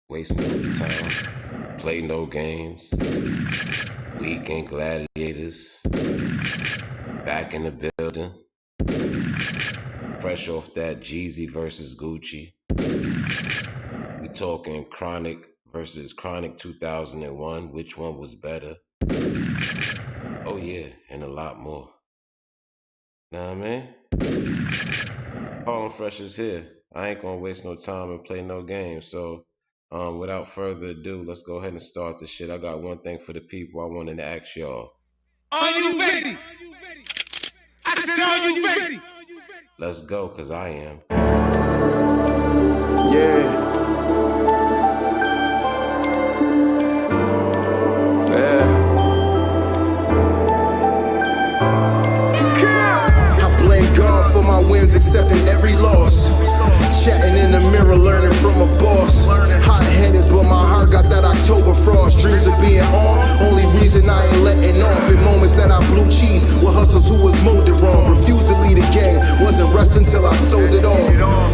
waste no time, play no games. Weekend gladiators, back in the building. Fresh off that Jeezy versus Gucci. We talking Chronic versus Chronic 2001. Which one was better? Oh yeah, and a lot more. Know what I mean? Harlem Fresh is here. I ain't gonna waste no time and play no games. So, without further ado, let's go ahead and start the shit. I got one thing for the people I wanted to ask y'all. Are you ready? I said, are you ready? Let's go, cause I am. Yeah. I blame God for my wins, accepting every loss. Chatting in the mirror, learning from a boss. Hot-headed, but my heart got that October frost. Dreams of being on, only reason I ain't letting off. In moments that I blew cheese with hustlers who was molded wrong. Refused to lead a gang, wasn't resting till I sold it all.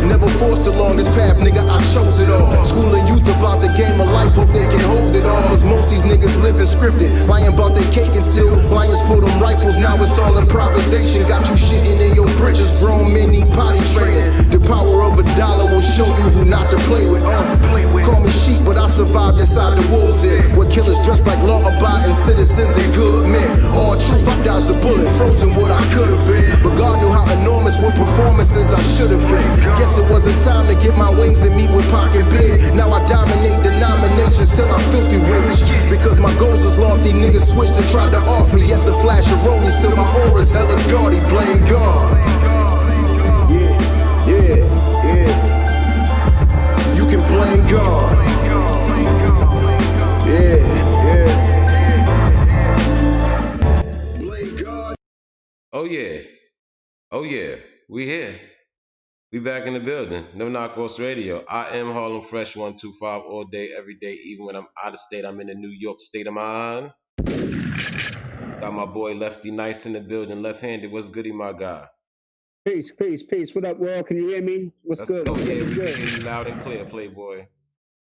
Never forced along this path, nigga, I chose it all. Schooling youth about the game of life, hope they can hold it all. Cause most these niggas living scripted, lying about their cake until lions pull them rifles. Now it's all improvisation. Got you shitting in your bridges, grown men need potty training. The power of a dollar will show you who not to play with. Call me sheep, but I survived inside the wolves den, where killers dressed like law-abiding citizens and good men. All truth, I dodged the bullet, frozen what I could have been. But God knew how enormous with performances I should have been. Guess it wasn't time to get my wings and meet with Pac and Big. Now I dominate denominations till I'm filthy rich. Because my goals was lofty, niggas switched and tried to off me. Yet the flash of rolling, still my aura's hella gaudy. Blame God. Yeah. You can blame God. Yeah. Blame God. Oh yeah, we here. We back in the building. No Knockoffs Radio. I am Harlem Fresh 125 all day, every day. Even when I'm out of state, I'm in the New York state of mind. Got my boy Lefty Nice in the building, left-handed. What's goody, my guy? Peace. What up, world? Can you hear me? What's Let's good? go. What's Yeah, good? we can hear you loud and clear, Playboy.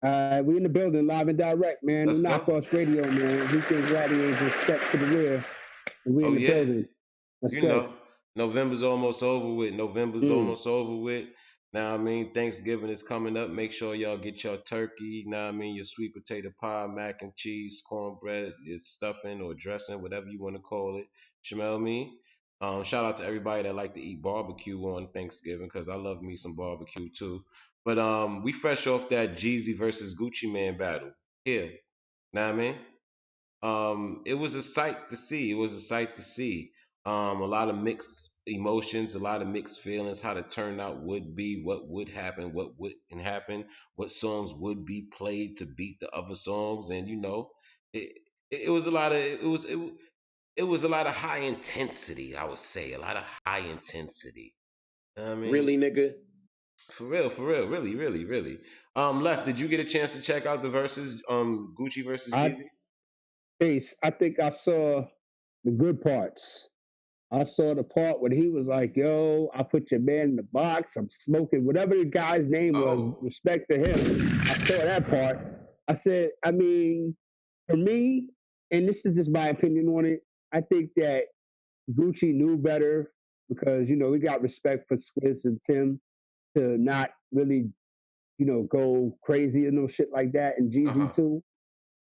We in the building, live and direct, man. Let's No go. Knockoffs Radio, man. Weekend gladiators, step to the rear. And we in the building. Let's You go. know, November's almost over with. Now, I mean, Thanksgiving is coming up. Make sure y'all get your turkey. Now, I mean, your sweet potato pie, mac and cheese, cornbread, your stuffing or dressing, whatever you want to call it. Smell me. Shout out to everybody that like to eat barbecue on Thanksgiving because I love me some barbecue too. But we fresh off that Jeezy versus Gucci Man battle here. Now, I mean. It was a sight to see. It was a sight to see. A lot of mixed emotions, a lot of mixed feelings. How the turnout would be, what would happen, what wouldn't happen, what songs would be played to beat the other songs, and it it was a lot of it was a lot of high intensity. I would say a lot of high intensity. I mean, Really, nigga? for real, really, really, really. Left. Did you get a chance to check out the verses? Gucci versus I Jeezy. Peace. I think I saw the good parts. I saw the part where he was like, yo, I put your man in the box. I'm smoking, whatever the guy's name was, Oh. respect to him. I saw that part. I said, I mean, for me, and this is just my opinion on it, I think that Gucci knew better because, we got respect for Swizz and Tim to not really, go crazy and no shit like that, and Uh-huh. Jeezy too.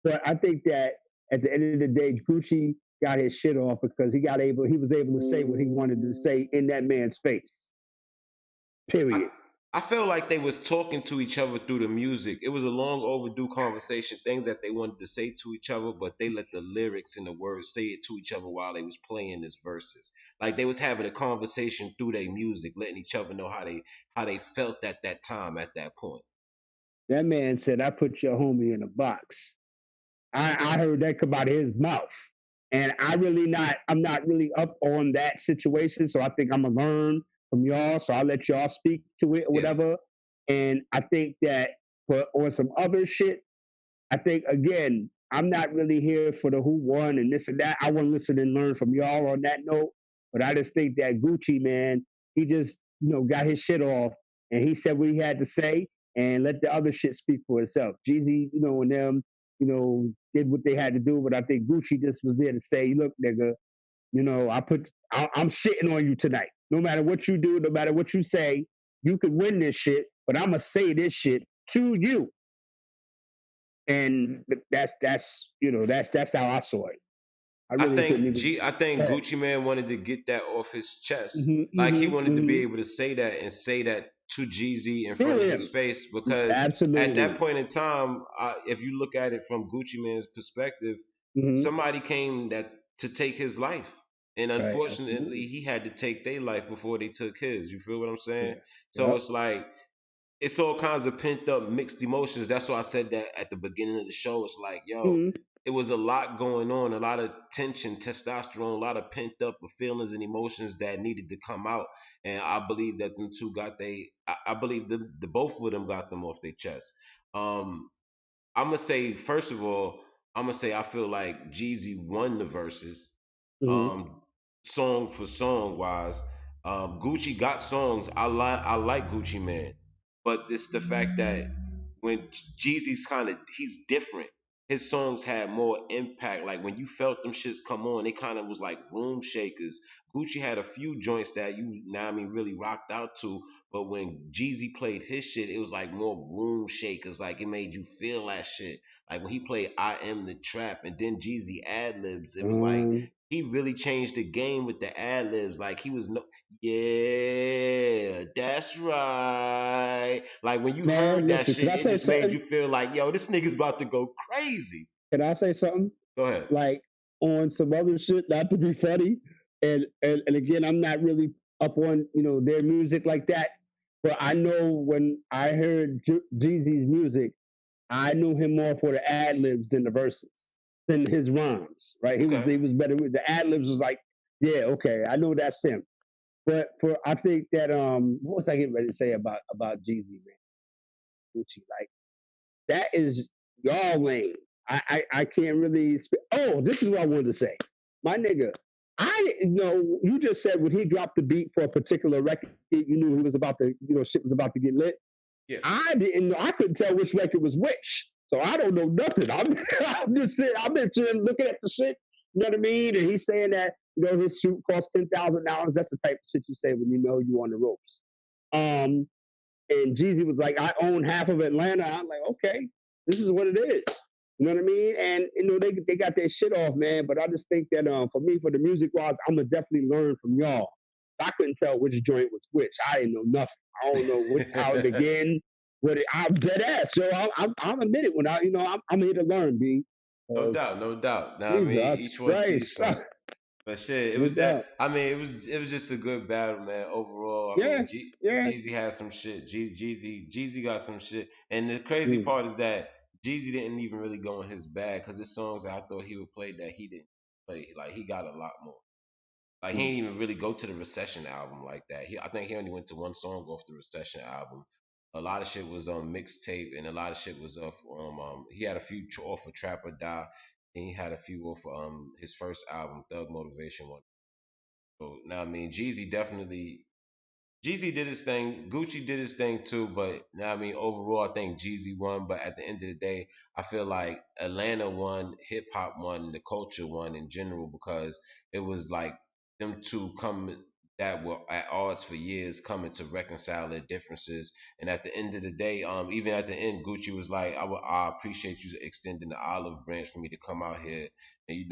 But I think that at the end of the day, Gucci got his shit off because he was able to say what he wanted to say in that man's face. I Period. I felt like they was talking to each other through the music. It was a long overdue conversation, things that they wanted to say to each other, but they let the lyrics and the words say it to each other while they was playing this verses. Like they was having a conversation through their music, letting each other know how they felt at that time, at that point. That man said, I put your homie in a box. I heard that come out of his mouth. And I'm not really up on that situation. So I think I'm gonna learn from y'all. So I'll let y'all speak to it or Yeah. whatever. And I think that for on some other shit, I think again, I'm not really here for the who won and this and that. I want to listen and learn from y'all on that note. But I just think that Gucci, man, he just, got his shit off and he said what he had to say. and let the other shit speak for itself. Jeezy, and them, did what they had to do, but I think Gucci just was there to say, look, nigga, I'm shitting on you tonight. No matter what you do, no matter what you say, you could win this shit, but I'm gonna say this shit to you. And that's how I saw it. I really couldn't even. I think Go ahead. Gucci Man wanted to get that off his chest. Mm-hmm, Like he mm-hmm, wanted to be mm-hmm. able to say that and say that to Jeezy in front Feel of his him. face because at that Absolutely. point in time, if you look at it from Gucci Man's perspective, Mm-hmm. somebody came that to take his life. And Right. unfortunately, Absolutely. he had to take their life before they took his. You feel what I'm saying? Yeah. So Yep. it's like it's all kinds of pent up mixed emotions. That's why I said that at the beginning of the show. It's like, yo, Mm-hmm. it was a lot going on, a lot of tension, testosterone, a lot of pent up feelings and emotions that needed to come out. And I believe that them two got I believe the both of them got them off their chest. Um, I'm gonna say first of all, I'm gonna say I feel like Jeezy won the verses, Mm-hmm. um, song for song wise. Gucci got songs. I like Gucci Man, but it's the fact that when Jeezy's he's different. His songs had more impact. Like when you felt them shits come on, they kind of was like room shakers. Gucci had a few joints that you now I mean really rocked out to, but when Jeezy played his shit, it was like more room shakers. Like it made you feel that shit. Like when he played "I Am the Trap" and then Jeezy ad libs, it was like Um, he really changed the game with the ad libs. Like he was no, yeah, that's right. Like when you heard man, that listen. Can shit, I it say just made something? you feel like, yo, this nigga's about to go crazy. Can I say something? Go ahead. Like on some other shit, not to be funny, and again, I'm not really up on their music like that, but I know when I heard Jeezy's music, I knew him more for the ad libs than the verses, than his rhymes. Right? He was Okay. he was better with the ad libs. Was like, yeah, okay, I know that's him. But for I think that what was I getting ready to say about Jeezy, man? Gucci, like that is y'all lane. I can't really. Oh, this is what I wanted to say, my nigga. I you just said when he dropped the beat for a particular record, you knew he was about to, shit was about to get lit. Yeah. I didn't know. I couldn't tell which record was which, so I don't know nothing. I'm just sitting. I'm just looking at the shit. You know what I mean? And he's saying that his shoot cost $10,000. That's the type of shit you say when you know you on the ropes. Um, and Jeezy was like, I own half of Atlanta. I'm like, okay, this is what it is. You know what I mean? And they got their shit off, man. But I just think that for me, for the music wise, I'm gonna definitely learn from y'all. I couldn't tell which joint was which. I didn't know nothing. I don't know how it began. I'm dead ass. So I'm admit it when I'm here to learn, B. No doubt, no doubt. Now I mean, Jesus each one to each Christ. one. But shit, it No was that. doubt. I mean, it was just a good battle, man. Overall, I Yeah, mean, yeah. Jeezy had some shit. Jeezy got some shit. And the crazy Mm, part is that Jeezy didn't even really go in his bag because there's songs that I thought he would play that he didn't play. Like he got a lot more. Like he mm, didn't even really go to the Recession album like that. I think he only went to one song off the Recession album. A lot of shit was on mixtape, and a lot of shit was off. He had a few off of Trap or Die, and he had a few off his first album, Thug Motivation one. So now I mean, Jeezy did his thing. Gucci did his thing too, but now I mean, overall, I think Jeezy won. But at the end of the day, I feel like Atlanta won, hip hop won, the culture won in general because it was like them two coming that were at odds for years coming to reconcile their differences. And at the end of the day, even at the end, Gucci was like, I appreciate you extending the olive branch for me to come out here and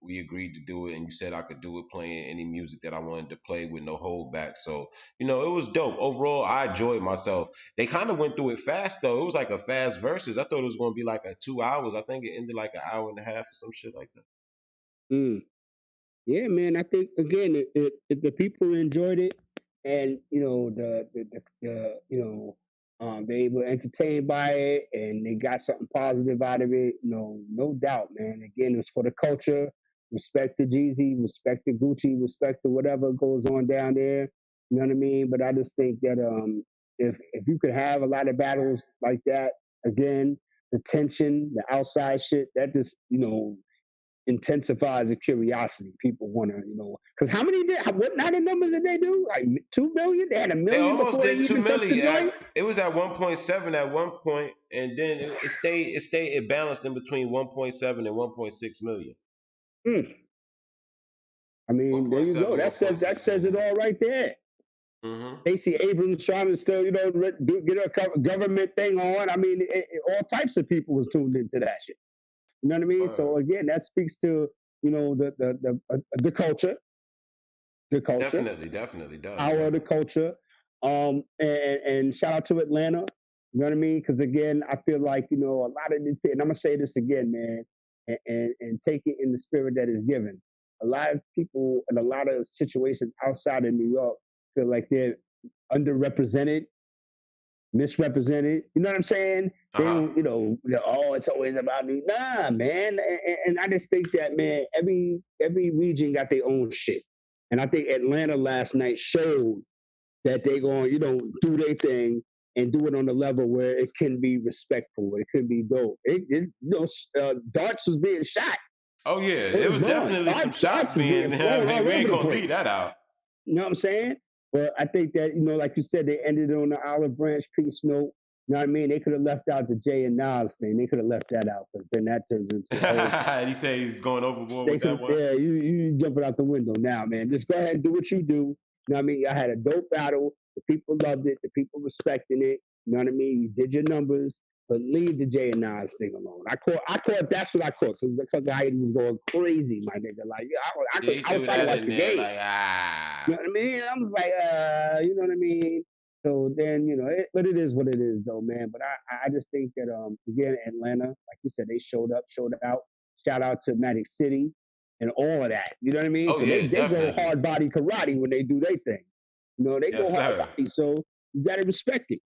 we agreed to do it, and you said I could do it playing any music that I wanted to play with no holdback. So it was dope. Overall, I enjoyed myself. They kind of went through it fast though. It was like a fast versus. I thought it was going to be like a 2 hours. I think it ended like an hour and a half or some shit like that. mm. Yeah, man. I think again, the people enjoyed it, and they were entertained by it, and they got something positive out of it. No doubt, man. Again, it's for the culture. Respect to Jeezy, respect to Gucci, respect to whatever goes on down there. You know what I mean? But I just think that if you could have a lot of battles like that again, the tension, the outside shit, that just intensifies the curiosity. People want to, because how many numbers did they do? Like 2 million? They had a They million almost before they did two even touched the million. joint. It was at 1.7 at one point, and then it balanced in between 1.7 and 1.6 million. Mm. I mean, there you 1.7, go. That 1.6 says it million. all right there. Mm-hmm. Stacey Abrams trying to still, get a government thing on. I mean, all types of people was tuned into that shit. You know what I mean? So again, that speaks to the culture, the culture, Definitely, definitely does, power of the definitely. culture. And shout out to Atlanta. You know what I mean? Because again, I feel like a lot of these, and I'm gonna say this again, man, and take it in the spirit that is given. A lot of people in a lot of situations outside of New York feel like they're underrepresented, misrepresented. You know what I'm saying? They Uh-huh. don't, oh, it's always about me. Nah, man. And I just think that, man, every region got their own shit. And I think Atlanta last night showed that they going, do their thing and do it on a level where it can be respectful. It can be dope. Darts was being shot. Oh yeah, It it was was gone. definitely some shots Darts was being. being I thrown mean, all we over ain't the gonna leave place. that out. You know what I'm saying? But I think that, like you said, they ended on the olive branch peace note. You know what I mean? They could have left out the Jay and Nas thing. They could have left that out because then that turns into a whole. And he said he's going overboard They with that could, one. yeah, you jumping out the window now, man. Just go ahead and do what you do. You know what I mean? I had a dope battle. The people loved it. The people respecting it. You know what I mean? You did your numbers, but leave the Jay and Nas thing alone. I caught. That's what I caught because Heidi was going crazy, my nigga. Like, Yeah, he I was threw trying to that watch in the there game. like You know what I mean? I was like, you know what I mean? So then, but it is what it is, though, man. But I just think that, again, Atlanta, like you said, they showed up, showed out. Shout out to Magic City and all of that. You know what I mean? Oh Because yeah, they go definitely. hard body karate when they do their thing. They Yes, go hard sir. body. So you got to respect it.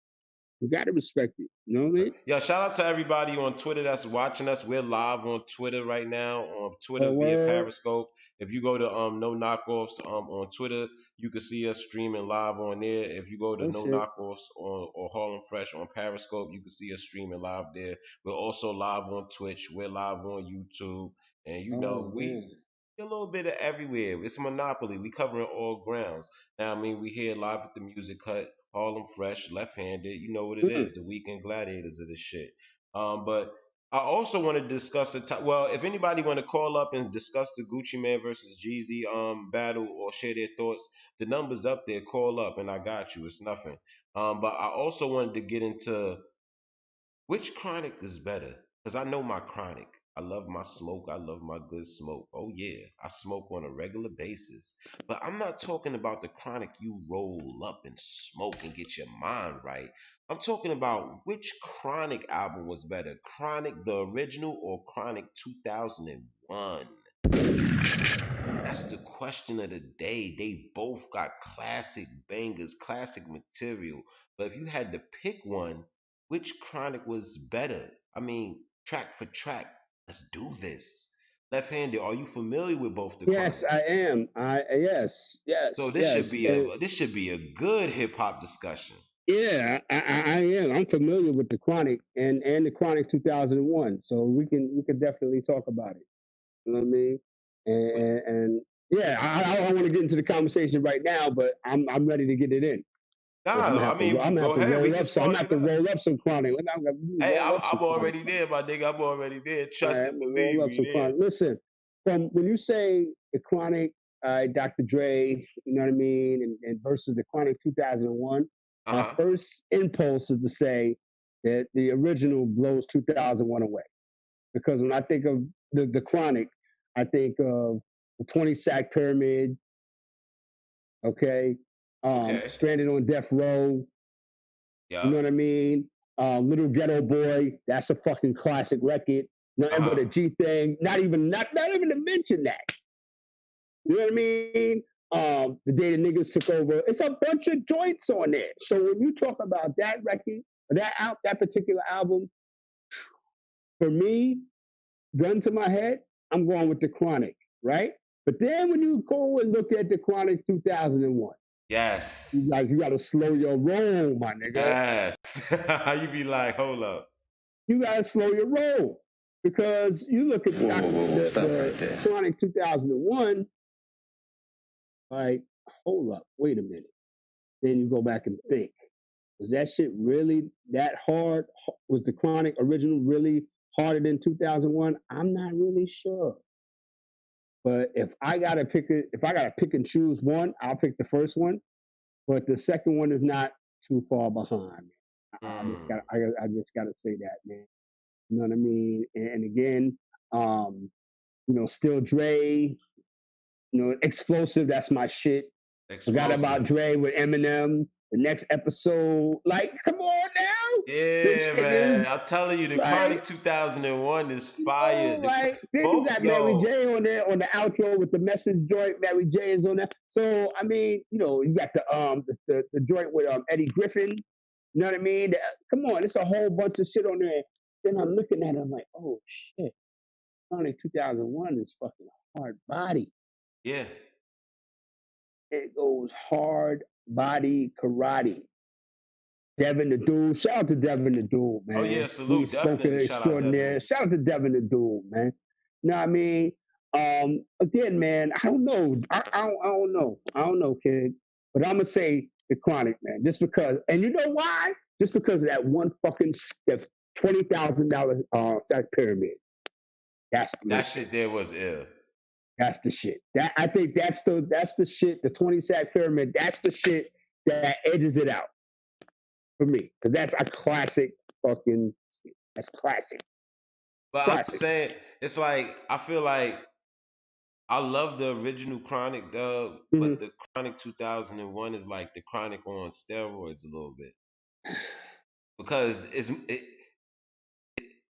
You got to respect it. You know what I mean? Yo, shout out to everybody on Twitter that's watching us. We're live on Twitter right now, on Twitter Oh, via word. Periscope. If you go to No Knockoffs on Twitter, you can see us streaming live on there. If you go to Oh, No shit. Knockoffs on or Harlem Fresh on Periscope, you can see us streaming live there. We're also live on Twitch. We're live on YouTube, and Oh, we man. a little bit of everywhere. It's a monopoly. We covering all grounds. Now, I mean, we here live at the Music Hut, Harlem Fresh, Left Handed. You know what it Mm. is, the weekend gladiators of this shit. But I also want to discuss well, if anybody want to call up and discuss the Gucci Man versus Jeezy battle or share their thoughts, the number's up there. Call up and I got you. It's nothing. But I also wanted to get into which chronic is better? Because I know my chronic. I love my smoke. I love my good smoke. Oh, yeah. I smoke on a regular basis. But I'm not talking about the chronic you roll up and smoke and get your mind right. I'm talking about which chronic album was better, Chronic the original or Chronic 2001? That's the question of the day. They both got classic bangers, classic material. But if you had to pick one, which Chronic was better? I mean, track for track. Let's do this. Left handed, are you familiar with both the Yes, I Chronics? am. Yes, So yes, this should yes. be a good hip hop discussion. Yeah, I am. I'm familiar with the Chronic and the Chronic 2001, so we can definitely talk about it. You know what I mean? Wh- And yeah, I don't want to get into the conversation right now, but I'm ready to get it in. So I'm gonna Nah, I have to I'm mean, gonna go have to ahead. We roll can up. So I'm spark gonna have it to up. roll up some Chronic. I'm gonna Hey, roll up some I'm Chronic. already there, my nigga. I'm already there. All Trust right, and I'm gonna roll believe up we some there. Chronic. Listen, from when you say the Chronic, Dr. Dre, you know what I mean, and versus the Chronic 2001, Uh my huh. first impulse is to say that the original blows 2001 away. Because when I think of the Chronic, I think of the 20 sack pyramid, okay, Okay. Stranded on Death Row, you know Yup. what I mean? Little Ghetto Boy, that's a fucking classic record. Uh Nothing but huh. a G thing. Not even to mention that. You know what I mean? The day the niggas took over. It's a bunch of joints on there. So when you talk about that record, that particular album, for me, gun to my head, I'm going with the Chronic, right? But then when you go and look at the Chronic 2001, Yes. you got to slow your roll, my nigga. Yes. You be like, hold up. You got to slow your roll Because you look at Whoa, stop right the there. Chronic 2001, like, hold up, wait a minute. Then you go back and think, was that shit really that hard? Was the Chronic original really harder than 2001? I'm not really sure. But if I gotta pick and choose one, I'll pick the first one. But the second one is not too far behind. Mm. I just gotta say that, man. You know what I mean? And again, um, still Dre, explosive. That's my shit. Forgot about Explosive. Dre with Eminem. The next episode, like, come on now, bitch Yeah, man. niggas. I'm telling you, the Like, Chronic 2001 is fire. like then you Both got Mary yo, J on there on the outro with the message joint. Mary J is on there. So I mean, you got the joint with Eddie Griffin. You know what I mean? Come on, it's a whole bunch of shit on there. Then I'm looking at it, I'm like, oh shit, Sonic 2001 is fucking hard body. yeah. It goes hard body karate. Devin the Dude. Shout out to Devin the Dude, Oh man. yeah, salute. Spoken Definitely shout out extraordinaire. Devin. Shout out to Devin the Dude, man. You know what I mean? Again, man, I don't know. I don't know. I don't know, kid. But I'm gonna say the Chronic, man, just because. And you know why? Just because of that one fucking that $20,000 sack pyramid. That's my That shit. shit there was ill. That's the shit. That I think that's the shit. The 20 sack pyramid. That's the shit that edges it out for me because that's a classic fucking. That's classic. But I'm Classic. saying it's like I feel like I love the original Chronic, dub, but Mm-hmm. the Chronic 2001 is like the Chronic on steroids a little bit because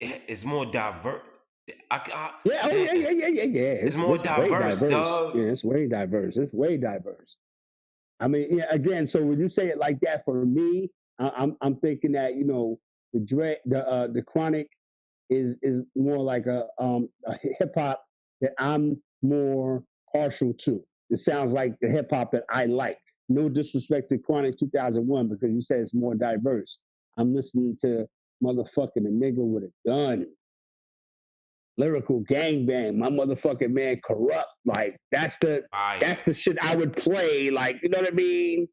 it's more diverse. Yeah. Oh Damn, yeah. Yeah. Yeah. Yeah. Yeah. it's more It's way diverse, diverse. dog. Yeah. It's way diverse. It's way diverse. I mean, yeah. Again, so when you say it like that, for me, I'm thinking that the Chronic is more like a hip hop that I'm more partial to. It sounds like the hip hop that I like. No disrespect to Chronic 2001 because you said it's more diverse. I'm listening to motherfucking a nigga with a gun, lyrical gangbang. My motherfucking man corrupt. Like that's Fire. the shit I would play. Like you know what I mean?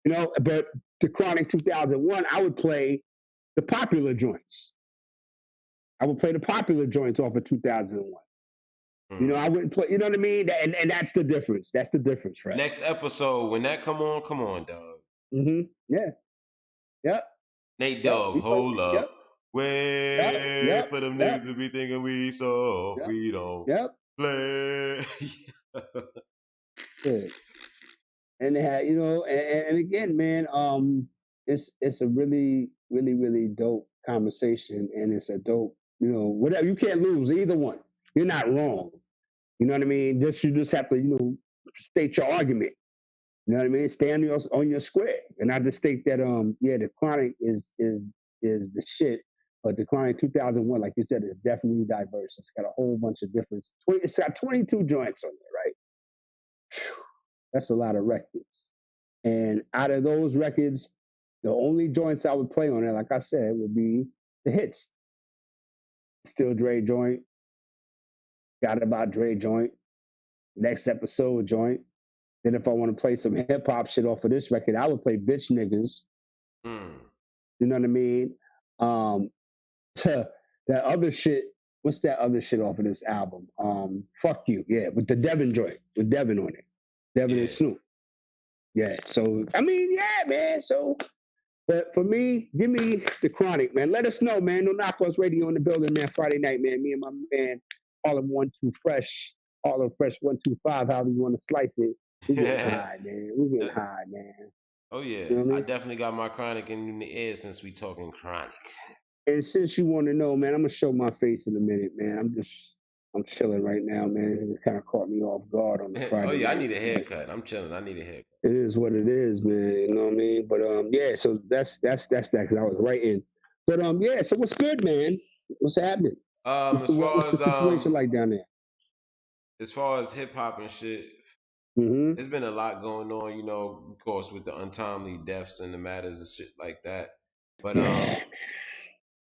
But the Chronic 2001, I would play the popular joints. I would play the popular joints off of 2001. Mm. I wouldn't play. You know what I mean? And that's the difference. That's the difference, right? Next episode, when that come on, dog. Yeah. Yep. Nate Yep. Dogg, We play. hold Yep. up. Yep. Wait Yep. for them Yep. niggas to be thinking we soft. Yep. We don't Yep. play. Good. And they had, and again, man, it's a really, really, really dope conversation, and it's a dope, whatever. You can't lose either one. You're not wrong. You know what I mean? You just have to, state your argument. You know what I mean? Stay on your square. And I just think that yeah, the Chronic is the shit. But the Chronic 2001, like you said, is definitely diverse. It's got a whole bunch of different. It's got 22 joints on there, right? That's a lot of records. And out of those records, the only joints I would play on there, like I said, would be the hits. Still Dre joint, Got About Dre joint, Next Episode joint. Then if I want to play some hip hop shit off of this record, I would play Bitch Niggas. Mm. You know what I mean? Um, that other shit. What's that other shit off of this album? Fuck You. Yeah, with the Devin joint, with Devin on it. Devin and Yeah. Snoop. Yeah. So I mean, yeah, man. So, but for me, give me the Chronic, man. Let us know, man. No Knockoffs Radio in the building, man. Friday night, man. Me and my man, Harlem 1-2 Fresh, Harlem Fresh 125. However you want to slice it. We getting high, man. We getting high, man. Oh yeah, You know what I I mean? definitely got my Chronic in the air since we talking Chronic. And since you want to know, man, I'm gonna show my face in a minute, man. I'm chilling right now, man. It kind of caught me off guard on the Oh Friday yeah, I night. need a But haircut. I'm chilling. I need a haircut. it is what it is, man. You know what I mean? But yeah. So that's that because I was writing. But yeah. So what's good, man? What's happening? As far What's the as situation like down there? hip hop and shit, Mm-hmm. there's been a lot going on. Of course, with the untimely deaths and the matters and shit like that. But Yeah.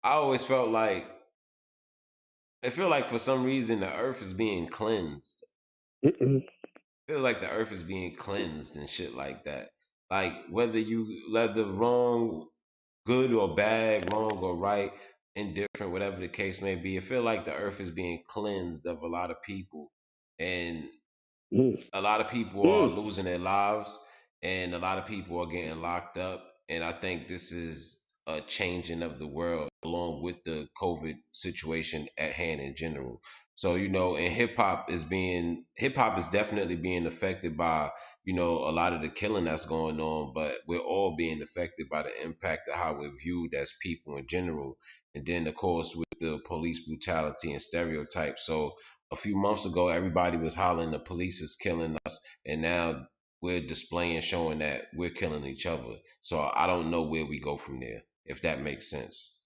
I always felt like I feel like for some reason the earth is being cleansed. Mm-mm. I feel like the earth is being cleansed and shit like that. Like whether you let the wrong, good or bad, wrong or right, indifferent, whatever the case may be, I feel like the earth is being cleansed of a lot of people. And Mm. a lot of people are Mm. losing their lives and a lot of people are getting locked up. And I think this is a changing of the world along with the COVID situation at hand in general. So, and hip hop is definitely being affected by, a lot of the killing that's going on, but we're all being affected by the impact of how we're viewed as people in general. And then of course with the police brutality and stereotypes. So a few months ago, everybody was hollering the police is killing us, and now we're displaying, showing that we're killing each other. So I don't know where we go from there, if that makes sense.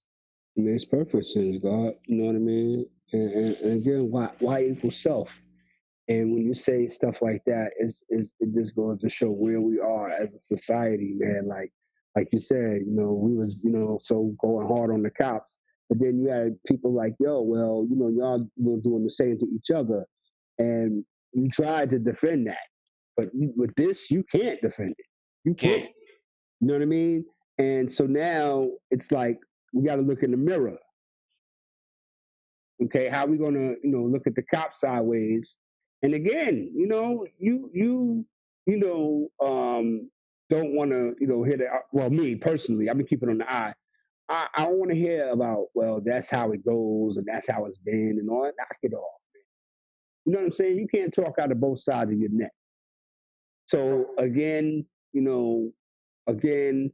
It makes perfect sense, God. You know what I mean? And again, why equal self? And when you say stuff like that, it just goes to show where we are as a society, man. Like you said, we was, so going hard on the cops, but then you had people like, yo, well, y'all doing the same to each other, and you tried to defend that, but with this, you can't defend it. You Can't. can't. You know what I mean? And so now it's like we got to look in the mirror. Okay, how are we gonna, look at the cop sideways? And again, you don't want to, hit it. Well, me personally, I've been keeping on the eye. I don't want to hear about, well, that's how it goes and that's how it's been and all that. Knock it off. You know what I'm saying? You can't talk out of both sides of your neck. So again, again,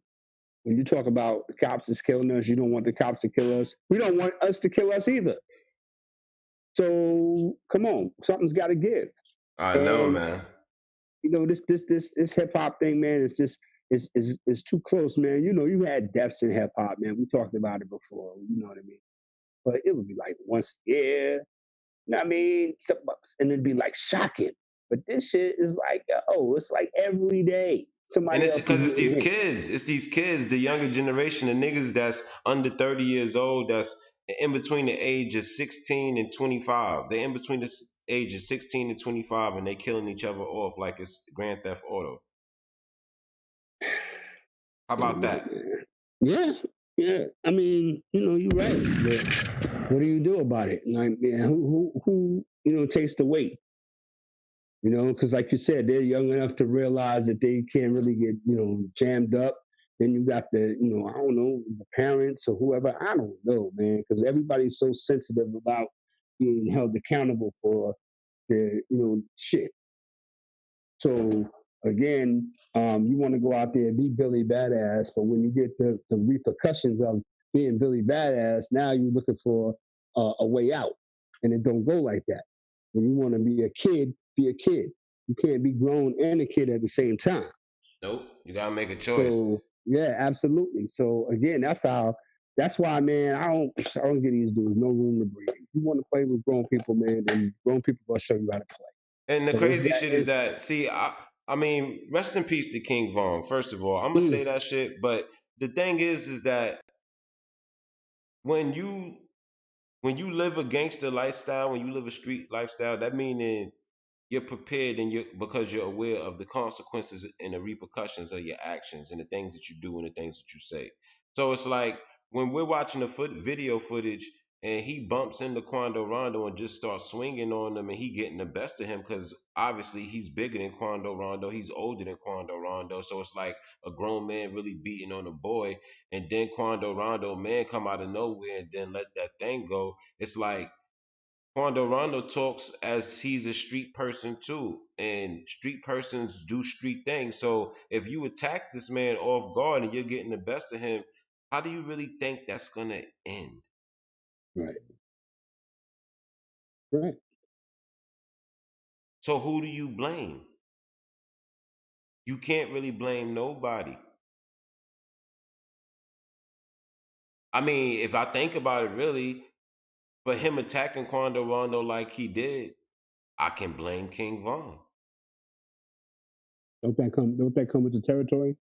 when you talk about the cops is killing us, you don't want the cops to kill us. We don't want us to kill us either. So come on, something's got to give. I know, And man. this hip hop thing, man, is just is too close, man. You had deaths in hip hop, man. We talked about it before. You know what I mean? But it would be like once a year. You know what I mean? And it'd be like shocking. But this shit is like, oh, it's like every day And somebody it's else is because it's getting these hit. kids. It's these kids, the younger generation, the niggas that's under 30 years old, that's in between the age of 16 and 25. They're in between the age of 16 and 25, and they killing each other off like it's Grand Theft Auto. How I about don't know, that? man. Yeah, yeah. I mean, you're right. But what do you do about it? Like, man, who takes the weight? Because like you said, they're young enough to realize that they can't really get, jammed up. Then you got the, I don't know, the parents or whoever. I don't know, man, because everybody's so sensitive about being held accountable for their, shit. So again, you want to go out there and be Billy Badass, but when you get the repercussions of being Billy Badass, now you're looking for a way out, and it don't go like that. When you want to be a kid, be a kid. You can't be grown and a kid at the same time. Nope. You gotta make a choice. So yeah, absolutely. So again, that's how. That's why, man. I don't give these dudes no room to breathe. If you want to play with grown people, man, then grown people gonna show you how to play. And the So it's crazy that. shit is that, see, I mean, rest in peace to King Von. First of all, I'm gonna say Mm, that shit, but the thing is that when you when you live a gangster lifestyle, when you live a street lifestyle, that meaning you're prepared and you because you're aware of the consequences and the repercussions of your actions and the things that you do and the things that you say. So it's like when we're watching the video footage and he bumps into Quando Rondo and just starts swinging on him and he getting the best of him because obviously he's bigger than Quando Rondo, he's older than Quando Rondo, so it's like a grown man really beating on a boy, and then Quando Rondo man come out of nowhere and then let that thing go. It's like Quando Rondo talks as he's a street person too, and street persons do street things. So if you attack this man off guard and you're getting the best of him, how do you really think that's gonna end? right. Right. So who do you blame? You can't really blame nobody. I mean, if I think about it, really, for him attacking Quando Rondo like he did, I can blame King Von. Don't that come with the territory?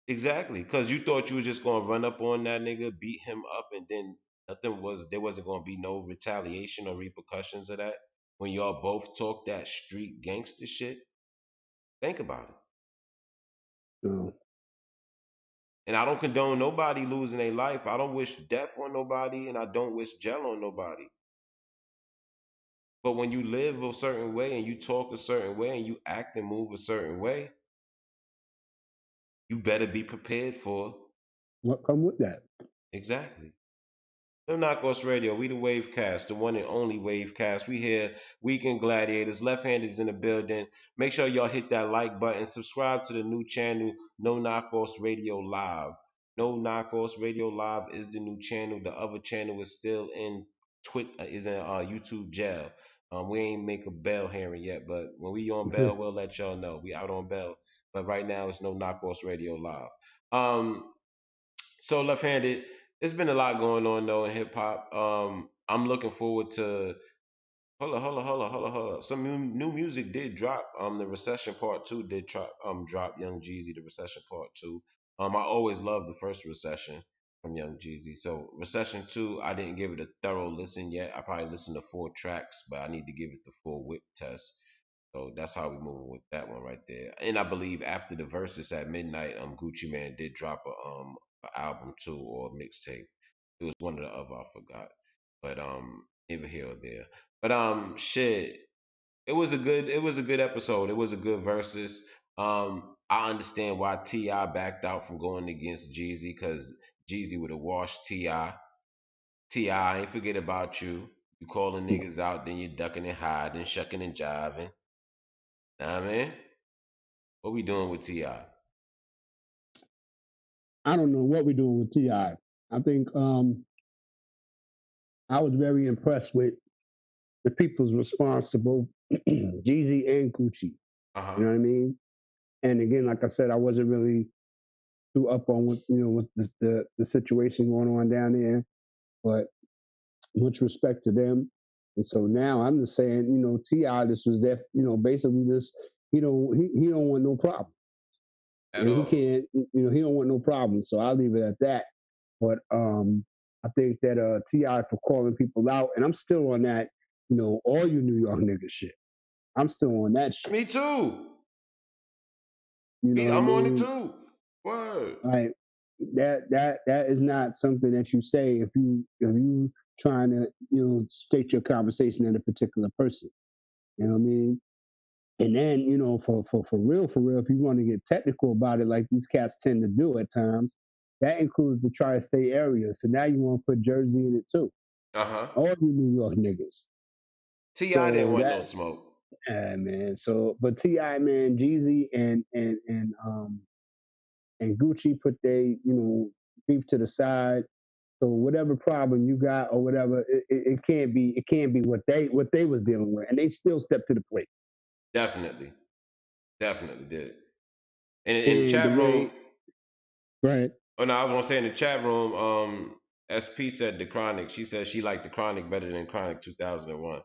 Exactly, because you thought you was just gonna run up on that nigga, beat him up, and then There wasn't gonna be no retaliation or repercussions of that when y'all both talk that street gangster shit. Think about it. So And I don't condone nobody losing their life. I don't wish death on nobody, and I don't wish jail on nobody. But when you live a certain way and you talk a certain way and you act and move a certain way, you better be prepared for what come with that? exactly. No Knockoffs Radio, we the Wavecast, the one and only Wavecast. We here, Weekend Gladiators, left-handers in the building. Make sure y'all hit that like button. Subscribe to the new channel, No Knockoffs Radio Live. No Knockoffs Radio Live is the new channel. The other channel is still in YouTube jail. We ain't make a bail hearing yet, but when we on bail, we'll let y'all know. We out on bail. But right now, it's No Knockoffs Radio Live. So left-handed, there's been a lot going on though in hip hop. I'm looking forward to hold on. Some new music did drop. The Recession Part Two did drop Young Jeezy, the Recession Part Two. I always loved the first Recession from Young Jeezy. So Recession Two, I didn't give it a thorough listen yet. I probably listened to 4 tracks, but I need to give it the full whip test. So that's how we moving with that one right there. And I believe after the verses at midnight, Gucci Man did drop a album too or a mixtape. It was one or the other, I forgot. But either here or there. But shit, it was a good episode. It was a good versus. I understand why T.I. backed out from going against Jeezy because Jeezy would have washed T.I. T.I. ain't forget about you. You calling niggas out, then you ducking and hiding, shucking and jiving. Know what I mean? What we doing with T.I.? I don't know what we're doing with Ti. I think I was very impressed with the people's response to both Jeezy and Gucci. Uh-huh. You know what I mean? And again, like I said, I wasn't really too up on what with the situation going on down there, but much respect to them. And so now I'm just saying, Ti, this was that, basically this, he don't want no problem, At and he all. can't, he don't want no problem. So I'll leave it at that. But I think that Ti for calling people out, and I'm still on that, all you New York niggas shit. I'm still on that shit. Me too. You know what I I'm on it mean? too. Word. Like that is not something that you say if you trying to state your conversation in a particular person. You know what I mean? And then for real, if you want to get technical about it, like these cats tend to do at times, that includes the tri-state area. So now you want to put Jersey in it too. Uh-huh. All you New York niggas. T.I. didn't So want that no smoke. man. So but Ti man, Jeezy and Gucci put they beef to the side. So whatever problem you got or whatever, it can't be what they was dealing with, and they still stepped to the plate. Definitely. Definitely did. And in the And the chat room, way, right? oh no, I was gonna say in the chat room, SP said the Chronic. She said she liked the Chronic better than Chronic 2001.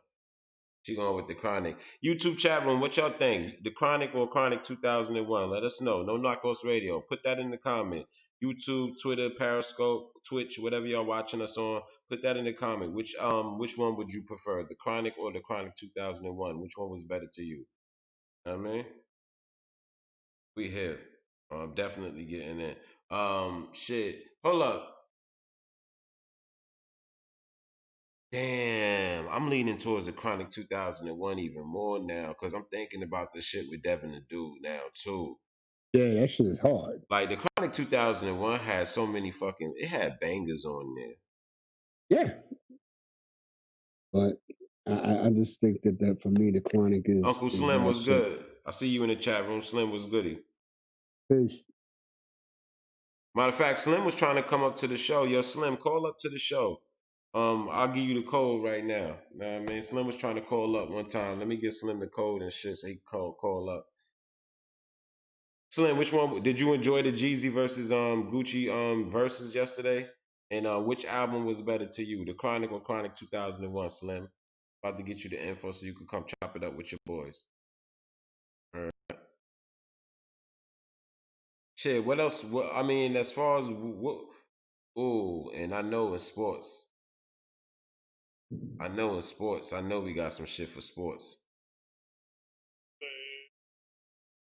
She going with the Chronic. YouTube chat room, what y'all think? The Chronic or Chronic 2001? Let us know. No Knockouts Radio. Put that in the comment. YouTube, Twitter, Periscope, Twitch, whatever y'all watching us on. Put that in the comment. Which one would you prefer? The Chronic or the Chronic 2001? Which one was better to you? I mean, we here. I'm definitely getting in. Shit. Hold up. Damn, I'm leaning towards the Chronic 2001 even more now because I'm thinking about the shit with Devin the Dude now too. Yeah, that shit is hard. Like the Chronic 2001 had so many fucking, it had bangers on there. Yeah, but I just think that for me the chronic is Uncle is Slim that was shit. good. I see you in the chat room. Slim was goody. Peace. Matter of fact, Slim was trying to come up to the show. Yo, Slim, call up to the show. I'll give you the code right now. Know what I mean? Slim was trying to call up one time. Let me get Slim the code and shit so he can call up. Slim, which one did you enjoy the Jeezy versus Gucci verses yesterday? And which album was better to you, the Chronic or Chronic 2001? Slim, about to get you the info so you can come chop it up with your boys. All right. Shit, what else? What I mean, as far as what? Oh, and I know in sports. I know in sports, I know we got some shit for sports.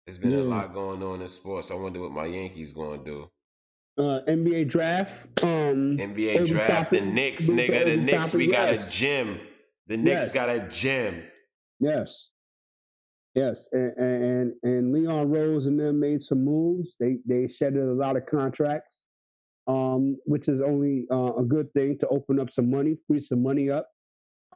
There's been a Yeah. lot going on in sports. I wonder what my Yankees gonna do. NBA draft. NBA Obi draft, the Toppin. Knicks, Move to nigga, the Obi Knicks. We Toppin. got a Yes. gym. The Knicks got Yes. a gym. Yes. Yes. And Leon Rose and them made some moves. They shedded a lot of contracts, which is only a good thing to open up some money, free some money up.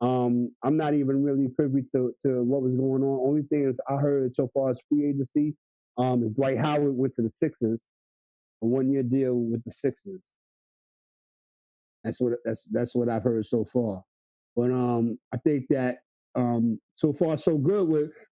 I'm not even really privy to what was going on. Only thing is I heard so far as free agency is Dwight Howard went to the Sixers, a 1 year deal with the Sixers. That's what I've heard so far. But I think that so far so good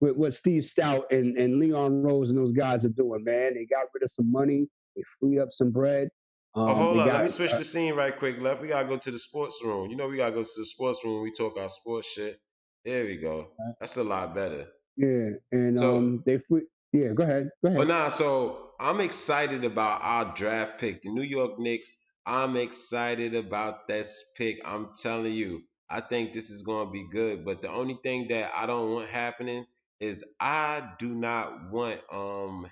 with what Steve Stout and Leon Rose and those guys are doing, man. They got rid of some money, they freed up some bread. Oh, hold They on. Let got me switch the scene right quick, Left. We gotta go to the sports room. You know, we gotta go to the sports room when we talk our sports shit. There we go. That's a lot better. yeah, and So, they free. Yeah, go ahead, go but ahead. nah, so I'm excited about our draft pick, the New York Knicks. I'm excited about this pick. I'm telling you, I think this is gonna be good. But the only thing that I don't want happening is I do not want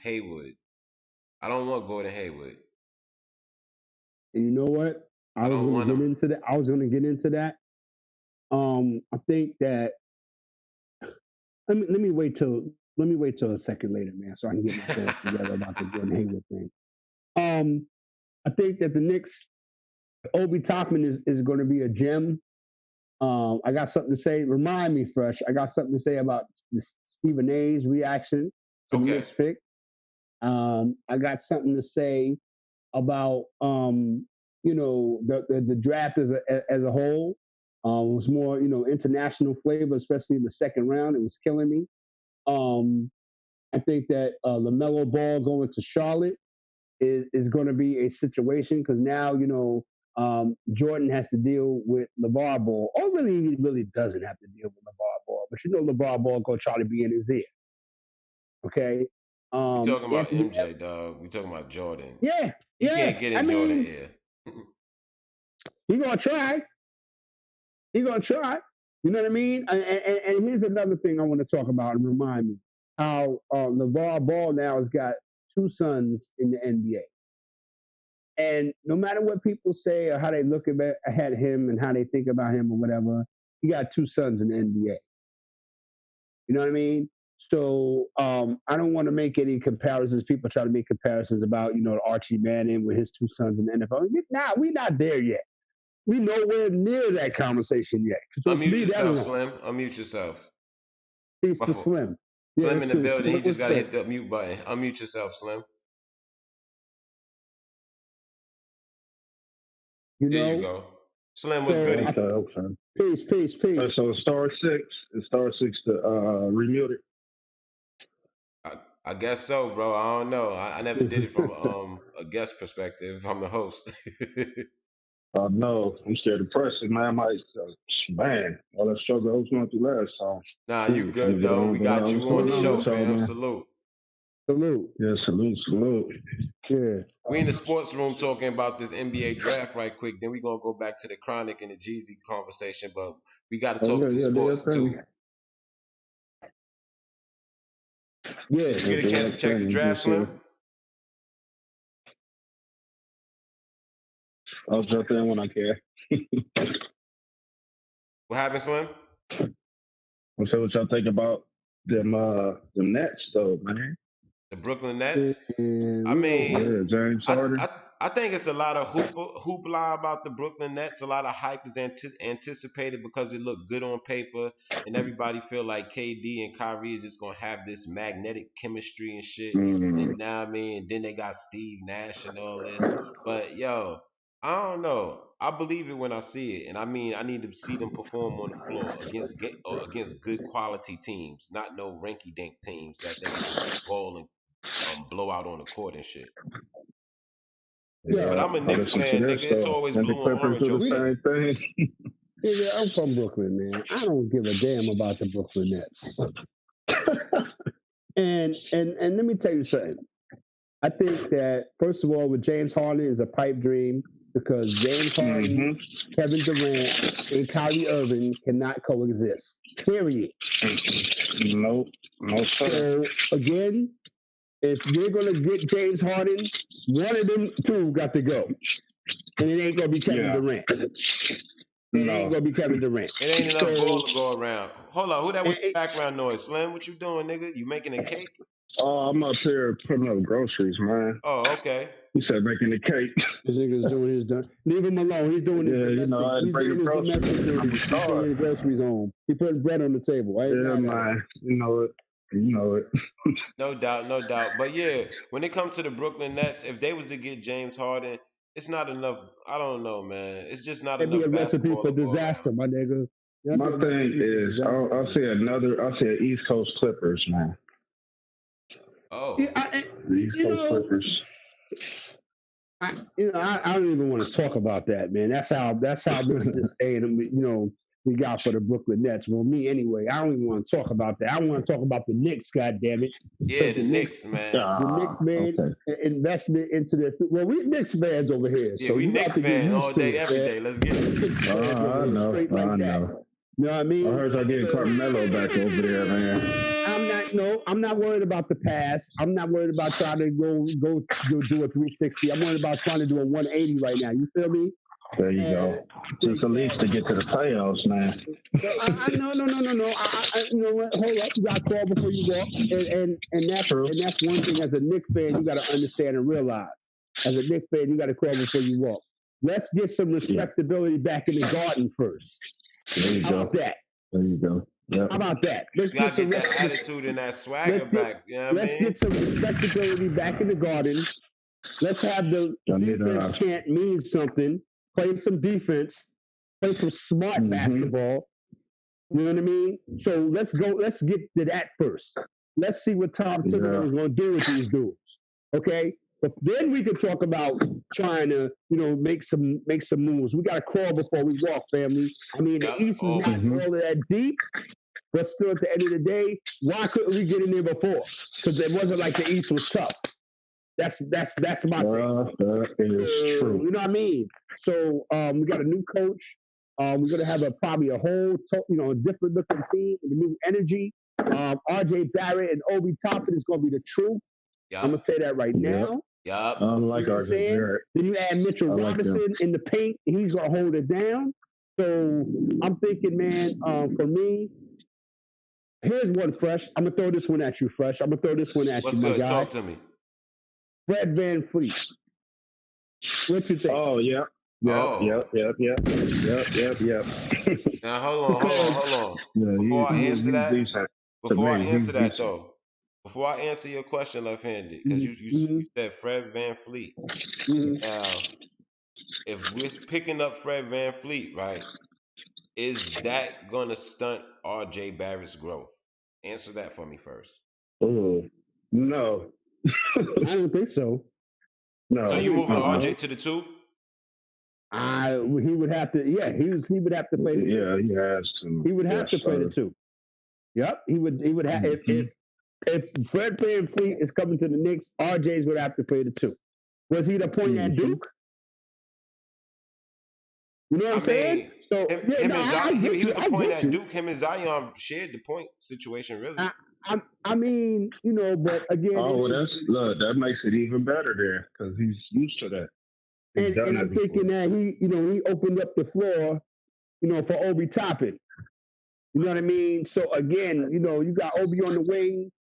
Haywood. I don't want Gordon Hayward. And you know what? I I was don't going to want get him. into that. I was going to get into that. I think that let me wait till a second later, man, so I can get my thoughts together about the Gordon Hayward thing. I think that the Knicks, Obi Toppin is going to be a gem. I got something to say. Remind me, Fresh. I got something to say about Stephen A's reaction to the Okay. Knicks pick. I got something to say about the draft as a whole. It was more international flavor, especially in the second round. It was killing me. I think that LaMelo Ball going to Charlotte is going to be a situation because now Jordan has to deal with LeVar Ball. Or really, he really doesn't have to deal with LeVar Ball, but LeVar Ball going to try to be in his ear. Okay. We talking about Anthony, MJ, dog. We talking about Jordan. yeah, He yeah. can't get I in Jordan mean, ear. he gonna try. He gonna try. You know what I mean? And here's another thing I want to talk about and remind me how LeVar Ball now has got two sons in the NBA. And no matter what people say or how they look at him and how they think about him or whatever, he got two sons in the NBA. You know what I mean? So I don't want to make any comparisons. People try to make comparisons about Archie Manning with his two sons in the NFL. Nah, we're not there yet. We nowhere near that conversation yet. So Unmute leave that yourself, alone. Slim. Unmute yourself. Peace My to fault. Slim. Yeah, Slim that's in the true. building. He just What's got to good? hit the mute button. Unmute yourself, Slim. You There you know? go. Slim, what's So goody? Okay. peace, peace, peace. So star six. It's star six to remute it. I guess so, bro. I don't know. I never did it from a guest perspective. I'm the host. No, I'm scared of pressing, man. I might, man, all that struggle I was going through last time. Nah, you Trying to good get though. on, We but got you what's on going the on show, with y'all, fam. man? Salute. Salute. Yeah, salute. Yeah. We in the sports room talking about this NBA draft right quick. Then we gonna go back to the Chronic and the Jeezy conversation, but we got to Oh talk yeah, to yeah, do your sports too. thing. Yeah. Did you Yeah, get a do chance your to check the thing. draft, Just Slim? I'll jump in when I can. What happened, Slim? I'm saying what y'all think about them Nets though, man. The Brooklyn Nets. And I we know mean, Yeah, James I, Harden. I I think it's a lot of hoopla about the Brooklyn Nets. A lot of hype is anticipated because it looked good on paper, and everybody feel like KD and Kyrie is just gonna have this magnetic chemistry and shit. Mm. And now I mean, then they got Steve Nash and all this. But yo, I don't know. I believe it when I see it, and I mean, I need to see them perform on the floor against good quality teams, not no rinky dink teams that they could just ball and blow out on the court and shit. But Yeah, I'm a I Knicks listen to fan, this nigga. It's though. always And the blue and Clippers orange do the over here. same thing. yeah, I'm from Brooklyn, man. I don't give a damn about the Brooklyn Nets. And let me tell you something. I think that first of all, with James Harden is a pipe dream. because James Harden, Kevin Durant, and Kyrie Irving cannot coexist. Period. Nope. No sir. So again, if they're gonna get James Harden, one of them two got to go, and it ain't gonna be Kevin Durant. It ain't gonna be Kevin Durant. It ain't enough ball to go around. Hold on, who that with background noise? Slim, what you doing, nigga? You making a cake? Oh, I'm up here putting up groceries, man. Oh, okay. He said making the cake. This nigga's doing his done. Leave him alone. He's doing his domestic. I He's doing his domestic duties. He's bringing the groceries home. He putting bread on the table. Man. You know it. No doubt, no doubt. But yeah, when it comes to the Brooklyn Nets, if they was to get James Harden, it's not enough. I don't know, man. It's just not enough. It'd be a recipe for disaster, my nigga. My thing is, I'll say an East Coast Clippers, man. Oh, the East Coast Clippers. I don't even want to talk about that, man. That's how much disdain we got for the Brooklyn Nets. Well, me anyway. I don't even want to talk about that. I want to talk about the Knicks. God damn it! Yeah, the Knicks, man. The Knicks made investment into their. Well, we Knicks fans over here. Yeah, so we Knicks fans all day, every day. Let's get it. I know. You know what I mean? I heard I getting Carmelo back over there, man. I'm not worried about the past. I'm not worried about trying to go do a 360. I'm worried about trying to do a 180 right now. You feel me? There you go. Just at least to get to the playoffs, man. No. You know what? Hold up. You got to crawl before you walk. And that's one thing as a Knicks fan you got to understand and realize. As a Knicks fan, you got to crawl before you walk. Let's get some respectability back in the Garden first. There you go. How about that? There you go. Yep. How about that? Let's get that attitude and that swagger back. You know what I mean? Let's get some respectability back in the Garden. Let's have the defense chant mean something. Play some defense. Play some smart basketball. You know what I mean? So let's get to that first. Let's see what Tom Thibodeau is going to do with these dudes. Okay? But then we can talk about trying to, make some moves. We got to crawl before we walk, family. I mean, the East is not all of that deep, but still, at the end of the day, why couldn't we get in there before? Because it wasn't like the East was tough. That's my thing. That is true. You know what I mean? So we got a new coach. We're gonna have probably a whole, different looking team with a new energy. RJ Barrett and Obi Toppin is gonna be the truth. Yep. I'm gonna say that right now. Yep. I like RJ Barrett. Then you add Mitchell Robinson in the paint, and he's gonna hold it down. So I'm thinking, man, for me, here's one fresh. I'm gonna throw this one at you, fresh. I'm gonna throw this one at What's you, good? My guy. Talk to me. Fred VanVleet. What you think? Oh yeah. Yep. Now hold on. Before I answer your question, left-handed, because you said Fred VanVleet. Now, if we're picking up Fred VanVleet, right, is that gonna stunt RJ Barrett's growth? Answer that for me first. Oh no. I don't think so. No. So you moving RJ to the 2? He would have to. Yeah, he would have to play the 2. Yeah, he has to. He would have to play the 2. Yep, he would have. If Fred VanVleet is coming to the Knicks, RJ's would have to play the 2. Was he the point at Duke? You know what I'm saying? So he was the point at Duke. Him and Zion shared the point situation, really. I mean, but again. Oh, that makes it even better there because he's used to that. And I'm thinking that he opened up the floor, for Obi Toppin. You know what I mean? So again, you got Obi on the wing.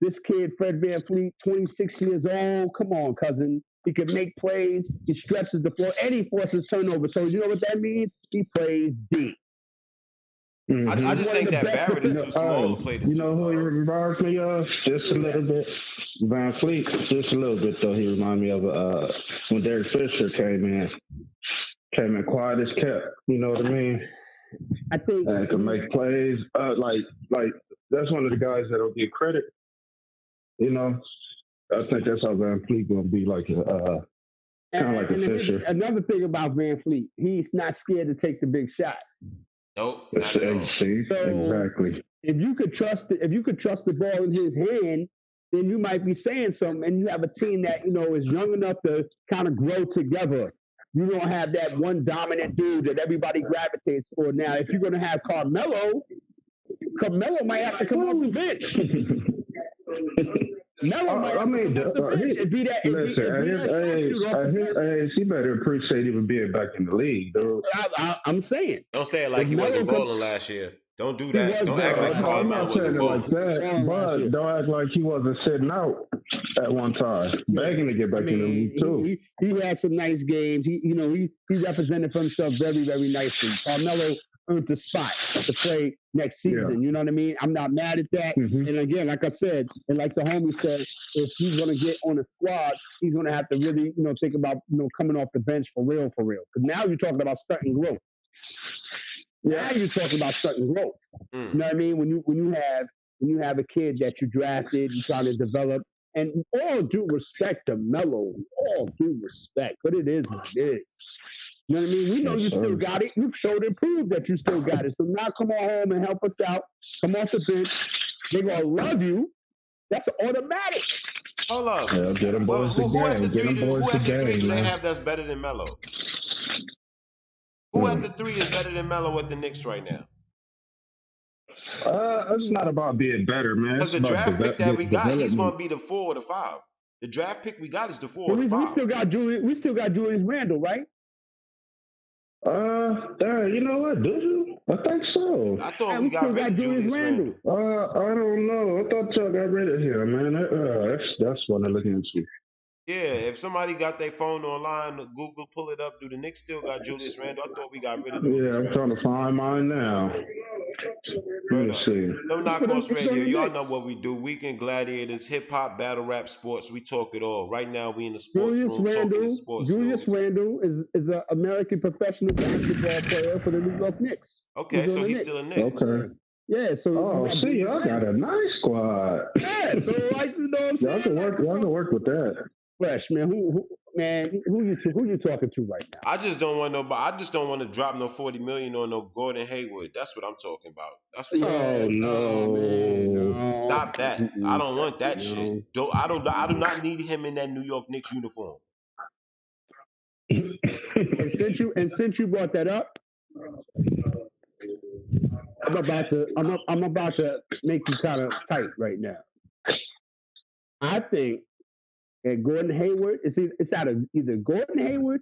This kid, Fred VanVleet, 26 years old. Come on, cousin. He can make plays. He stretches the floor, and he forces turnovers. So you know what that means? He plays deep. I just think that Barrett is too small to play the 2. You know who he reminds me of? Just a little bit. VanVleet, just a little bit though. He reminded me of when Derek Fisher came in quiet as kept. You know what I mean? I think and can make plays. Like that's one of the guys that don't get credit. I think that's how VanVleet gonna be like kind of like a Fisher. Another thing about VanVleet, he's not scared to take the big shot. Nope, not at all. Exactly. If you could trust the ball in his hand, then you might be saying something, and you have a team that is young enough to kind of grow together. you don't have that one dominant dude that everybody gravitates for. Now, if you're going to have Carmelo might have to come off the bench. Melo might have to come off the bench and be that. At his age, he better appreciate even being back in the league, dude. I'm saying. Don't say it like he wasn't balling last year. Don't do that. Don't act like Carmelo wasn't balling. Like that, but don't act like he wasn't sitting out at one time, begging to get back in the league too. He had some nice games. He represented for himself very, very nicely. Carmelo earned the spot to play next season. Yeah. You know what I mean? I'm not mad at that. Mm-hmm. And again, like I said, and like the homie said, if he's going to get on a squad, he's going to have to really, think about, coming off the bench for real. Because now you're talking about starting growth. Now you're talking about starting growth. You know what I mean? When you have a kid that you drafted, you're trying to develop, and all due respect to Melo, all due respect, but it is what it is. You know what I mean? We know you still got it. You've showed and proved that you still got it. So now come on home and help us out. Come off the bench. They're going to love you. That's automatic. Hold up. Yeah, get them boys who at the three do they man. have that's better than Melo? Who at the 3 is better than Melo at the Knicks right now? It's not about being better, man. Because the draft pick that we got, he's going to be the 4 or the 5. The draft pick we got is the 4 or the 5. We still got Julius Randle, right? You know what? Do you? I think so. I thought we got rid of Julius Randle. I don't know. I thought y'all got rid of him, man. That's what I'm looking into. Yeah, if somebody got their phone online, Google, pull it up. Do the Knicks still got Julius Randle? I thought we got rid of Julius Randle. I'm trying to find mine now. Let me see. No Knockoffs Radio. Y'all know what we do. Weekend Gladiators, hip-hop, battle rap, sports. We talk it all. Right now, we in the sports room talking sports. Julius Randle is an American professional basketball player for the New York Knicks. Okay, so he's still a Knick. Okay. Yeah, so y'all got a nice squad. Yeah, so like what I'm saying. Y'all can work with that. Fresh, man. Who you talking to right now? I just don't want to drop no $40 million on no Gordon Hayward. That's what I'm talking about. That's what no. Stop that. I don't want that shit. I do not need him in that New York Knicks uniform. and since you brought that up, I'm about to make you kind of tight right now. I think that Gordon Hayward, it's out of either Gordon Hayward,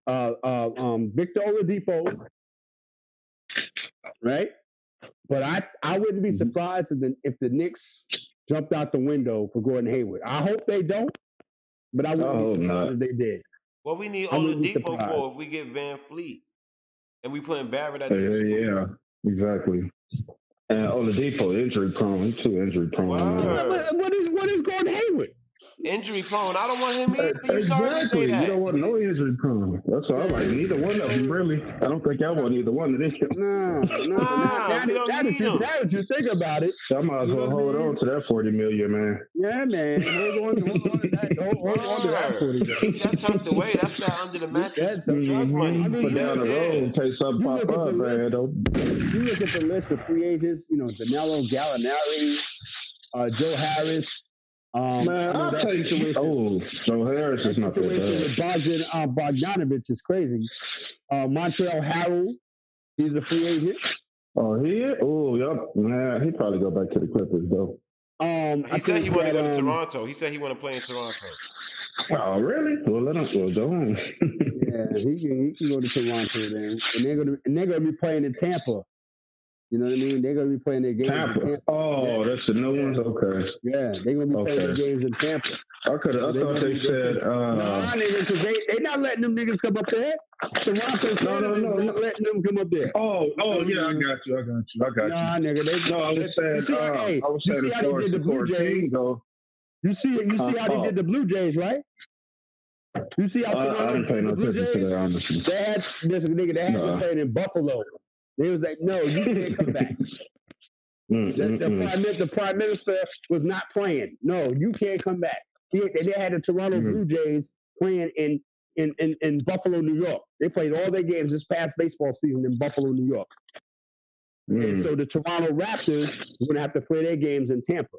Victor Oladipo, right? But I wouldn't be surprised if the Knicks jumped out the window for Gordon Hayward. I hope they don't, but I wouldn't be surprised if they did. Well, we need Oladipo for if we get Van Fleet and we putting Barrett at the Yeah, exactly. And Oladipo injury prone. He's too injury prone. What is Gordon Hayward? Injury prone. I don't want him either. You sorry to say that. You don't want no injury prone. That's all. I'm like, neither one of them, really. I don't think I want either one of them. No. Now that you think about it. I might as well hold on to that $40 million, man. Yeah, man. Hold on to that $40 million. Keep that tucked away. That's that under the mattress drug money. Put down the road, take something pop up, man. You look at the list of free agents, Danilo Gallinari, Joe Harris. Man, I'll take you. Joe Harris is not that bad. With Bogdanovich is crazy. Montreal Harrell, he's a free agent. Oh, he is? Oh, yep. Man, he'd probably go back to the Clippers, though. He said he wanted to go to Toronto. He said he want to play in Toronto. Oh, really? Well, let him go on. Yeah, he can go to Toronto then, and they're gonna be playing in Tampa. You know what I mean? They're going to be playing their games in Tampa. Oh, that's the new ones? Okay. Yeah, they're going to be playing their games in Tampa. I thought they said... niggas, because they not letting them niggas come up there. Toronto, not letting them come up there. Oh, yeah, I got you. Nah, nigga, I was saying you see how they did the Blue Jays? You see how they did the Blue Jays, right? You see how Toronto did the Blue Jays? Honestly. They had been playing in Buffalo. They was like, no, you can't come back. The prime minister was not playing. No, you can't come back. They had the Toronto Blue Jays playing in Buffalo, New York. They played all their games this past baseball season in Buffalo, New York. And so the Toronto Raptors are going to have to play their games in Tampa.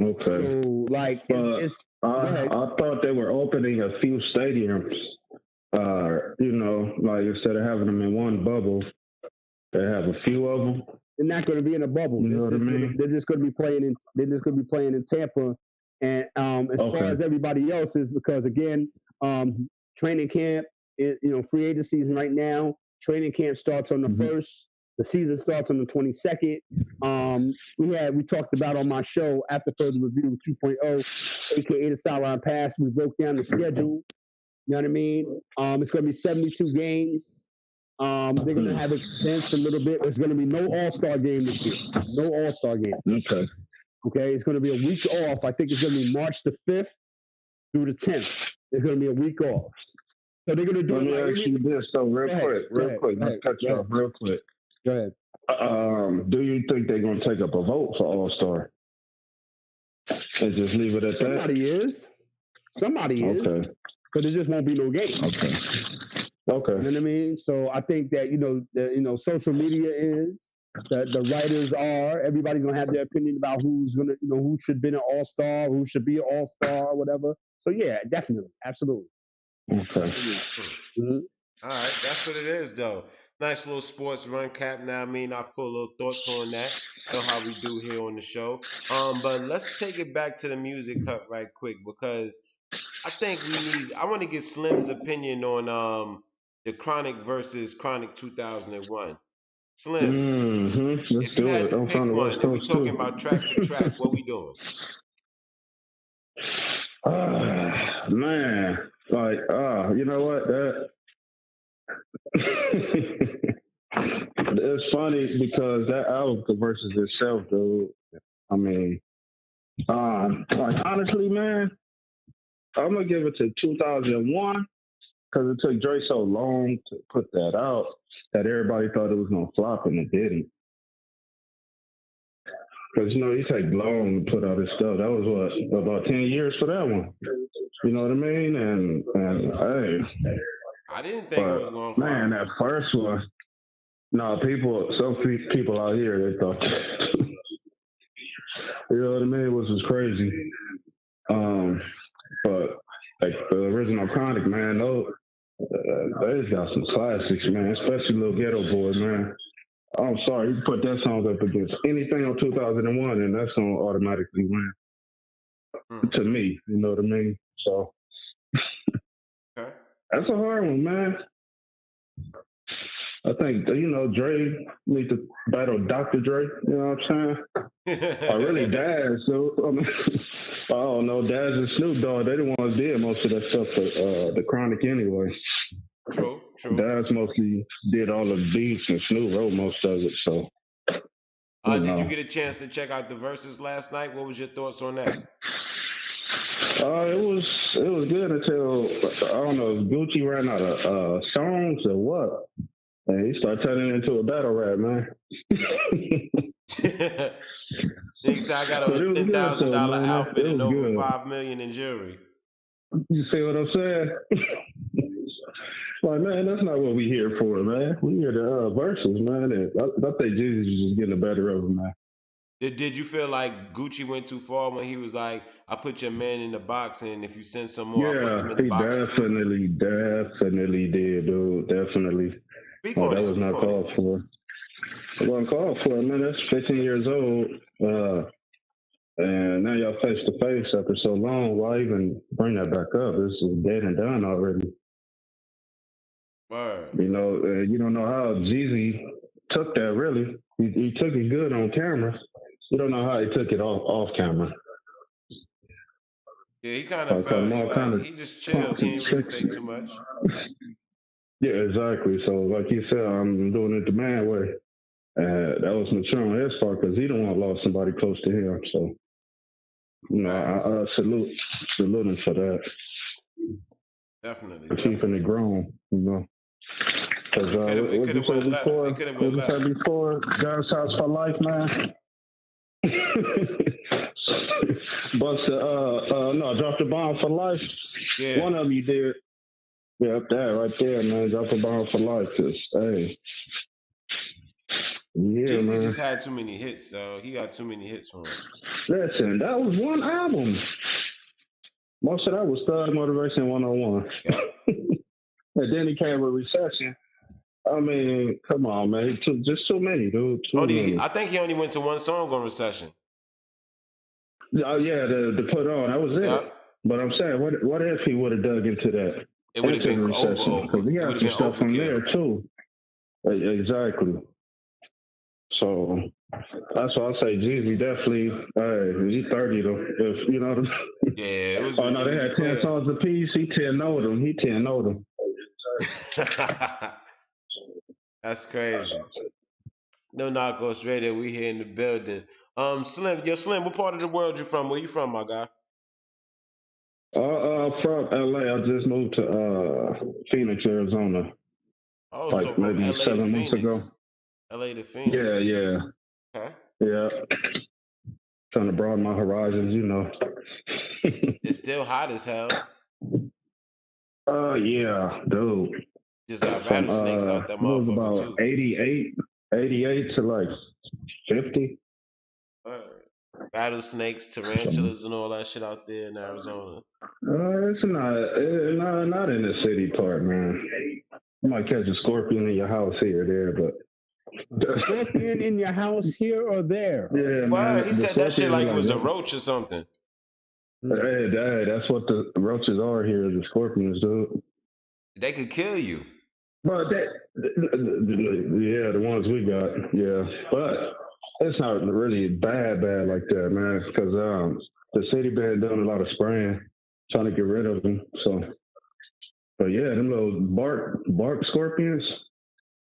Okay. So like But it's go I ahead. I thought they were opening a few stadiums. Like instead of having them in one bubble, they have a few of them. They're not going to be in a bubble. You know what I mean? They're just going to be playing in. They're just going to be playing in Tampa. And as far Okay. as everybody else is, because again, training camp, free agent season right now. Training camp starts on the Mm-hmm. first. The season starts on the 22nd. We talked about on my show After Further Review 2.0, aka the Sideline Pass. We broke down the schedule. You know what I mean? It's going to be 72 games. They're going to have it condensed a little bit. There's going to be no All-Star game this year. No All-Star game. Okay. Okay, it's going to be a week off. I think it's going to be March the 5th through the 10th. It's going to be a week off. So they're going to do Let it me like ask you this though, real quick. Let's cut you off real quick. Go ahead. Do you think they're gonna take up a vote for All Star? And just leave it at Somebody is. Somebody is. Okay. But there just won't be no game. Okay. You know what I mean? So I think that social media is. The writers are. Everybody's gonna have their opinion about who should be an All Star, who should be an All Star, whatever. So yeah, definitely, absolutely. Okay. Mm-hmm. All right, that's what it is, though. Nice little sports run cap. Now, I mean, I put a little thoughts on that. You know how we do here on the show. But let's take it back to the music cut right quick because I think I want to get Slim's opinion on the Chronic versus Chronic 2001. Slim, Mm-hmm. Let's if you do had it. to I'm pick from the West one, and we Coast too. talking about track for track, what we doing? Man, like, you know what? It's funny because that album versus itself, dude. I mean, like honestly, man, I'm gonna give it to 2001 because it took Dre so long to put that out that everybody thought it was gonna flop and it didn't. Because he take long to put out his stuff. That was what about 10 years for that one. You know what I mean? And hey, I didn't think it was going to flop. man, that first one. No, some people out here they thought, you know what I mean? It was crazy. But like the original Chronic, man, they just got some classics, man. Especially Little Ghetto Boy, man. I'm sorry, you put that song up against anything on 2001, and that song automatically win. To me, you know what I mean? So Okay. that's a hard one, man. I think Dre need to battle Dr. Dre. You know what I'm saying? Or really Daz. So I don't know, Daz and Snoop Dogg. They didn't want to do most of that stuff for the Chronic anyway. True. Daz mostly did all the beats and Snoop wrote most of it. So. Did you get a chance to check out the verses last night? What was your thoughts on that? It was good until I don't know if Gucci ran out of songs or what. And he started turning into a battle rap, man. Nigga said I got a $10,000 outfit and over $5 million in jewelry. You see what I'm saying? Like, man, that's not what we here for, man. We here to verses, man. And I think Jeezy was just getting the better of him, man. Did you feel like Gucci went too far when he was like, I put your man in the box, and if you send some more, I put them in the box definitely did, dude. Definitely. Speak on that it. was not called for. It wasn't called for, man. That's 15 years old. And now y'all face to face after so long. Why even bring that back up? This is dead and done already. Word. You don't know how Jeezy took that, really. He took it good on camera. You don't know how he took it off camera. Yeah, he kind of felt he just chilled. He didn't really say too much. Yeah, exactly. So, like you said, I'm doing it the man way. That was mature on his part because he don't want to lose somebody close to him. So, I salute him for that. Definitely. For keeping it grown, Because it could have went left. It could have went left. What you said before, God's house for life, man. Drop the bomb for life. Yeah. One of you did. Yeah, up there, right there, man. Drop a bomb for life. Cause, hey, you here, Jeezy man. just had too many hits, though. He got too many hits for him. Listen, that was one album. Most of that was Thug Motivation 101. Yep. And then he came with Recession. I mean, come on, man. Just too many, dude. Too many. I think he only went to one song on Recession. Oh, yeah, the Put On. That was it. Yep. But I'm saying, what if he would have dug into that? It would have been Recession? Because he It had would have some been stuff from there, overkill. too. Exactly. So that's why I say Jeezy definitely. He's 30 though. If you know. Yeah, it was. Oh no, they had 10 songs apiece. He 10-0 them. He 10-0 them. That's crazy. No Knockoffs Radio. We here in the building. Slim, what part of the world you from? Where you from, my guy? From LA. I just moved to Phoenix, Arizona. Oh, like so from maybe LA 7 to months Phoenix. ago. LA to Phoenix. Yeah. Okay. Yeah. Trying to broaden my horizons, you know. It's still hot as hell. Yeah, dude. Just got rattlesnakes out that it was motherfucker about too. 88 to like 50. Rattlesnakes, tarantulas, and all that shit out there in Arizona. It's not in the city part, man. You might catch a scorpion in your house here or there, but scorpion in your house here or there? Yeah, well, man. he said that shit like it was a roach or something. Hey, Dad, that's what the roaches are here, the scorpions, dude. They could kill you. But the ones we got, yeah. But it's not really bad like that, man, because the city been doing a lot of spraying, trying to get rid of them. So, but yeah, them little bark scorpions,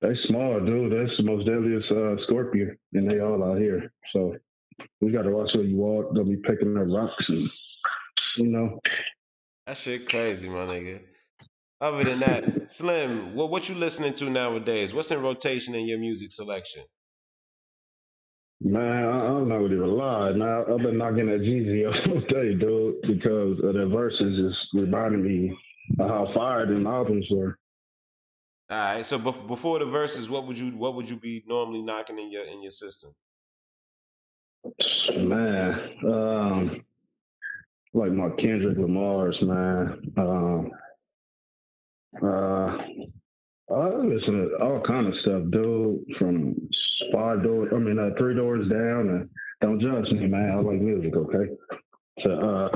they small, dude. That's the most deadliest scorpion, and they all out here. So we got to watch where you walk. They'll be picking up rocks and, you know. That shit crazy, my nigga. Other than that, Slim, what you listening to nowadays? What's in rotation in your music selection? Man, I'm not gonna even lie. Now I've been knocking that Jeezy all day, dude, because the verses is reminding me of how fire them albums were. All right, so before the verses, what would you be normally knocking in your system? Man, like my Kendrick Lamar's, man. I listen to all kind of stuff, dude. From 3 doors down, and don't judge me, man. I like music, okay? To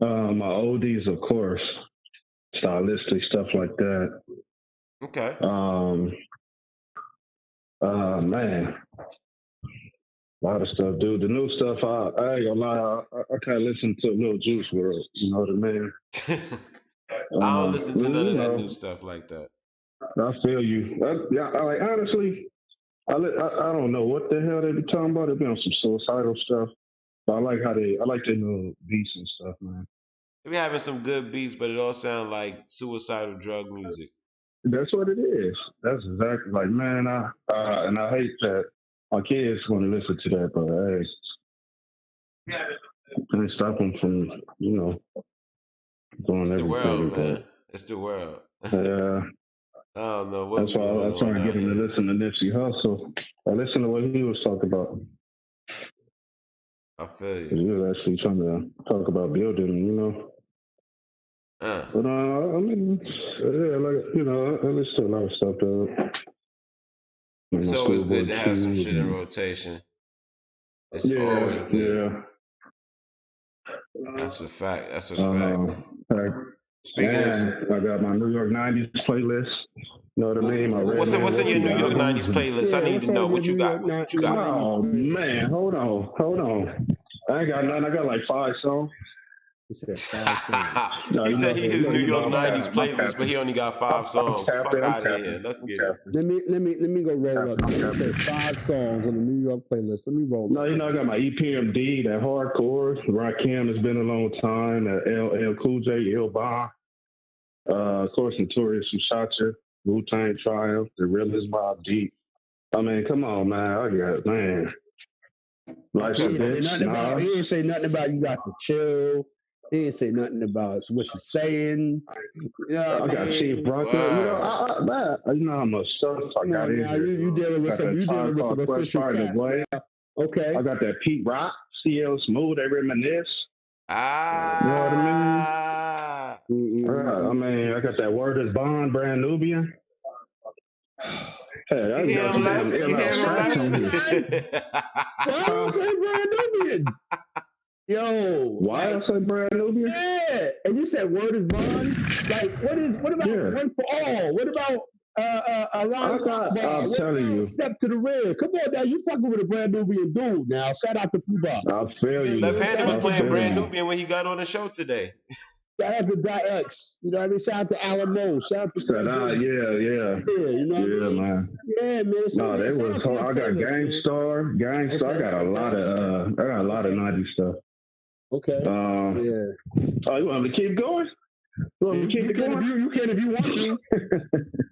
my oldies, of course, stylistic stuff like that. Okay. Man, a lot of stuff, dude. The new stuff, I ain't gonna lie, I can't listen to Lil Juice WRLD. You know what I mean? I don't listen to none of that new stuff like that. I feel you. Like honestly, I don't know what the hell they be talking about. They be on some suicidal stuff, but I like their new beats and stuff, man. They be having some good beats, but it all sound like suicidal drug music. That's what it is. That's exactly like, man. And I hate that my kids want to listen to that, but hey, can't stop them from doing it's everything. The world, man. It's the world. Yeah. I don't know what. That's why I was trying to get him to listen to Nipsey Hussle. I listened to what he was talking about. I feel you. He was actually trying to talk about building, you know. But I mean, yeah, like I listen to a lot of stuff though. It's always good to have some shit in rotation. It's always good. Yeah. That's a fact. That's a fact. Speaking of, I got my New York '90s playlist. You know what I mean? What's in your New York '90s playlist? I need to know what you got. What you got? Oh man, hold on. I ain't got nothing. I got like 5 songs. He said he his New York '90s playlist, but he only got 5 songs. Fuck out of here. Let's get it. Let me go roll up. 5 songs on the New York playlist. Let me roll. No, I got my EPMD, that hardcore. Rakim has been a long time. That LL Cool J, Il Ba. Of course, Notorious Ushacha, Wu-Tang Triumph, The Realest Mobb Deep. I mean, come on, man. I got man. Like he didn't say nothing about you got to chill. He ain't say nothing about what you're saying. You know I what I got Chief mean? Brooklyn. Word. You know how much stuff I Come got on in now, here, you dude. dealing with Got some that Tribe Called Quest official Party, cats boy. now. Okay. I got that Pete Rock, CL Smooth, they reminisce. You know what I mean? Ah. I got that Word is Bond, Brand Nubian. Hey, You I hear got him some laugh? damn You ill out hear him scratch laugh? on here. Why you say Brand Nubian? Yo, Why I say Brand Nubian? yeah. And you said Word is Bond. Like, what about One for All? What about Allahu Akbar? I'm What telling about you. Step to the Rear? Come on now, you fucking with a Brand Nubian dude now. Shout out to Puba. I feel you. Left Handed was Shout out to playing Brand Puba. Nubian when he got on the show today. Shout out to Dot X. You know what I mean? Shout out to Alan Moe. Shout out to Said, yeah. Yeah, you know what I mean? Man. Yeah, man. So, No, man, they shout was. out to your I got playlist, Gangstar. Okay, I got a lot of 90s stuff. Okay. Yeah. Oh, you want me to keep going? You want me to keep it going? You can if you want to.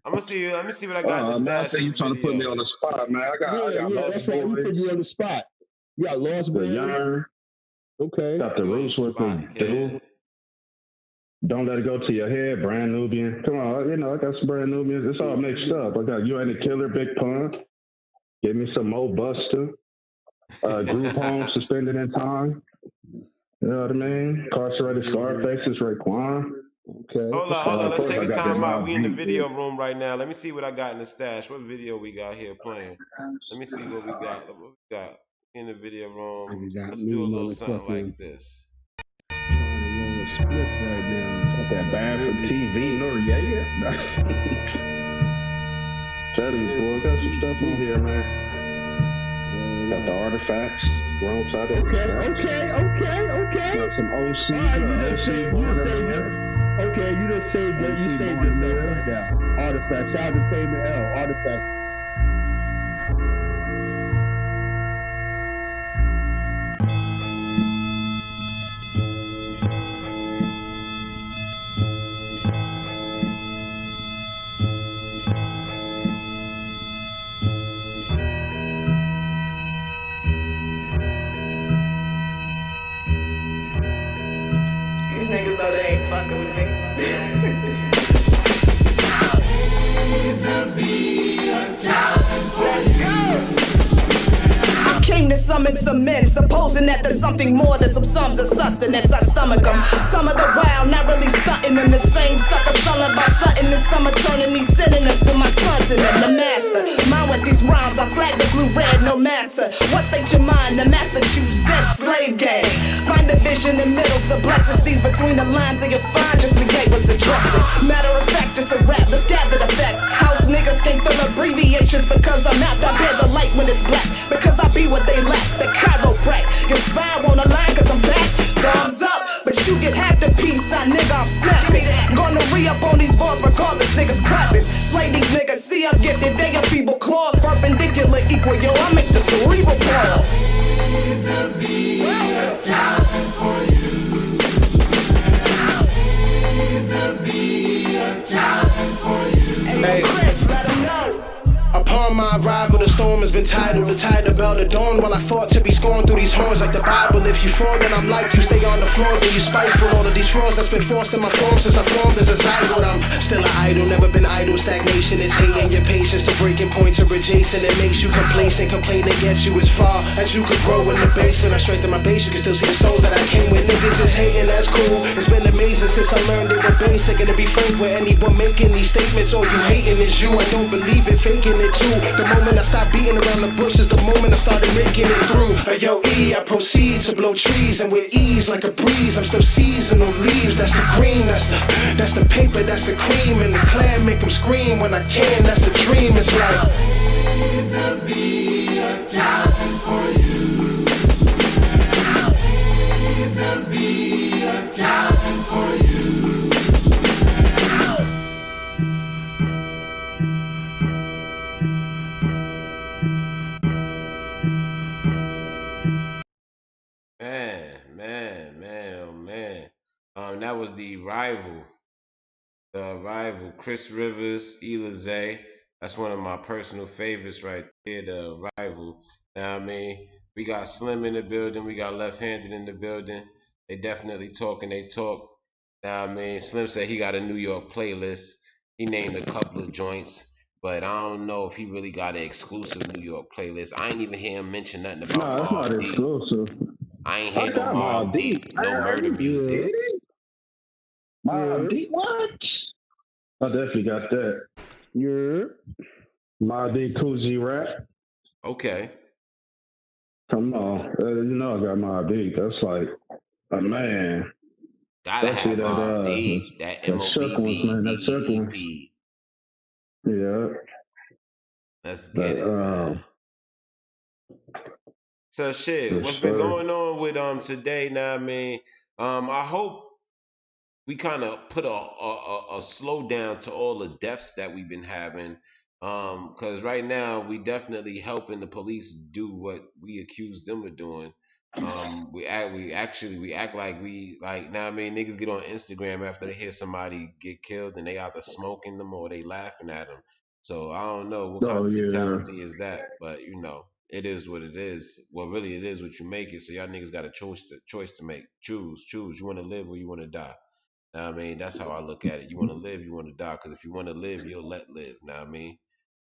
I'm gonna see. Let me see what I got in the Man, I stash think of you trying to put me on the videos. spot, man. I got Yeah, Lost that's right. We Boys, put you on the spot. You got Lost The Boys. Yearn, Okay. got the You on the Roots with the spot, kid. Don't Let It Go to Your Head, Brand Nubian. Come on, I got some Brand Nubians. It's all mixed up. I got You Ain't a Killer, Big Pun. Give me some Mo Buster. Group Home, Suspended in Time. You know what I mean? Incarcerated Scarfaces, Raekwon. Okay. Hold on. Of Let's course, take I a got that time out. Mob We in the Deep, video room right now. Let me see what I got in the stash. What video we got here playing? Let me see what we got. What we got in the video room? Let's do a little something like this. Split right now. That bad for TV, Noriega. Tell you, boy, got some stuff on here, man. Got the Artifacts, wrong side of Okay. Got some OC. All right, you just saved it. Okay, you just saved it. You saved yourself right now. Artifacts. Shout out to Tamer L. Artifacts. These niggas know they ain't fucking with me. I came to summon some men, supposing that there's something more than some sums of sustenance. I stomach them. Some of the wild, not really stunting them. The same sucker selling by something in summer, turning these synonyms to my sons and them. The master, mine with these rhymes, I flag the blue red, no matter. What state your mind, the master choose Zen slave gang. Find the vision in middles, the blessings these between the lines of your find, just we gave us a dressing. Matter of fact, it's a rap, let's gather the facts. House niggas can't fill abbreviations because I'm out. I bear the light when it's black, because I be what they lack. The chiropract, your spine won't align cause I'm back. Thumbs up, but you get half the piece, nigga, I'm snapping. Gonna re-up on these balls regardless, niggas clapping. Slay these niggas, see I'm gifted, they are feeble claws. Perpendicular equal, yo, I make the cerebral pause. Upon my arrival, the storm has been titled. The tide about the dawn while I fought to be scorned through these horns like the Bible. If you fall, then I'm like you, stay on the floor, then you spiteful. All of these frauds that's been forced in my form since I formed as a zygote. I'm still an idol, never been idle. Stagnation is hating your patience. The breaking points are adjacent. It makes you complacent. Complaining gets you as far as you could grow in the basement. I strengthen my base, you can still see the souls that I came with. Niggas is hating, that's cool. It's been amazing since I learned they were basic. And to be frank with anyone making these statements, all you hating is you. I don't believe it, faking it too. The moment I stopped beating around the bushes, the moment I started making it through. Yo, I proceed to blow trees, and with ease like a breeze, I'm still seasonal leaves. That's the green, that's the paper, that's the cream, and the clan make them scream when I can. That's the dream. It's like either be a talent for you, either be a talent for you. Man. That was the rival, Chris Rivers, Elizé. That's one of my personal favorites right there, the rival. Now I mean, we got Slim in the building, we got Left Handed in the building. They definitely talking. They talk. Now, I mean, Slim said he got a New York playlist. He named a couple of joints, but I don't know if he really got an exclusive New York playlist. I ain't even hear him mention nothing about No, it's not Mobb Deep. exclusive. I ain't I hear no got Mobb Mobb Deep. Deep, I no heard murder you. music. Mobb Deep, what? I definitely got that. Yeah. Mobb Deep, Cool G Rap. Okay, Come on, you know I got Mobb Deep. That's like a man. gotta Especially have that Mobb Deep. That that shook ones, man. That shook one. MOBBDEEP. Yeah. Let's get That it, man. So shit, yes what's been sir. going on with today? Now, I mean, I hope we kind of put a slowdown to all the deaths that we've been having. Because right now we definitely helping the police do what we accuse them of doing. We act like we like now. I mean, niggas get on Instagram after they hear somebody get killed and they either smoking them or they laughing at them. So I don't know what kind Oh of yeah. mentality is that, but it is what it is. Well, really, it is what you make it. So y'all niggas got a choice to make. Choose. You want to live or you want to die. Know what I mean, that's how I look at it. You want to live, you want to die. Because if you want to live, you'll let live. Know what I mean,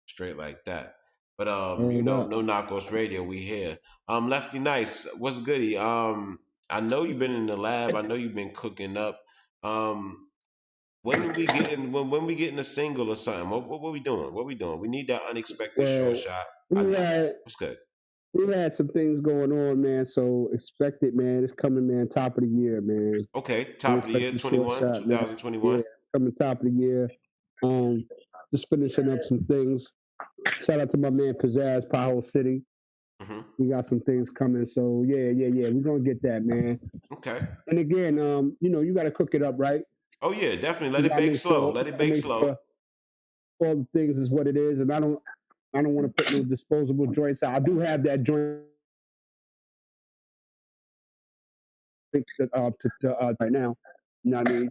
straight like that. But Hold up. no knockoffs radio. We here. Lefty Nice, what's goody? I know you've been in the lab. I know you've been cooking up. Um, when we getting a single or something? What we doing? What we doing? We need that unexpected short Well, shot. we had What's good? we had some things going on, man. So expect it, man. It's coming, man. Top of the year, man. Okay, top of the year, Unexpected short 21, shot, man. Yeah, 2021. coming top of the year. Um, just finishing up some things. Shout out to my man Pizzazz, Paho City. Mm-hmm. We got some things coming. So yeah. We're gonna get that, man. Okay. And again, you gotta cook it up, right? Oh yeah, definitely. Let You it gotta bake make slow. sure Let you it gotta bake make slow. sure all the things is what it is. And I don't want to put no disposable joints out. I do have that joint right now. You know what I mean?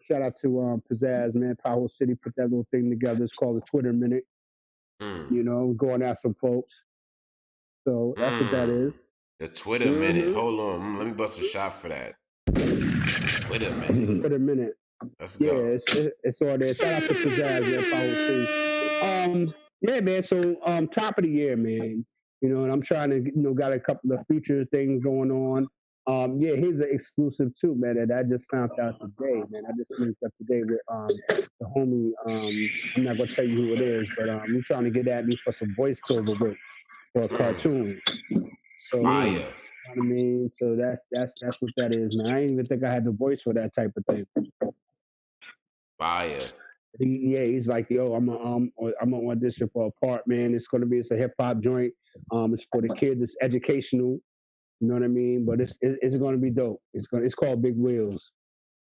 Shout out to Pizzazz, man, Power City, put that little thing together. It's called the Twitter Minute. Mm. Going at some folks. So that's what that is. The Twitter minute. Mm-hmm. Hold on. Let me bust a shot for that. Twitter minute. Twitter Minute. Let's Yeah, go. it's all there. Shout out to Pizzazz, man, Power City. Yeah, man. So top of the year, man. And I'm trying to got a couple of feature things going on. Yeah, here's an exclusive too, man, that I just found out today, man. I just linked up today with the homie. I'm not gonna tell you who it is, but I'm trying to get at me for some voiceover work for a cartoon. So you know Fire. what I mean? So that's what that is, man. I didn't even think I had the voice for that type of thing. Fire. He's like, yo, I'm gonna audition for a part, man. It's a hip hop joint. It's for the kids. It's educational. You know what I mean? But it's gonna be dope. It's called Big Wheels.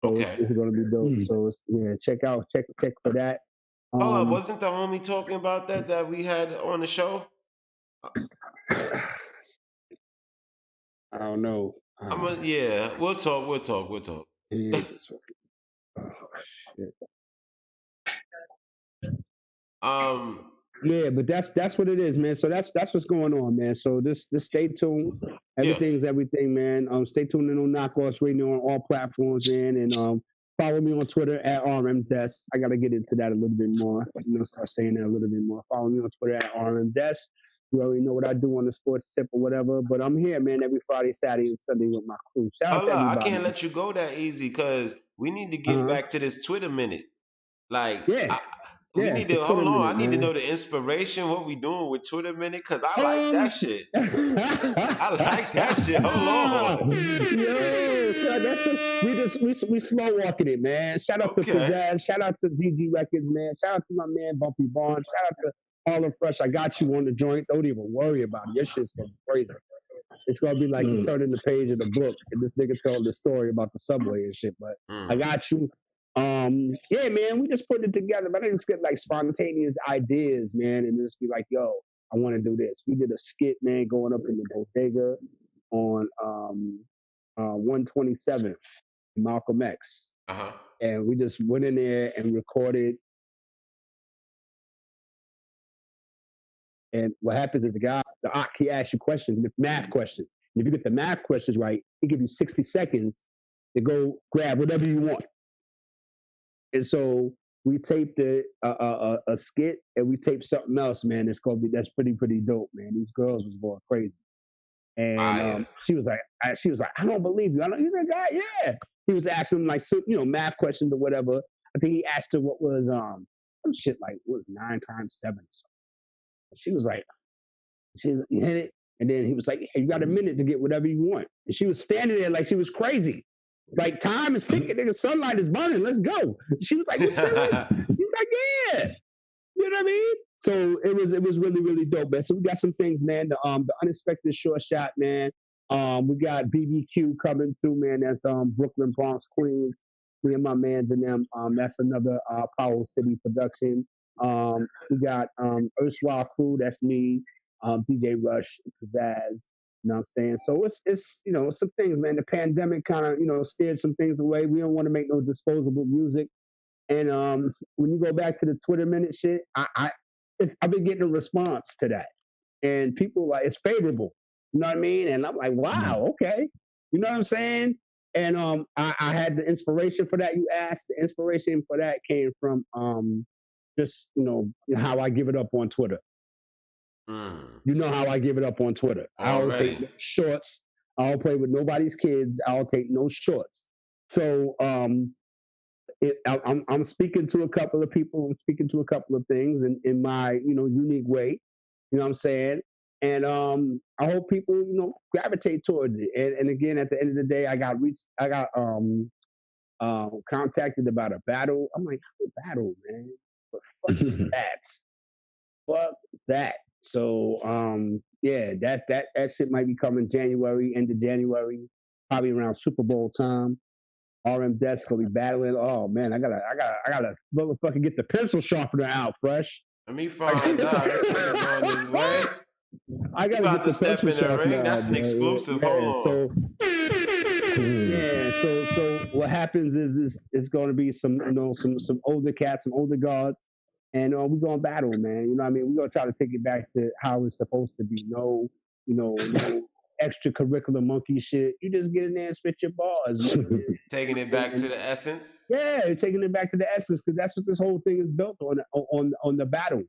So Okay. it's gonna be dope. So check for that. Hold up. Um, Wasn't the homie talking about that we had on the show? I don't know. Yeah. We'll talk. We'll talk. We'll talk. Oh, shit. um. Yeah, but that's what it is, man. So that's what's going on, man. So just stay tuned. Yeah. Everything's everything, man. Stay tuned to No Knockoffs Radio on all platforms, man, and follow me on Twitter at RMDesk. I gotta get into that a little bit more. Start saying that a little bit more. Follow me on Twitter at RMDesk. You already know what I do on the sports tip or whatever, but I'm here, man, every Friday, Saturday, and Sunday with my crew. Shout out Hold to up. I everybody. can't let you go that easy because we need to get Uh-huh. back to this Twitter minute. Like, Yeah, we yeah, need it's a to hold Twitter on. I minute, need to man. know the inspiration. What we doing with Twitter minute? Because I like that shit. I like that shit. Hold on. Yo, so we slow walking it, man. Shout out to Okay. Pizzazz. Shout out to DG Records, man. Shout out to my man Bumpy Barnes. Shout out to Harlem Fresh. I got you on the joint. Don't even worry about it. Your shit's gonna be crazy. It's gonna be like you turning the page of the book and this nigga telling the story about the subway and shit. But I got you. Yeah, man, we just put it together. But I just get like spontaneous ideas, man, and just be like, yo, I want to do this. We did a skit, man, going up in the bodega on 127th, Malcolm X. Uh-huh. And we just went in there and recorded. And what happens is he asks you questions, math questions. And if you get the math questions right, he gives you 60 seconds to go grab whatever you want. And so we taped a skit and we taped something else, man. That's pretty dope, man. These girls was going crazy. And Fire. she was like, I don't believe you. He's like, God, yeah. He was asking like, math questions or whatever. I think he asked her what was some shit like what was 9 times 7 or something. She was like, you hit it, and then he was like, hey, you got a minute to get whatever you want. And she was standing there like she was crazy. Like time is ticking, nigga, sunlight is burning. Let's go. She was like, you serious? He's like, yeah. You know what I mean? So it was really dope, man. So we got some things, man. The unexpected short shot, man. We got BBQ coming through, man. That's Brooklyn, Bronx, Queens. Me and my mans and them. That's another Power City production. We got Erstwhile Crew. That's me. DJ Rush, Pizzazz. You know what I'm saying? So it's some things, man. The pandemic kind of steered some things away. We don't want to make no disposable music. And when you go back to the Twitter minute shit, I've been getting a response to that, and people like it's favorable. You know what I mean? And I'm like, wow, okay. You know what I'm saying? And I had the inspiration for that. You asked. The inspiration for that came from just how I give it up on Twitter. You know how I give it up on Twitter. I don't take no shorts. I don't play with nobody's kids. I don't take no shorts. So I'm speaking to a couple of people. I'm speaking to a couple of things in my unique way. You know what I'm saying? And I hope people gravitate towards it. And again, at the end of the day, I got contacted about a battle. I'm like, a battle, man. But fuck that. Fuck that. So yeah, that shit might be coming January, end of January, probably around Super Bowl time. RM Desk gonna be battling. Oh man, I gotta motherfucking get the pencil sharpener out, fresh. Let me find out. This nigga's on his way. I gotta get the step in the ring. That's an exclusive. Hold on. So what happens is it's gonna be some older cats, some older guards, and we're gonna battle, man. You know what I mean? We're gonna try to take it back to how it's supposed to be. No extracurricular monkey shit. You just get in there and spit your bars. Taking it back to the essence. Yeah, taking it back to the essence because that's what this whole thing is built on the battle.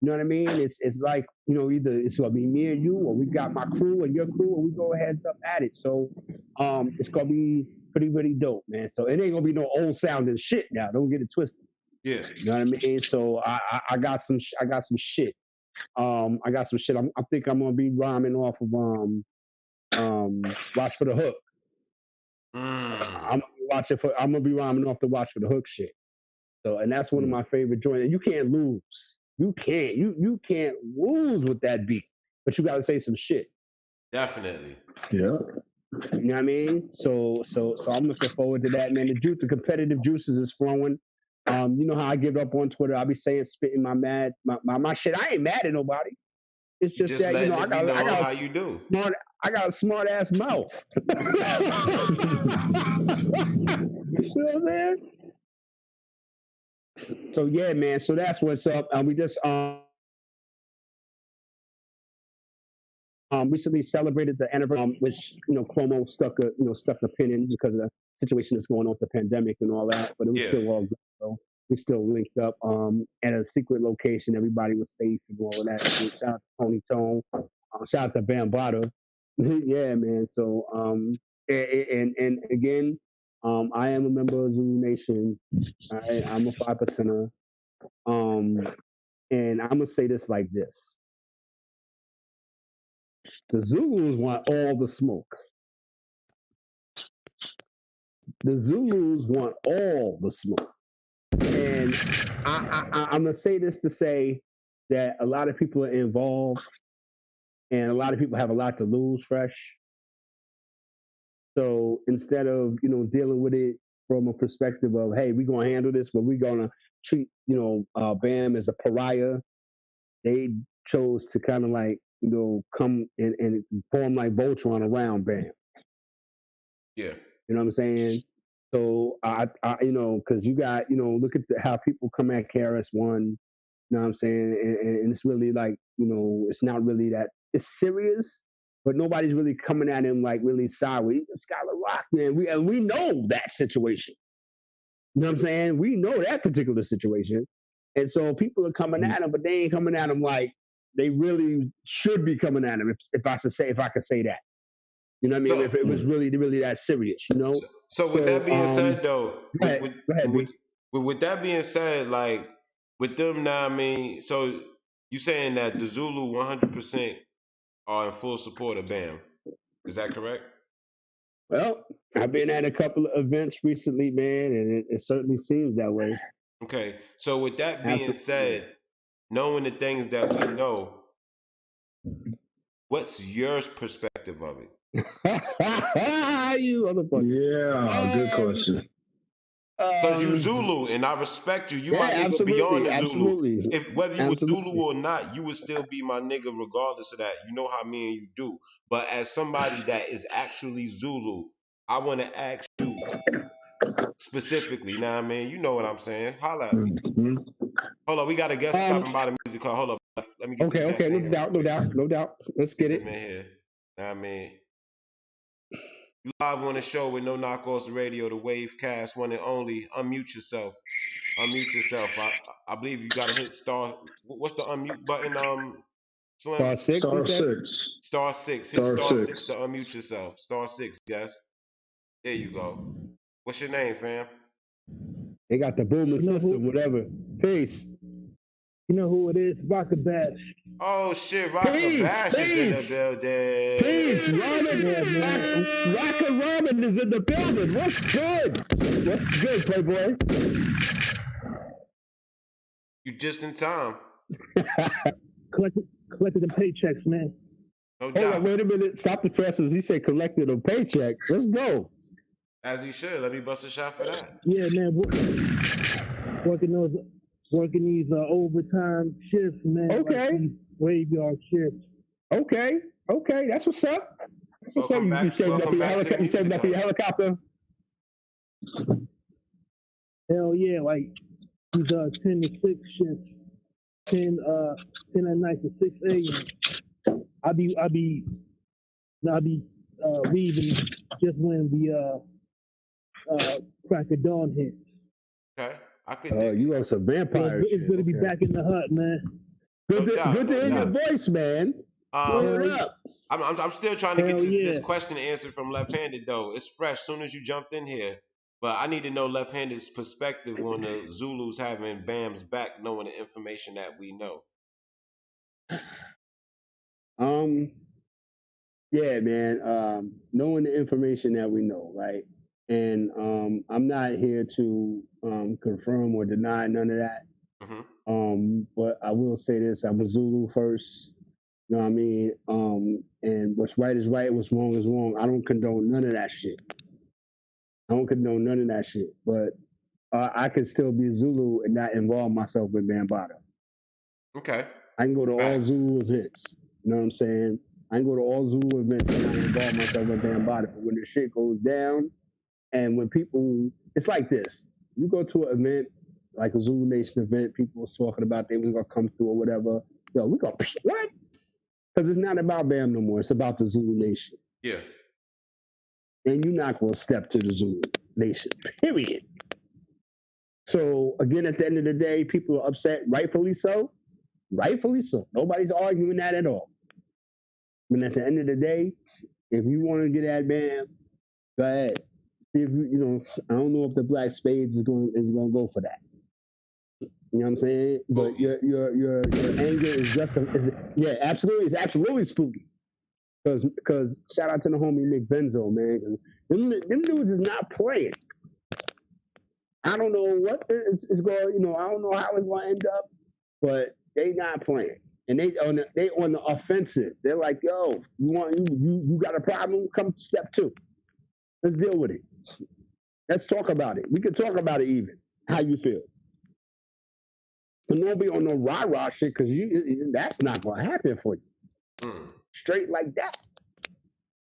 You know what I mean? It's like either it's gonna be me and you, or we got my crew and your crew, and we go heads up at it. So it's gonna be pretty dope, man. So it ain't gonna be no old sounding shit now. Don't get it twisted. Yeah. You know what I mean? So I got some shit. I got some shit. I think I'm gonna be rhyming off of Watch for the Hook. I'm gonna be rhyming off the Watch for the Hook shit. So, and that's one of my favorite joints. And you can't lose. You can't lose with that beat. But you gotta say some shit. Definitely. Yeah. You know what I mean? So I'm looking forward to that, man. The competitive juices is flowing. You know how I give up on Twitter. I'll be spitting my shit. I ain't mad at nobody. It's just that I got how you do. I got a smart ass mouth. You know what I'm saying? So yeah, man. So that's what's up. We just recently celebrated the anniversary, which Cuomo stuck a pin in because of the situation that's going on with the pandemic and all that. But it was still all good. So we still linked up at a secret location. Everybody was safe and all of that. So shout out to Tony Tone. Shout out to Bambata. Yeah, man. So and again, I am a member of Zulu Nation. I'm a 5%er. And I'm gonna say this like this. The Zulus want all the smoke. The Zulus want all the smoke. And I'm going to say this to say that a lot of people are involved and a lot of people have a lot to lose, Fresh. So instead of, dealing with it from a perspective of, hey, we're going to handle this, but we're going to treat, Bam as a pariah, they chose to kind of like, come and form like Voltron around Bam. Yeah. You know what I'm saying? So I because you got, look at how people come at KRS-One. You know what I'm saying? And it's really like, it's not really that it's serious, but nobody's really coming at him like really sideways. Skylar Rock, man. We know that situation. You know what I'm saying? We know that particular situation. And so people are coming at him, but they ain't coming at him like they really should be coming at him, if I could say that. You know what I mean? If it was really that serious, you know? So with that being said, though, go ahead, with that being said, like with them now, I mean, so you saying that the Zulu 100% are in full support of Bam? Is that correct? Well, I've been at a couple of events recently, man, and it certainly seems that way. Okay, so with that being said, knowing the things that we know, what's your perspective of it? You motherfucker. Yeah, good question. Because you Zulu, and I respect you. You my nigga beyond the Zulu. If whether you were Zulu or not, you would still be my nigga regardless of that. You know how me and you do. But as somebody that is actually Zulu, I want to ask you specifically. Now, I mean, you know what I'm saying. Holla at me. Mm-hmm. Hold on, we got a guest stopping by the music car. Hold up, let me get this guest in. No doubt. Let's get it. In here. Now, I mean, you live on the show with No Knockoffs Radio, the Wavecast, one and only. Unmute yourself. I believe you gotta hit star. What's the unmute button? Slim? Star 6. Star 6. Hit star 6 to unmute yourself. Star 6. Yes. There you go. What's your name, fam? They got the booming system, whatever. Peace. You know who it is? Rocker Bash. Oh shit, Rocker Bash is in the building. Peace, Robin. Rocker Robin is in the building. What's good? What's good, Playboy? You just in time. Collected them paychecks, man. No doubt. Hold on, wait a minute. Stop the presses. He said collected a paycheck. Let's go. As he should. Let me bust a shot for that. Yeah, man. Working these overtime shifts, man. Okay. Like graveyard shifts. Okay. That's what's up. That's what's up. You saving up for your helicopter? Hell yeah, like these 10 to 6 shifts. 10 at night to 6 a.m. I'll be leaving just when the crack of dawn hits. Okay. I could you are some vampire. It's good to be back in the hut, man. Good to hear your voice, man. Up. I'm still trying to get this question answered from left-handed though. It's fresh soon as you jumped in here. But I need to know left-handed's perspective on the Zulus having Bam's back, knowing the information that we know. Yeah, man. Knowing the information that we know, right? And I'm not here to confirm or deny none of that. Mm-hmm. But I will say this: I'm a Zulu first. You know what I mean? And what's right is right, what's wrong is wrong. I don't condone none of that shit. But I can still be Zulu and not involve myself with Bambaataa. Okay. I can go to all Zulu events. You know what I'm saying? I can go to all Zulu events and not involve myself with Bambaataa. But when the shit goes down, and when people, it's like this. You go to an event, like a Zulu Nation event, people was talking about they was going to come through or whatever. Yo, we go, what? Because it's not about Bam no more. It's about the Zulu Nation. Yeah. And you're not going to step to the Zulu Nation, period. So, again, at the end of the day, people are upset, rightfully so. Nobody's arguing that at all. But at the end of the day, if you want to get at Bam, go ahead. See if I don't know if the Black Spades is going to go for that. You know what I'm saying? But your anger is absolutely, it's absolutely spooky. Because shout out to the homie Nick Benzo, man. Them dudes is not playing. I don't know what is going. I don't know how it's going to end up, but they not playing, and they on the offensive. They're like, yo, you got a problem? Come step 2. Let's deal with it. Let's talk about it. We can talk about it even. How you feel? But don't be on no rah-rah shit because that's not going to happen for you. Straight like that.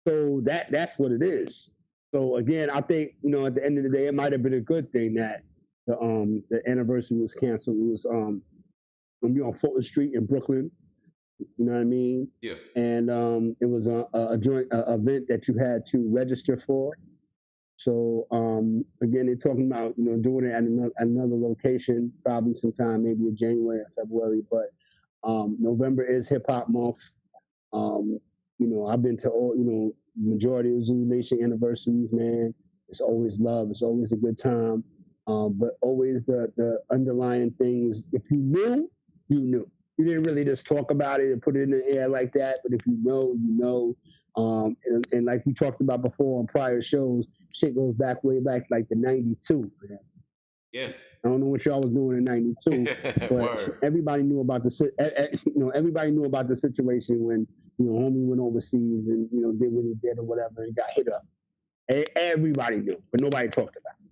So that's what it is. So again, I think, at the end of the day, it might have been a good thing that the anniversary was canceled. It was going to be on Fulton Street in Brooklyn. You know what I mean? Yeah. And it was a joint event that you had to register for. So again, they're talking about doing it at another location, probably sometime maybe in January or February. But November is Hip Hop Month. Um, I've been to all majority of Zulu Nation anniversaries, man. It's always love. It's always a good time. But always the underlying thing is, if you knew, you knew. You didn't really just talk about it and put it in the air like that. But if you know, you know. And like we talked about before on prior shows, shit goes back way back like the '92. Yeah. I don't know what y'all was doing in '92, but everybody knew about everybody knew about the situation when homie went overseas and did what he did or whatever and got hit up. Everybody knew, but nobody talked about it.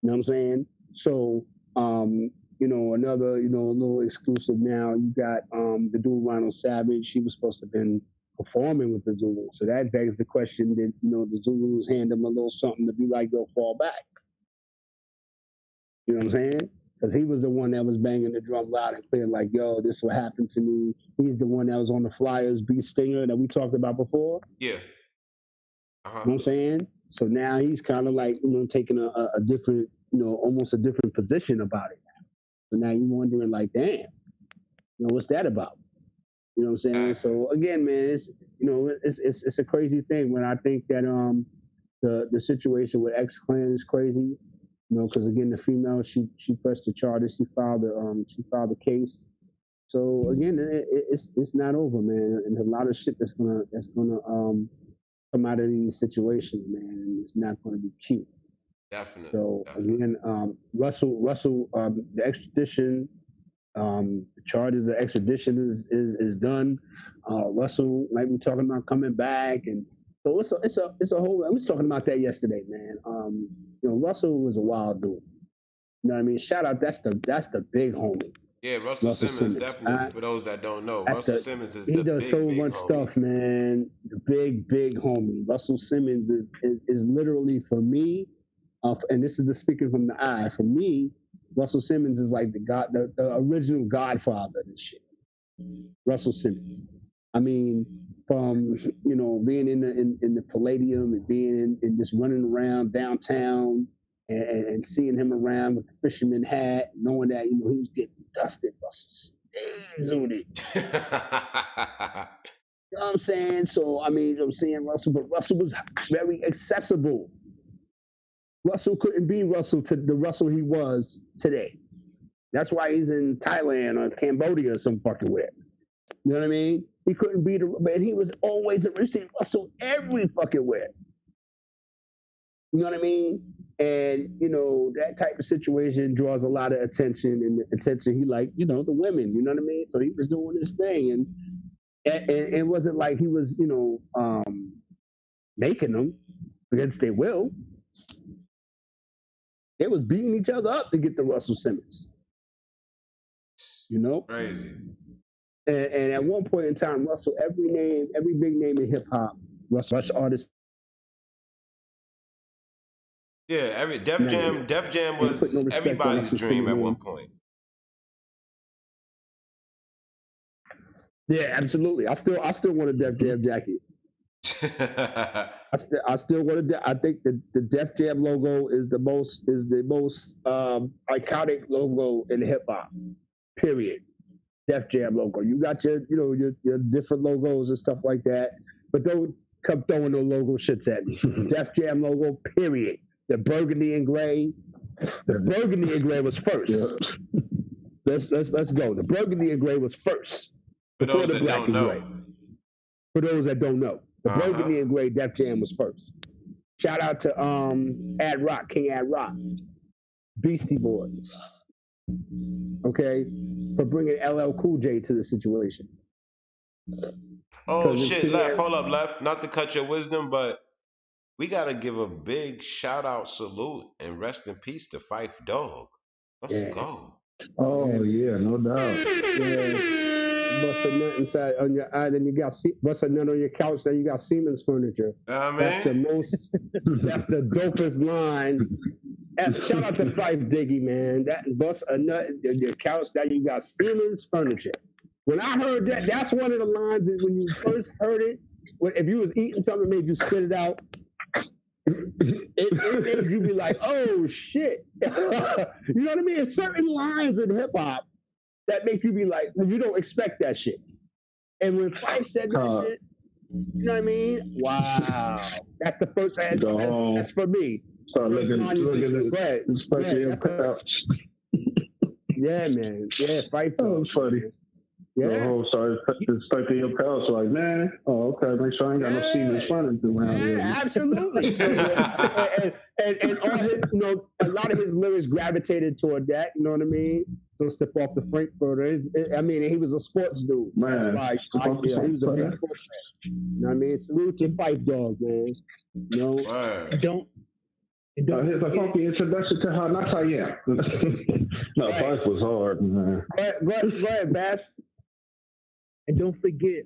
You know what I'm saying? So, another a little exclusive now. You got the dude Ronald Savage. He was supposed to have been performing with the Zulus, so that begs the question: did the Zulus hand him a little something to be like, "Go fall back"? You know what I'm saying? Because he was the one that was banging the drum loud and clear, like, yo, this is what happened to me. He's the one that was on the Flyers beat Stinger that we talked about before. Yeah. You know what I'm saying? So now he's kind of like, taking a different, almost a different position about it. So now you're wondering, like, damn, what's that about? You know what I'm saying? So again, man, it's a crazy thing when I think that the situation with X Clan is crazy. Because again, the female, she pressed the charges, she filed the case. So again, it's not over, man. And a lot of shit that's gonna come out of these situations, man. And it's not gonna be cute. Definitely. So again, Russell, the extradition, the charges, the extradition is done. Russell might be talking about coming back, and so it's a whole. I was talking about that yesterday, man. Russell was a wild dude. You know what I mean? Shout out. That's the big homie. Yeah, Russell Simmons, definitely. For those that don't know, Russell Simmons is he the does big, so big much homie. stuff, man. The big homie. Russell Simmons is literally, for me, and this is the speaking from the eye. For me, Russell Simmons is like the original godfather of this shit. Russell Simmons. I mean, from being in the Palladium and being in just running around downtown and seeing him around with the fisherman hat, knowing that he was getting dusted. Russell stays on it. You know what I'm saying? So I mean, I'm saying Russell, but Russell was very accessible. Russell couldn't be Russell to the Russell he was today. That's why he's in Thailand or Cambodia or some fucking where. You know what I mean? He couldn't be but he was always a Russell every fucking where. You know what I mean? And that type of situation draws a lot of attention, and the attention he liked, the women. You know what I mean? So he was doing his thing, and it wasn't like he was, making them against their will. They was beating each other up to get the Russell Simmons. Crazy. And at one point in time, Russell, every big name in hip hop, Rush artist. Yeah, Def Jam was everybody's dream at one point. Yeah, absolutely. I still want a Def Jam jacket. I still want to. I think the Def Jam logo is the most iconic logo in hip hop. Period. Def Jam logo. You got your different logos and stuff like that, but don't come throwing no logo shits at me. Def Jam logo. Period. The burgundy and gray. The burgundy and gray was first. Yeah. Let's go. The burgundy and gray was first. For those that don't know. Gray. For those that don't know. The burgundy and gray Def Jam was first. Shout out to Ad Rock, King Ad Rock, Beastie Boys. Okay, for bringing LL Cool J to the situation. Oh shit, Left. Hold up, Left. Not to cut your wisdom, but we gotta give a big shout out, salute, and rest in peace to Phife Dawg. Let's go. Oh yeah, no doubt. Yeah. Bust a nut inside on your eye, then you got bust a nut on your couch, then you got Siemens furniture. That's the most. That's the dopest line. And shout out to Phife Diggy, man. That bust a nut on your couch, then you got Siemens furniture. When I heard that, that's one of the lines that when you first heard it, if you was eating something that made you spit it out, it made you be like, oh shit. You know what I mean? There's certain lines in hip hop that make you be like, you don't expect that shit. And when Phife said that shit, you know what I mean? Wow. That's the first thing. That's for me. Start looking at your pouch. Yeah, man. Yeah, Phife. That was funny. Yeah. The whole started stuck in your pouch, like, man, okay, make sure I ain't got no Stevens Furnace around here. Absolutely. and all his, a lot of his lyrics gravitated toward that, you know what I mean? So step off the Frankfurter. I mean, he was a sports dude. Man, that's why he was a big sports fan. You know what I mean? Salute your Phife dog, man. You know? Wow. Here's a funky introduction to how not I am. No, Phife was hard, man. Go ahead, Bash. And don't forget,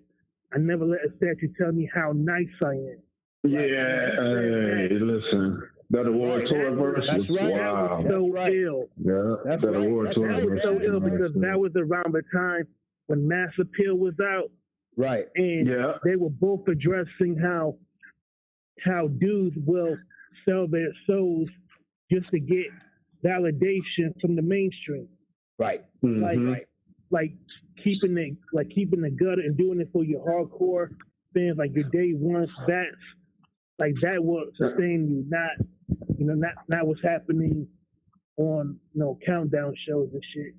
I never let a statue tell me how nice I am. Yeah, hey, listen. That award tour verse was wow. So ill. Yeah, that's that award tour verse was so ill because that was around the time when Mass Appeal was out. Right. And they were both addressing how dudes will sell their souls just to get validation from the mainstream. Right. Mm-hmm. Like keeping the gutter and doing it for your hardcore fans, like your day ones. That will sustain you, not what's happening on countdown shows and shit.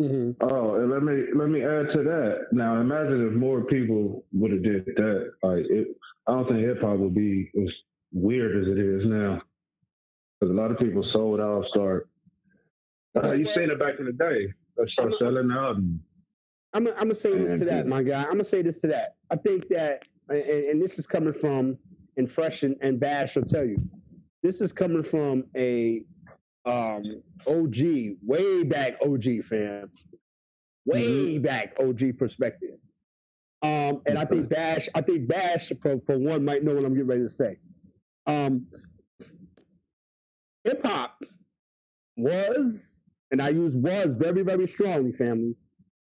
Mm-hmm. Oh, and let me add to that. Now, imagine if more people would have did that. I don't think hip hop would be as weird as it is now, because a lot of people sold out. You seen it back in the day. They start selling out. I'm gonna say this to that, my guy. I'm gonna say this to that. I think that, and this is coming from, and Fresh and Bash will tell you, this is coming from a OG, way back OG fam, way back OG perspective. And I think Bash for one might know what I'm getting ready to say. Hip hop was, and I use was very, very strongly, family,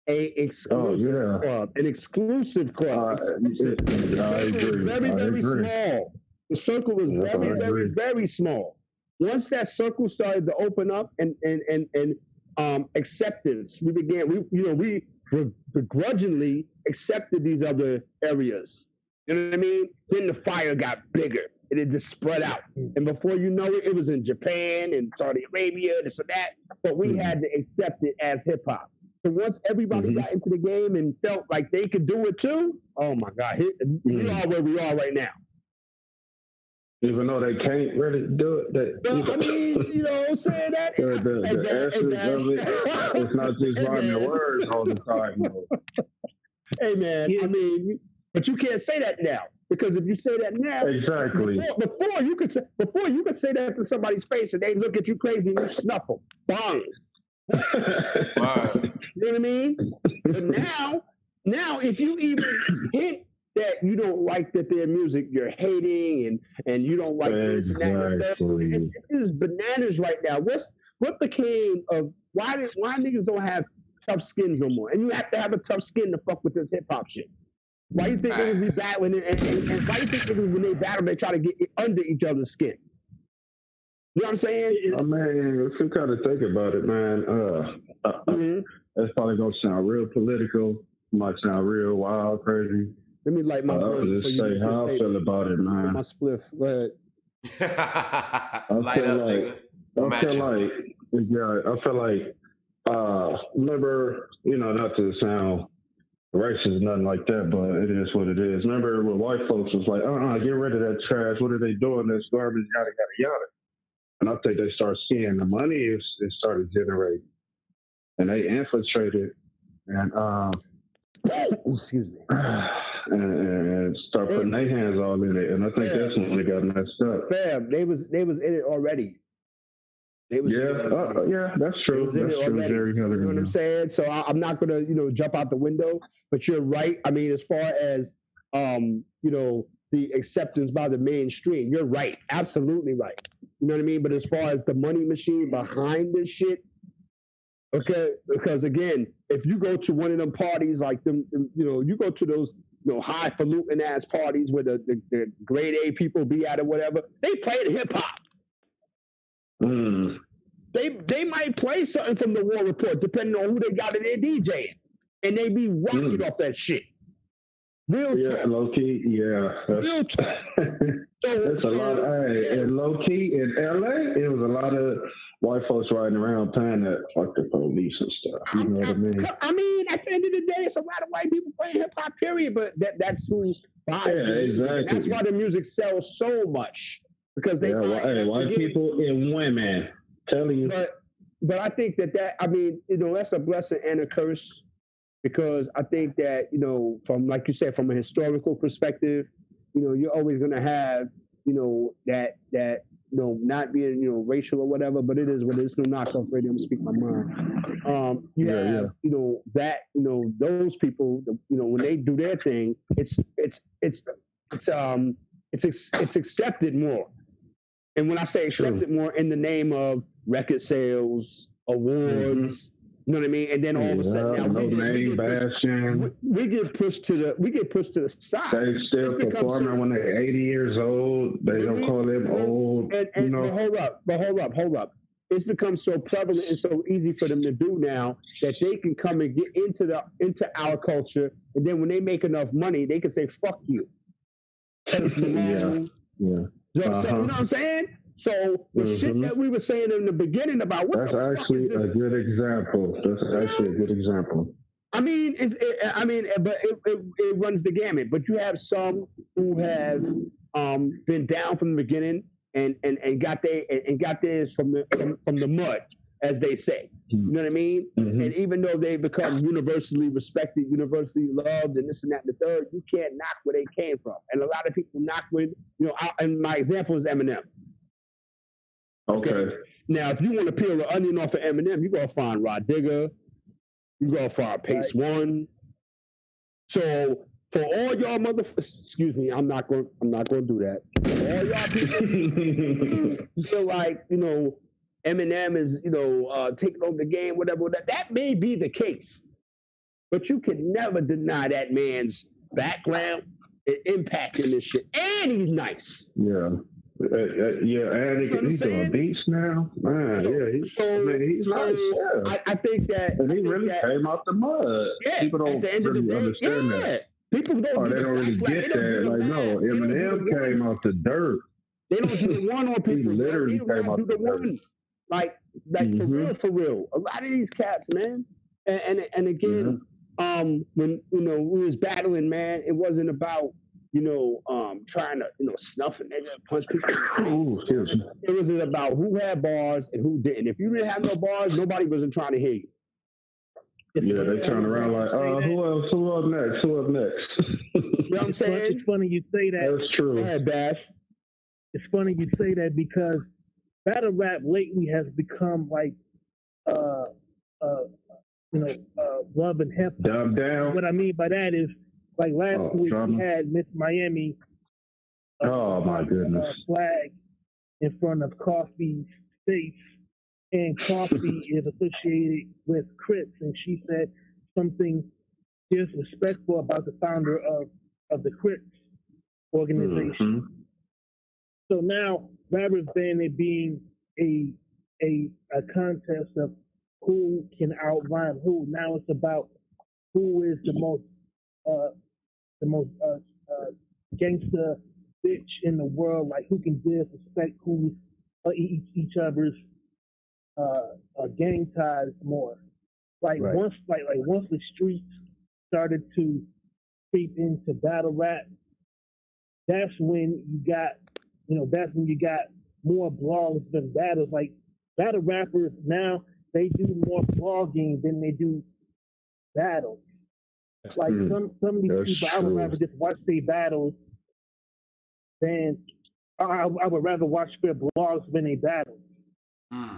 an exclusive club. Exclusive. Very small. The circle was very, very small. Once that circle started to open up and acceptance, we begrudgingly accepted these other areas. You know what I mean? Then the fire got bigger and it just spread out. And before you know it, it was in Japan and Saudi Arabia, this and that. But we had to accept it as hip hop. So once everybody got into the game and felt like they could do it too, oh my God, we are where we are right now. Even though they can't really do it. I mean, saying that. The essence of it, it's not just rhyming words all the time. Hey, man, I mean, but you can't say that now. Because if you say that now, exactly. Before you could say that to somebody's face and they look at you crazy and you snuffle. Bang. Wow. You know what I mean? But now if you even hint that you don't like that their music, you're hating and you don't like this and that. This is bananas right now. What became of why niggas don't have tough skins no more? And you have to have a tough skin to fuck with this hip hop shit. Why you think niggas be battling and why you think niggas when they battle they try to get under each other's skin? You know what I'm saying? I mean, if you kind of think about it, man, that's probably gonna sound real political. Might sound real wild, crazy. Let me light my I'll just say how I feel about it, man. My spliff. Go ahead. Light up, nigga. I feel like, remember, not to sound racist, nothing like that, but it is what it is. Remember when white folks was like, get rid of that trash. What are they doing? This garbage, yada, yada, yada. And I think they start seeing the money it started generating. And they infiltrated and excuse me. And start putting their hands all in it. And I think that's when they got messed up. Fam, they was in it already. That's true. That's true. Jerry you know what I'm saying? So I'm not gonna, jump out the window, but you're right. I mean, as far as the acceptance by the mainstream, you're right. Absolutely right. You know what I mean? But as far as the money machine behind this shit, Because again, if you go to one of them parties like them, you go to those highfalutin ass parties where the grade A people be at or whatever, they play hip hop. Mm. They might play something from the War Report depending on who they got in their DJing, and they be rocking off that shit. Real talk. Low key, yeah. Real talk. It's a lot. And low key in LA, it was a lot of white folks riding around playing that fuck the police and stuff. You know what I mean? I mean, at the end of the day, it's a lot of white people playing hip hop. Period. But that's who buys it. Exactly. And that's why the music sells so much because they. White people and women. Telling you. But I think that I mean, that's a blessing and a curse. Because I think that, from, like you said, from a historical perspective, you're always going to have, that not being, racial or whatever, but it is what it is. No knockoff radio. I'm speaking my mind. Those people, when they do their thing, it's accepted more. And when I say accepted more, in the name of record sales, awards. You know what I mean? And then all of a sudden, now we get pushed to the side. They still performing when they're 80 years old. They don't call them old. But hold up. It's become so prevalent and so easy for them to do now that they can come and get into our culture, and then when they make enough money, they can say "fuck you." You know what I'm saying? So the shit that we were saying in the beginning about that's actually a good example. I mean, but it runs the gamut. But you have some who have been down from the beginning and got theirs from the mud, as they say. You know what I mean? Mm-hmm. And even though they become universally respected, universally loved, and this and that and the third, you can't knock where they came from. And a lot of people knock with, and my example is Eminem. Okay. Now, if you want to peel the onion off of Eminem, you're gonna find Rod Digger. You're gonna find Pace One. So for all y'all excuse me, I'm not gonna do that. For all y'all people feel like Eminem is taking over the game, whatever. That may be the case, but you can never deny that man's background and impact in this shit. And he's nice. Yeah. And he's doing beats now. Man, he's nice. Yeah. I think that. And he really came out the mud. Yeah, people don't really understand that. People don't. They don't really get that. Like, no, Eminem came out the dirt. They don't do the one on people. He literally came out the dirt. Like for real. A lot of these cats, man. And again, when we was battling, man, it wasn't about trying to, snuff a nigga, punch people. It was about who had bars and who didn't. If you didn't have no bars, nobody wasn't trying to hear you. Yeah, they turn around like, who up next? You know what I'm saying? It's funny you say that. That's true. Go ahead, Bash. It's funny you say that because battle rap lately has become like, love and hip hop. Dumb down. What I mean by that is, like last week, we had Miss Miami. My goodness. Flag in front of Coffee's face, and Coffee is associated with Crips, and she said something disrespectful about the founder of the Crips organization. Mm-hmm. So now, rather than it being a contest of who can outrhyme who, now it's about who is the most gangster bitch in the world, like who can disrespect each other's gang ties more. Once the streets started to creep into battle rap, that's when you got more blogs than battles. Like battle rappers now, they do more blogging than they do battles. Like some of these people, I would rather just watch their battles than I would rather watch their blogs than they battles.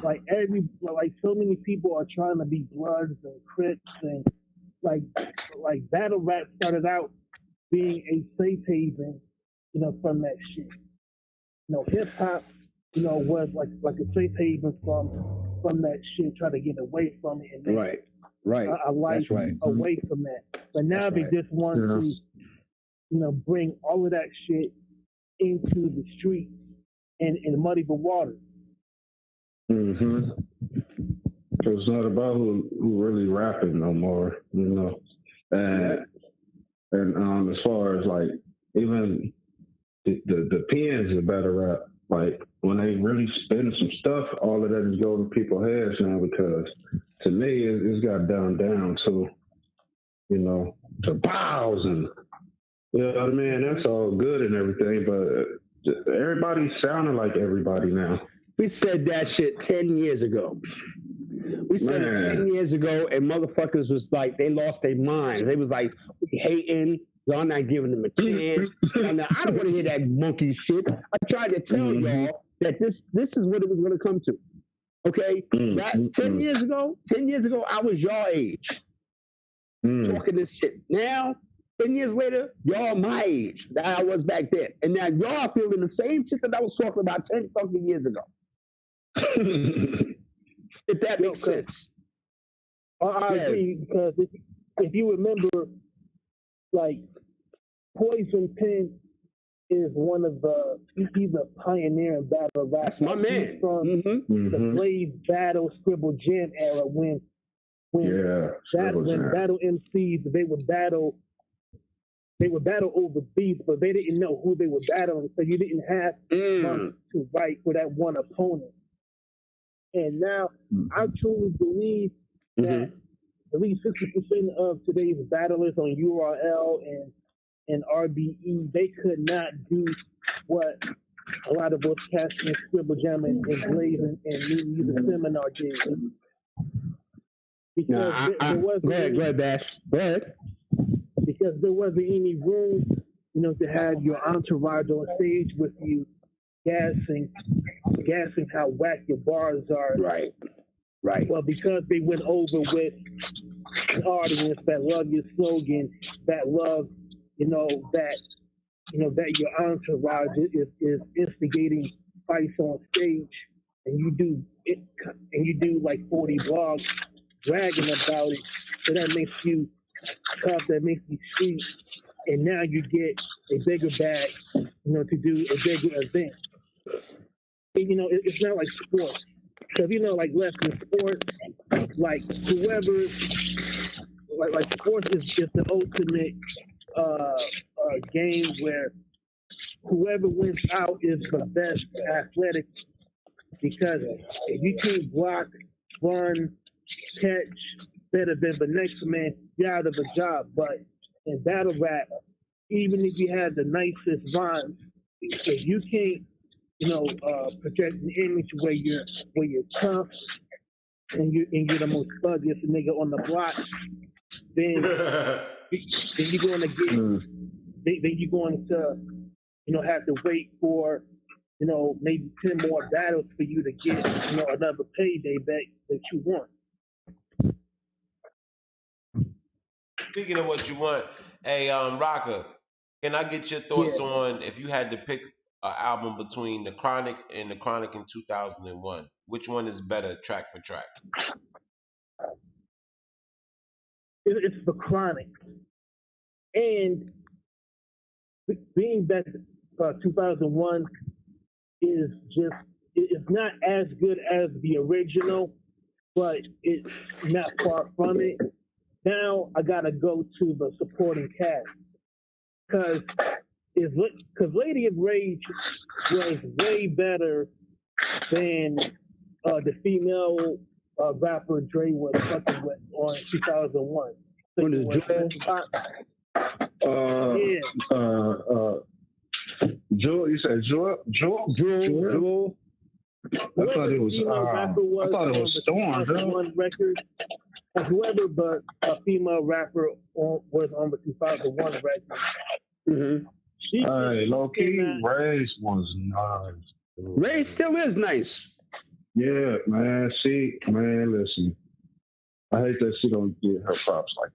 Like so many people are trying to be Bloods and Crips, and like battle rap started out being a safe haven, from that shit. Hip hop, was like a safe haven from from that shit, try to get away from it, and make Right. a life That's right. away from that. But now That's they right. just want to, bring all of that shit into the streets and muddy the water. Mm-hmm. So it's not about who really rapping no more, And as far as like even the pens are better rap. Like when they really spin some stuff, all of that is going to people's heads now because to me it's got down to to bows and what I mean. That's all good and everything, but everybody's sounding like everybody now. We said that shit 10 years ago. We said it 10 years ago, and motherfuckers was like, they lost their minds. They was like, we hating. Y'all not giving them a chance. Now, I don't want to hear that monkey shit. I tried to tell y'all that this is what it was going to come to. Okay? That 10 years ago, I was your age. Talking this shit. Now, 10 years later, y'all my age that I was back then. And now y'all feeling the same shit that I was talking about 10 fucking years ago. If that makes sense. I agree, because if you remember, like, Poison Pen is one of he's a pioneer in battle rap. That's my man. He's from the Blaze Battle Scribble Jam era when battle MCs they would battle over beats, but they didn't know who they were battling, so you didn't have months to write for that one opponent. And now I truly believe that at least 60% of today's battlers on URL and RBE, they could not do what a lot of us cats in Scribble Jam and Blaze and New Music Seminar did. Because there wasn't go ahead, Bash. Go ahead. Because there wasn't any room, to have your entourage on stage with you, gassing how whack your bars are. Right. Well, because they went over with an audience that love your slogan, that love, that your entourage is instigating fights on stage, and you do like 40 blogs bragging about it, so that makes you tough, that makes you street, and now you get a bigger bag, to do a bigger event. It's not like sports. Because, like less in sports, like whoever, like sports is the ultimate game where whoever wins out is the best athletic, because if you can't block, run, catch better than the next man, you're out of a job. But in battle rap, even if you have the nicest rhymes, if you can't, project an image where you're tough and you're the most thuggiest nigga on the block, then you're going to get, then you're going to, have to wait for, maybe 10 more battles for you to get, another payday that you want. Speaking of what you want, hey, Rocker, can I get your thoughts on if you had to pick an album between The Chronic and The Chronic in 2001? Which one is better, track for track? It's The Chronic. And being that 2001 is just, it's not as good as the original, but it's not far from it. Now I gotta go to the supporting cast, because Lady of Rage was way better than the female rapper Dre was fucking with on 2001. What is Jewel? You said Jewel? Jewel. I thought it was Storm. 2001 record. Whoever but a female rapper was on the 2001 record. Mm-hmm. Hey, low key, Ray's was nice. Ray still is nice. Yeah, man. See, man, listen. I hate that she don't get her props like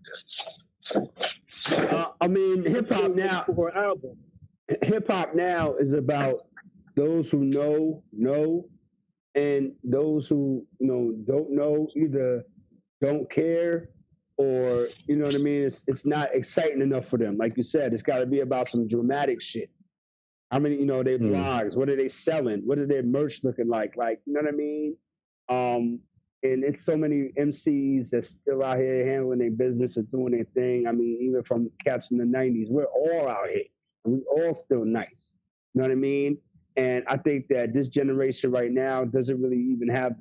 that. I mean, hip hop now. For her album. Hip hop now is about those who know, And those who don't know either don't care or you know what I mean. It's not exciting enough for them. Like you said, it's got to be about some dramatic shit. How many, their blogs? What are they selling? What is their merch looking like? Like, you know what I mean? And it's so many MCs that's still out here handling their business and doing their thing. I mean, even from cats from the '90s, we're all out here, and we all still nice. You know what I mean? And I think that this generation right now doesn't really even have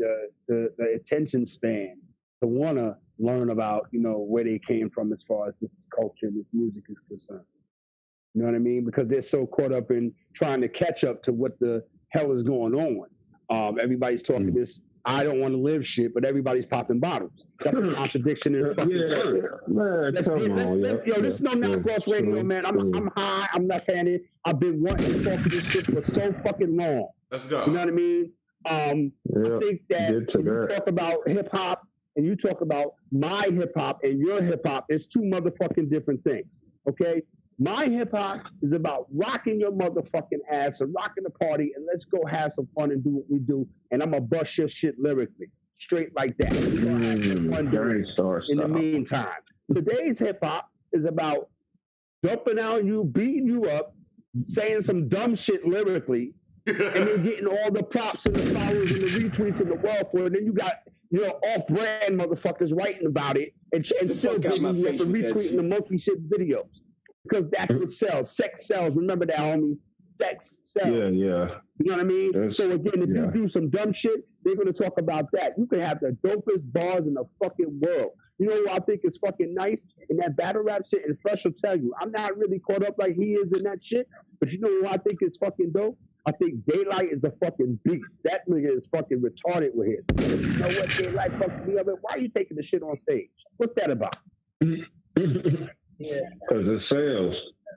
the attention span to want to learn about, where they came from as far as this culture and this music is concerned. You know what I mean? Because they're so caught up in trying to catch up to what the hell is going on. Everybody's talking this I don't want to live shit, but everybody's popping bottles. That's a contradiction in fucking man, this is no Knocknoff Radio, man. I'm high. I'm not saying it. I've been wanting to talk to this shit for so fucking long. Let's go. You know what I mean? I think that when you talk about hip hop and you talk about my hip hop and your hip hop, it's two motherfucking different things. Okay? My hip hop is about rocking your motherfucking ass and rocking the party and let's go have some fun and do what we do. And I'm gonna bust your shit lyrically, straight like that. In the meantime, today's hip hop is about dumping out you, beating you up, saying some dumb shit lyrically, and then getting all the props and the followers and the retweets in the world for it. And then you got off-brand motherfuckers writing about it and still getting you up and retweeting the monkey shit videos. Because that's what sells. Sex sells. Remember that, homies. Sex sells. Yeah. You know what I mean? So again, if you do some dumb shit, they're going to talk about that. You can have the dopest bars in the fucking world. You know what I think is fucking nice? And that battle rap shit, and Fresh will tell you, I'm not really caught up like he is in that shit. But you know what I think is fucking dope? I think Daylight is a fucking beast. That nigga is fucking retarded with his. But you know what Daylight fucks me up? Why are you taking the shit on stage? What's that about? Yeah, because it sells.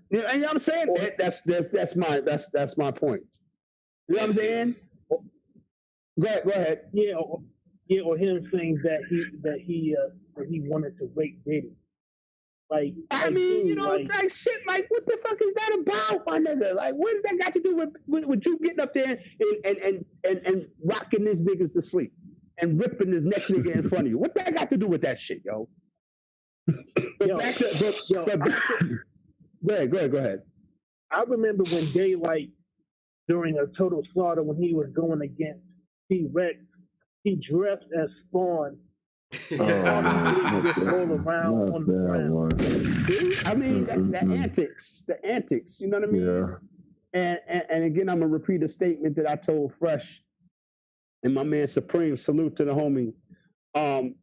Yeah, and you know what I'm saying? That's my point. You know what I'm saying? Go ahead. Yeah, or him saying that he wanted to rape Diddy. Like, I mean, like shit. Like, what the fuck is that about, my nigga? Like, what does that got to do with you getting up there and rocking these niggas to sleep and ripping this next nigga in front of you? What that got to do with that shit, yo? Go ahead. I remember when Daylight, during a Total Slaughter, when he was going against T-Rex, he dressed as Spawn. All around on the ground. I mean, the antics, you know what I mean? Yeah. And again, I'm going to repeat a statement that I told Fresh and my man Supreme. Salute to the homie.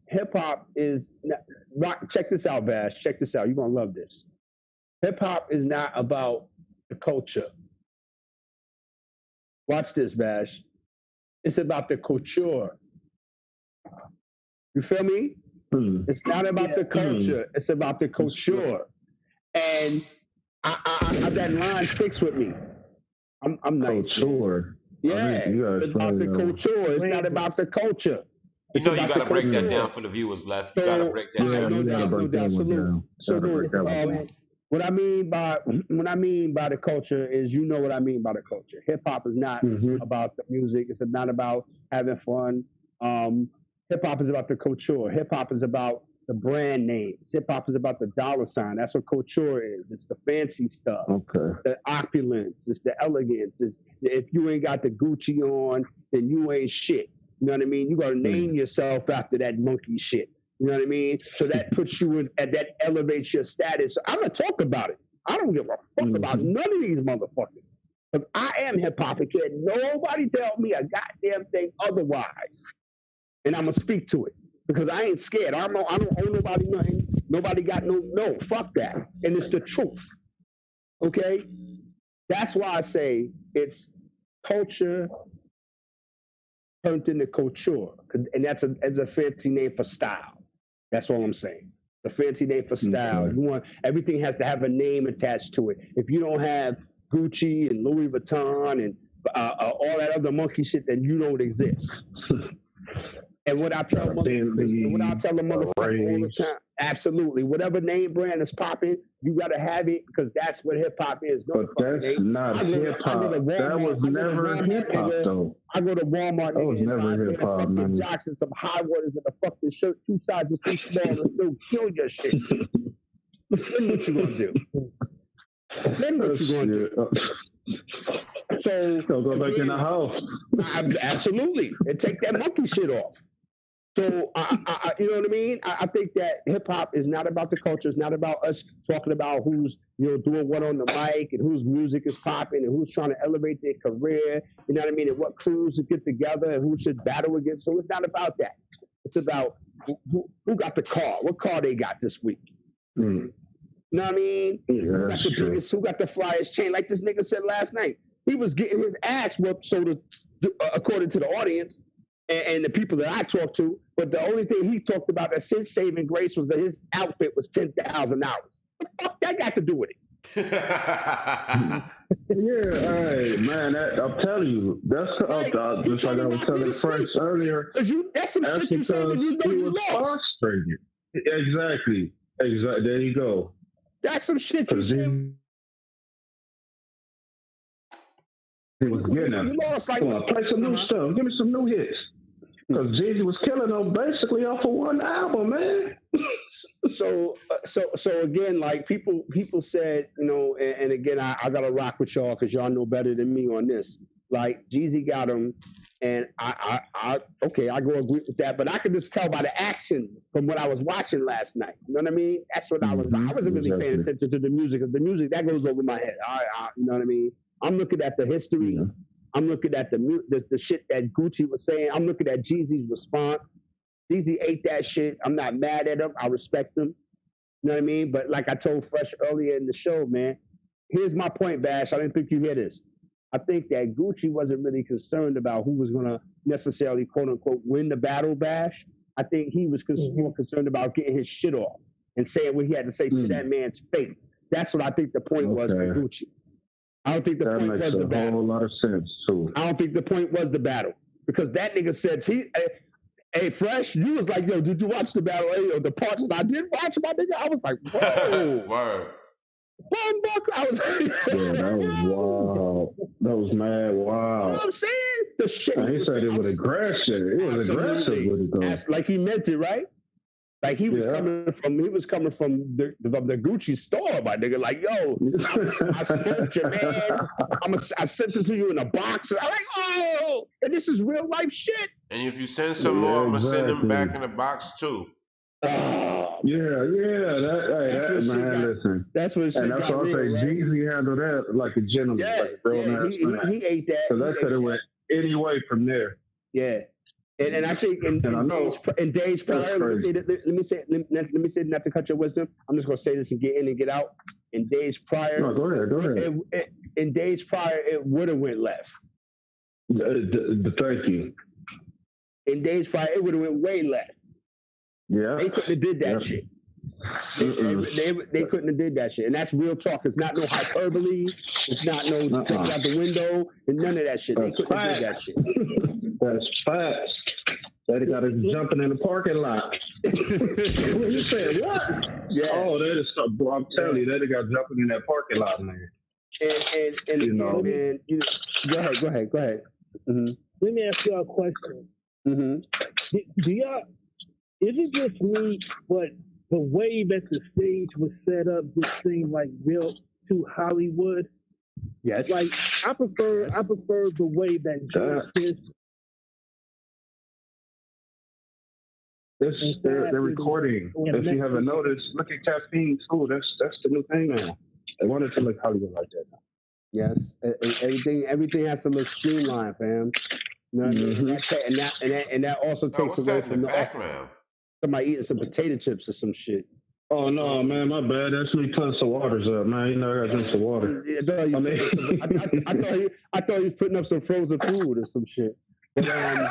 Hip hop is not, check this out, Bash. Check this out. You're gonna love this. Hip hop is not about the culture. Watch this, Bash. It's about the culture. You feel me? It's not about the culture. It's about the culture. And I that line sticks with me. I'm nice. Culture. Yeah, it's about the culture. It's not about the culture. You know, you got to break that down for the viewers left. You got to break that down. No doubt. So, what I mean by the culture is, you know what I mean by the culture. Hip hop is not about the music. It's not about having fun. Hip hop is about the culture. Hip hop is about the brand names. Hip hop is about the dollar sign. That's what culture is. It's the fancy stuff. Okay. The opulence. It's the elegance. It's, if you ain't got the Gucci on, then you ain't shit. You know what I mean? You got to name yourself after that monkey shit. You know what I mean? So that puts you in, that elevates your status. So I'm going to talk about it. I don't give a fuck about none of these motherfuckers. Because I am hip hop and can't nobody tell me a goddamn thing otherwise. And I'm going to speak to it. Because I ain't scared. I don't owe nobody nothing. Nobody got no, fuck that. And it's the truth. Okay? That's why I say it's culture turned into couture, and that's a fancy name for style. That's all I'm saying. A fancy name for style. You want everything has to have a name attached to it. If you don't have Gucci and Louis Vuitton and all that other monkey shit, then you don't exist. And what I tell motherfuckers all the time, absolutely. Whatever name brand is popping, you gotta have it because that's what hip hop is. But that's not hip hop. That was never hip hop though. I go to Walmart. That was never hip hop, man. Jocks and some high waters and a fucking shirt 2 sizes too small and still kill your shit. Then what you gonna do? So go back in the house. Absolutely, and take that monkey shit off. So I you know what I mean? I think that hip hop is not about the culture. It's not about us talking about who's doing what on the mic and whose music is popping and who's trying to elevate their career. You know what I mean? And what crews to get together and who should battle against. So it's not about that. It's about who got the car. What car they got this week? You know what I mean? Yeah, who got the biggest? Who got the flyest chain? Like this nigga said last night, he was getting his ass whooped. So according to the audience. And the people that I talked to, but the only thing he talked about as his saving grace was that his outfit was $10,000. What the fuck that got to do with it? Hey, man, I'm telling you, that's just like I was telling Fresh earlier. That's some shit you say when you know you lost. Frustrated. Exactly. There you go. That's some shit you say. He was getting it. Come on, play some new stuff. Give me some new hits. Because Jeezy was killing them basically off of one album, man. So again, like people said, and again, I gotta rock with y'all because y'all know better than me on this. Like Jeezy got him, and I go agree with that. But I could just tell by the actions from what I was watching last night. You know what I mean? That's what I wasn't really paying attention to the music. Because the music that goes over my head. You know what I mean? I'm looking at the history. Yeah. I'm looking at the shit that Gucci was saying. I'm looking at Jeezy's response. Jeezy ate that shit. I'm not mad at him. I respect him. You know what I mean? But like I told Fresh earlier in the show, man, here's my point, Bash. I didn't think you hear this. I think that Gucci wasn't really concerned about who was going to necessarily, quote unquote, win the battle, Bash. I think he was more concerned about getting his shit off and saying what he had to say to that man's face. That's what I think the point was for Gucci. I don't think the point was the battle. That makes a whole lot of sense, too. I don't think the point was the battle. Because that nigga said, hey, Fresh, you was like, yo, did you watch the battle? Hey, yo, the parts that I did watch, my nigga, I was like, whoa. Word. I was yeah, that was wild. That was mad wild. You know what I'm saying? The shit. He said it with aggression. It was aggressive with it, though. Like he meant it, right? Like he was coming from the Gucci store, my nigga. Like, yo, I smoked your man. I sent it to you in a box. I'm like, oh, and this is real life shit. And if you send some more, I'm gonna send them back in the box too. Listen. That's what. And that's why I say Jeezy handled that like a gentleman, like a grown ass man. He ate that. So that could have went any way from there. Yeah. And I think in days prior, let me say not to cut your wisdom. I'm just gonna say this and get in and get out. In days prior, no, go ahead. In days prior, it would have went left. Thank you. In days prior, it would have went way left. Yeah, they couldn't have did that shit. They couldn't have did that shit, and that's real talk. It's not no hyperbole. It's not no take out the window and none of that shit. They couldn't have did that shit. That's facts. That got us jumping in the parking lot. You said what? Yeah. Oh, that is. I'm telling you, that got jumping in that parking lot, man. And you know, man. Go ahead. Mm-hmm. Let me ask y'all a question. Mm-hmm. Do y'all? Is it just me, but the way that the stage was set up just seemed like real too Hollywood? Yes. Like I prefer the way that Justice. They're recording. If you haven't noticed, look at Caffeine too. That's the new thing now. They wanted to look Hollywood like that now. Yes, everything has to look streamlined, fam. You know what I mean? And that also takes away from the background. Somebody eating some potato chips or some shit. Oh no, man, my bad. That's me putting some waters up, man. You know I gotta drink some water. I thought he was putting up some frozen food or some shit. Wow.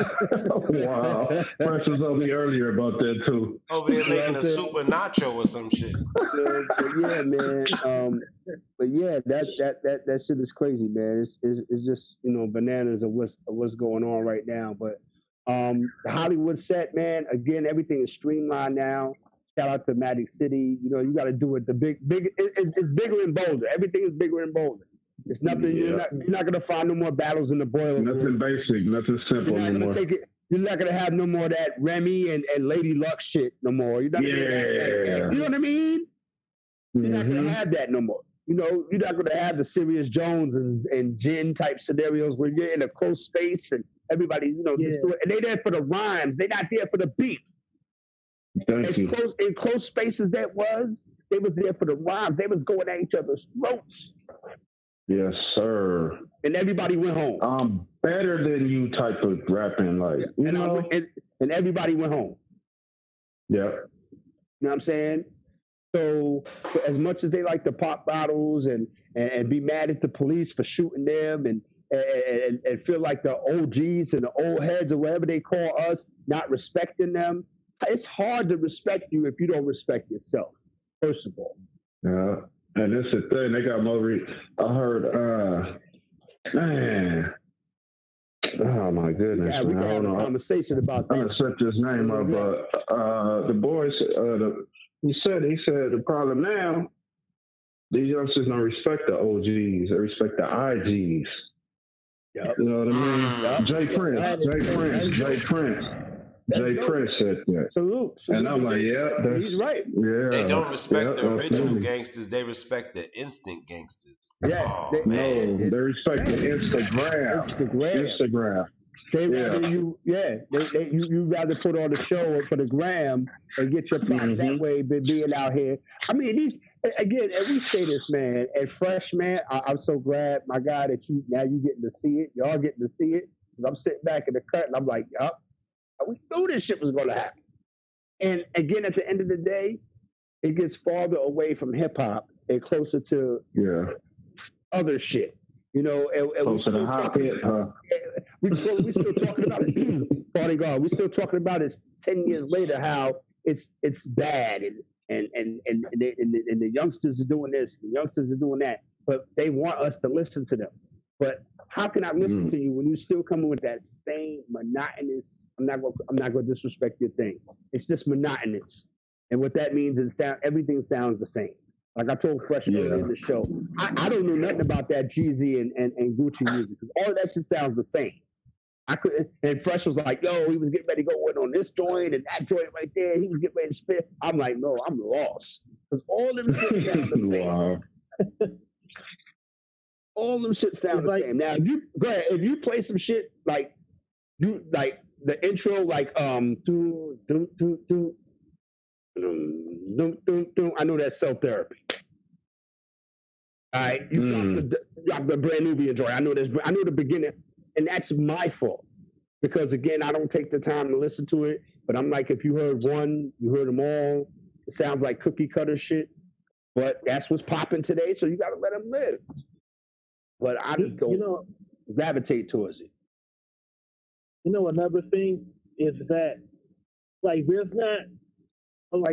Fresh was on me earlier about that too. Over there making a super nacho or some shit. But yeah, man. But yeah, that shit is crazy, man. It's just bananas of what's going on right now. But The Hollywood set, man. Again, everything is streamlined now. Shout out to Magic City. You know, you got to do it. It's bigger and bolder. Everything is bigger and bolder. It's nothing. Yeah. You're not gonna find no more battles in the boiler room. Nothing basic, nothing simple You're not anymore. gonna take it. You're not gonna have no more of that Remy and Lady Luck shit no more. You're not gonna you know what I mean? You're not gonna have that no more. You know, you're not gonna have the Sirius Jones and Jen type scenarios where you're in a close space and everybody, you know, just do it. And they there for the rhymes. They're not there for the beat. In close spaces they was there for the rhymes. They was going at each other's throats. Yes, sir. And everybody went home. I'm better than you type of rapping, like, you know? And everybody went home. Yeah. You know what I'm saying? So as much as they like to pop bottles and be mad at the police for shooting them and feel like the OGs and the old heads or whatever they call us not respecting them, it's hard to respect you if you don't respect yourself, first of all. Yeah. And this is the thing, they got more. I heard, man. Oh my goodness! Yeah, we can have a conversation about that. I'm gonna set this name up, but the boys. He said the problem now. These youngsters don't respect the OGs; they respect the IGs. Yep. You know what I mean? Jay Prince said that. Salute. And I'm like, yeah, he's right. Yeah. They don't respect the original gangsters. They respect the instant gangsters. Yeah. They respect the Instagram. They rather you rather put on a show for the gram and get your props that way than being out here. I mean, again, and we say this, man, at Fresh, man, I'm so glad, my God, that you getting to see it. Y'all getting to see it. I'm sitting back in the cut and I'm like, yup. We knew this shit was going to happen. And again, at the end of the day, it gets farther away from hip hop and closer to other shit. You know, and we still talking about it. Party God, we still talking about it 10 years later. How it's bad and the youngsters are doing this, the youngsters are doing that, but they want us to listen to them. But how can I listen to you when you still coming with that same monotonous? I'm not gonna disrespect your thing. It's just monotonous, and what that means is everything sounds the same. Like I told Fresh earlier in the show, I don't know nothing about that Jeezy and Gucci music because all of that shit sounds the same. I couldn't. And Fresh was like, "Yo, he was getting ready to go in on this joint and that joint right there. He was getting ready to spit." I'm like, "No, I'm lost because all them shit sound the same." Wow. All them shit sound the same. Now, if you play some shit like the intro, like I know that's self-therapy. All right, you drop the brand Nubian joint. I know the beginning, and that's my fault because again, I don't take the time to listen to it. But I'm like, if you heard one, you heard them all. It sounds like cookie cutter shit, but that's what's popping today. So you got to let them live. But I just don't gravitate towards it. You know, another thing is that, like,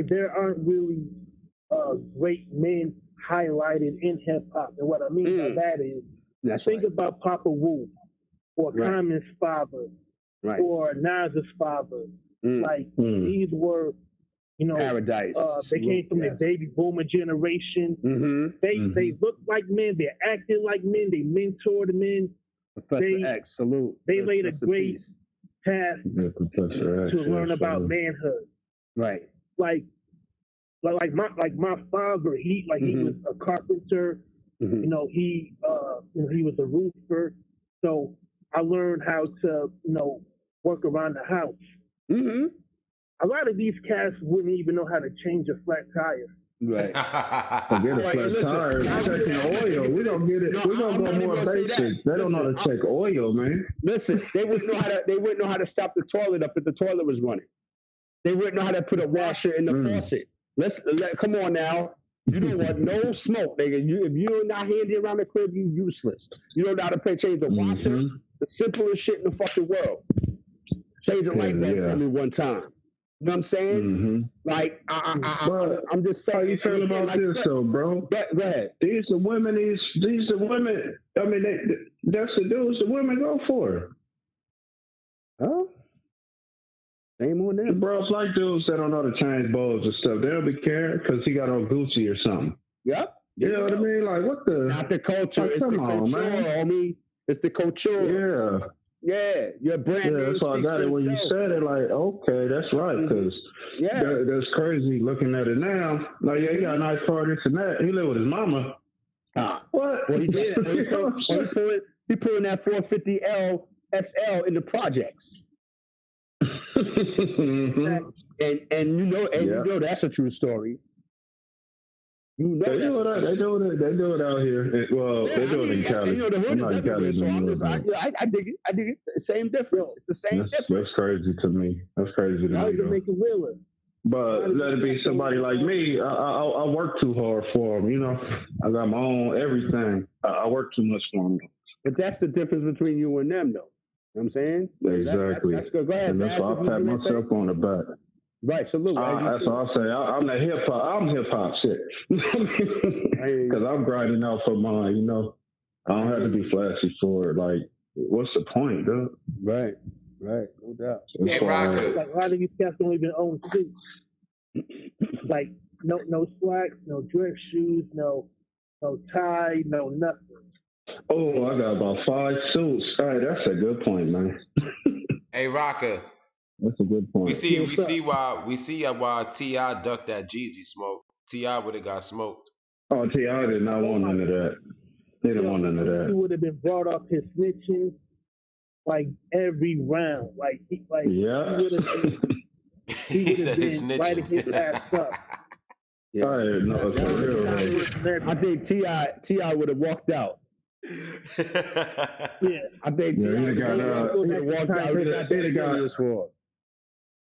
there aren't really great men highlighted in hip hop. And what I mean by that is, think about Papa Wu or Common's father or Nas's father. Like, these were, Paradise. They came from the baby boomer generation. They looked like men. They acted like men. They mentored men. Professor X, salute. They laid a great path to learn about manhood. Right. Like my father, he was a carpenter. He was a roofer. So I learned how to work around the house. A lot of these cats wouldn't even know how to change a flat tire. Right. Forget a flat tire. Checking oil. We don't get it. We're gonna go more basic. They don't know how to check oil, man. Listen, they wouldn't know how to stop the toilet up if the toilet was running. They wouldn't know how to put a washer in the faucet. Come on now. You don't want no smoke, nigga. If you're not handy around the crib, you useless. You don't know how to change the washer. The simplest shit in the fucking world. Change a light bulb for me one time. You know what I'm saying? Like, I'm just saying. How you feel about this, though, bro? Go ahead. These are women. I mean, that's the dudes the women go for. Huh? Same on them. Bro, it's like dudes that don't know to change bulbs and stuff. They don't be caring because he got on Gucci or something. Yep. You know what I mean? Like, what the? Not the culture. Like, it's the come on, culture, man. homie. It's the culture. Yeah. Yeah. Your brand Yeah, name that's why I speaks got for it when you itself. said it. Like, okay, that's right, because Yeah. that's crazy looking at it now. Like, yeah, he got a nice car, this and that. He live with his mama. What? Well, he did. He pulling that 450L SL in the projects. Mm-hmm. And you know that's a true story. You know They do it out here. Well, they do it in Cali. You know, the hood I'm is not everywhere, so Cali I'm just, I dig it. I dig it. Same difference. It's the same difference. That's crazy to me. That's crazy to Now me. you can make it realer. But let it be somebody like me. I work too hard for them. You know, I got my own everything. I work too much for them. But that's the difference between you and them, though. You know what I'm saying? Exactly. That's good. Go ahead. And that's why I pat myself on the back. Right. Salute. That's what I say. I'm the hip hop. I'm hip hop shit. Because I'm grinding out for mine. You know, I don't have to be flashy for it. Like, what's the point, dude? Right. No doubt. Hey, Rocker. Like, a lot of these cats don't even own suits. Like, no slacks, no dress shoes, no tie, no nothing. Oh, I got about 5 suits. Hey, that's a good point, man. Hey, Rocker. That's a good point. We see why T.I. ducked that Jeezy smoke. T.I. would have got smoked. Oh, T.I. did not want none of that. He didn't want none of He that. would have been brought up his snitching like every round. Yeah. He said he's been writing his snitching. ass up. Yeah. No, it's for real. Right? I think T.I. would have walked out. Yeah. I think Yeah, T.I. he'd have walked out.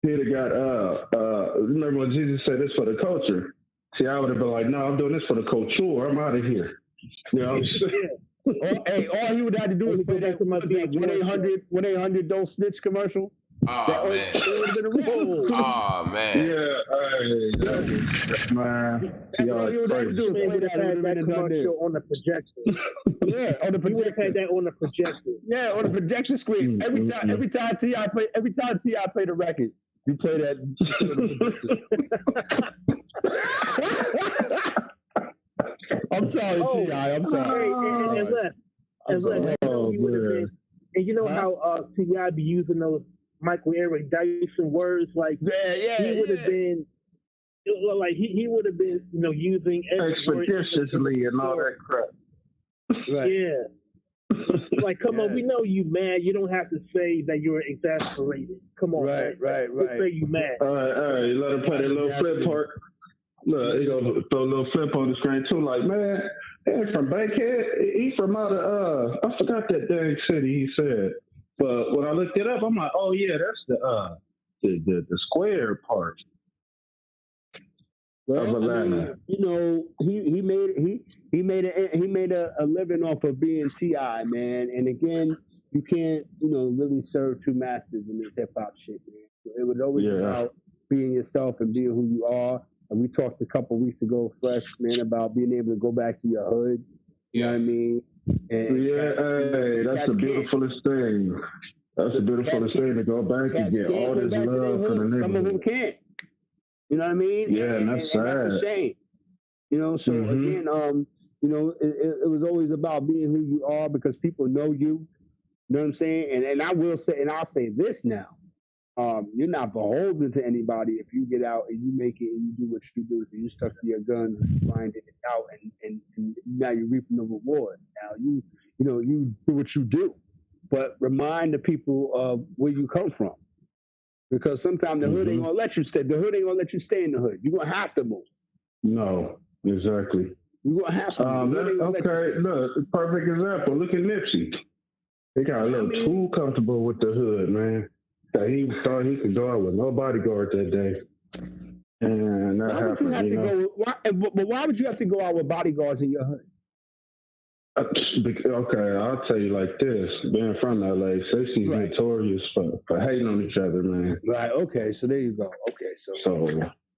He'd have got, remember when Jesus said this for the culture? See, I would have been like, no, I'm doing this for the culture. I'm out of here. You know what I'm saying? All he would have to do is play that 1-800 don't snitch commercial. Oh, man. Oh, man. Yeah, man. All he would have to do is play that commercial on the projector. Yeah, on the You would have had that on the projector. Yeah, on the projector screen. Every time T.I. played a record, you play that. I'm sorry, T.I. I'm sorry. And you know how T.I. be using those Michael Eric Dyson words, like he would have been, like he would have been, using expeditiously and all that crap. Right. Yeah. Like, come on, we know you mad. You don't have to say that you're exasperated. Come on, right. Just say you mad. All right, you let him play that little flip part. Look, he gonna throw a little flip on the screen too. Like, man, he ain't from Bankhead. He from out of I forgot that dang city. He said, but when I looked it up, I'm like, oh yeah, that's the square part. Well, I mean, he made a living off of being T.I., man. And again, you can't really serve two masters in this hip hop shit, man. It was always about being yourself and being who you are. And we talked a couple weeks ago, Fresh, man, about being able to go back to your hood. You know what I mean? And that's the beautifulest thing. That's the beautifulest thing, to go back and get all this love from the neighborhood. Some of them can't. You know what I mean? Yeah, and that's sad. That's a shame. So again, it was always about being who you are because people know you. You know what I'm saying? And I will say, and I'll say this now. You're not beholden to anybody if you get out and you make it and you do what you do. So you stuck to your guns and you find it out and now you're reaping the rewards. Now you do what you do. But remind the people of where you come from. Because sometimes the hood ain't gonna let you stay. The hood ain't gonna let you stay in the hood. You're gonna have to move. No, exactly. You're gonna have to move. Okay, look, perfect example. Look at Nipsey. He got a little too comfortable with the hood, man. That he thought he could go out with no bodyguard that day. And that happened, but why would you have to go out with bodyguards in your hood? Okay, I'll tell you like this. Being from LA, 60's notorious for hating on each other, man. Right, okay, so there you go. Okay, so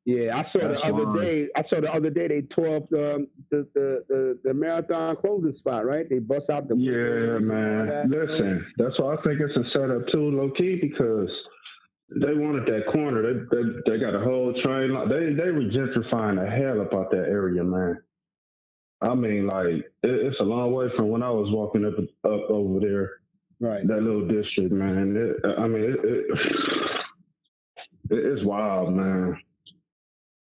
yeah, I saw the other day they tore up the marathon clothing spot, right? They bust out the man. Listen, that's why I think it's a setup too, low key, because They wanted that corner. They got a whole train. They were gentrifying the hell about that area, man. I mean, like it's a long way from when I was walking up over there. Right. That little district, man. It's wild, man.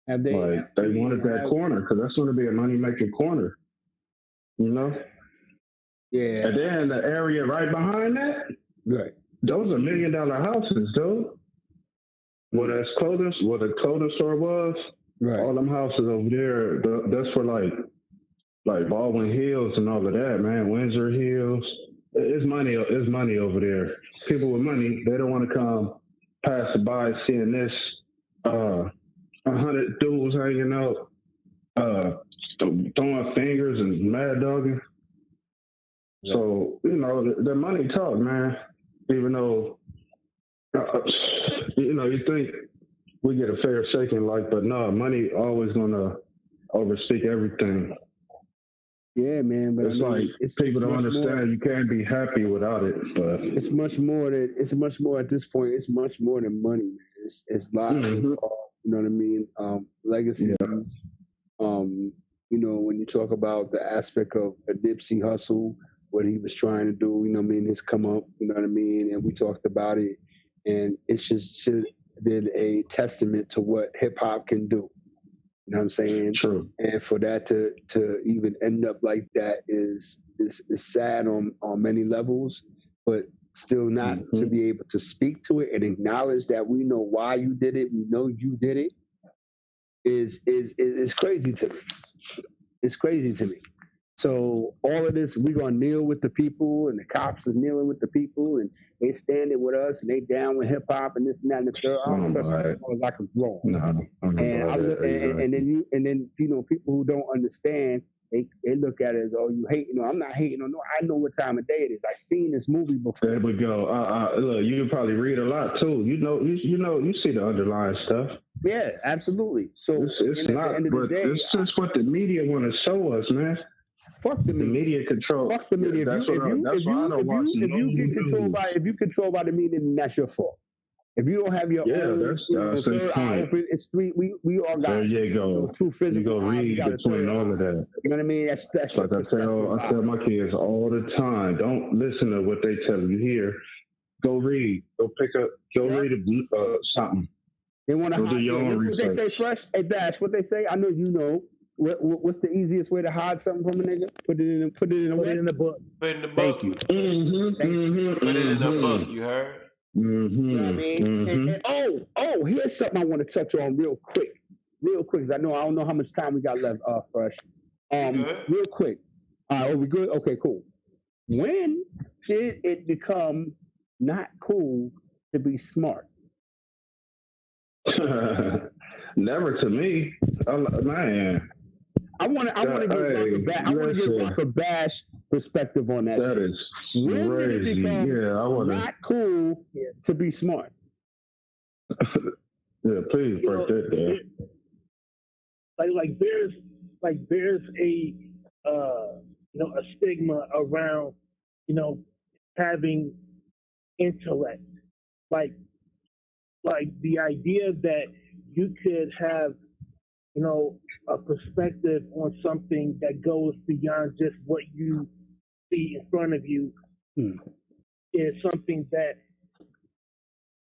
Have they? Like they wanted that corner because that's going to be a money making corner, you know. Yeah. And then the area right behind that, right. Those are $1 million houses, dude. Where the clothing store was, right. All them houses over there, that's for like Baldwin Hills and all of that, man. Windsor Hills. It's money over there. People with money, they don't want to come pass by seeing this 100 dudes hanging out, throwing fingers and mad dogging. Yeah. So, you know, the money talk, man. Even though, you know, you think we get a fair shake in life, but no, money always going to overspeak everything. Yeah, man, but it's people don't understand you can't be happy without it. But it's much more at this point. It's much more than money, man. It's lots of, you know what I mean? Legacies. Yeah. You know, when you talk about the aspect of a Nipsey Hussle, what he was trying to do, you know what I mean, his come up, you know what I mean, and we talked about it, and it's just been a testament to what hip hop can do. You know what I'm saying? True. And for that to even end up like that is sad on many levels, but still not to be able to speak to it and acknowledge that we know why you did it, we know you did it, is crazy to me. It's crazy to me. So all of this, we're gonna kneel with the people, and the cops are kneeling with the people, and they standing with us, and they down with hip hop, and this and that and the third. I don't trust them like a grown. And then you know, people who don't understand, they look at it as, oh, you hating. No, I'm not hating on. No, I know what time of day it is. I've seen this movie before. There we go. Look, you probably read a lot too. You see the underlying stuff. Yeah, absolutely. So it's not, but it's just what the media want to show us, man. Fuck the media control. Fuck the media. If you get controlled by the media, then that's your fault. If you don't have your own, third eye open, it's three. We all got. There you go. Two physical. You go read between all of that. You know what I mean? That's like I tell my kids all the time. Don't listen to what they tell you here. Go read. Go pick up. Go read something. They want to hide. What they say, Fresh? Hey, Dash. What they say? I know you know. What's the easiest way to hide something from a nigga? Put it in the book. Put it in the book. Thank you. Put it in the book. You heard? You know what I mean? And here's something I want to touch on real quick, because I don't know how much time we got left. Fresh. Real quick. Are we good? Okay, cool. When did it become not cool to be smart? Never to me, man. I want to get Rocker Bash perspective on that. That is when crazy. Did it become not cool to be smart? Yeah, please break that down. There's a a stigma around having intellect, like the idea that you could have a perspective on something that goes beyond just what you see in front of you is something that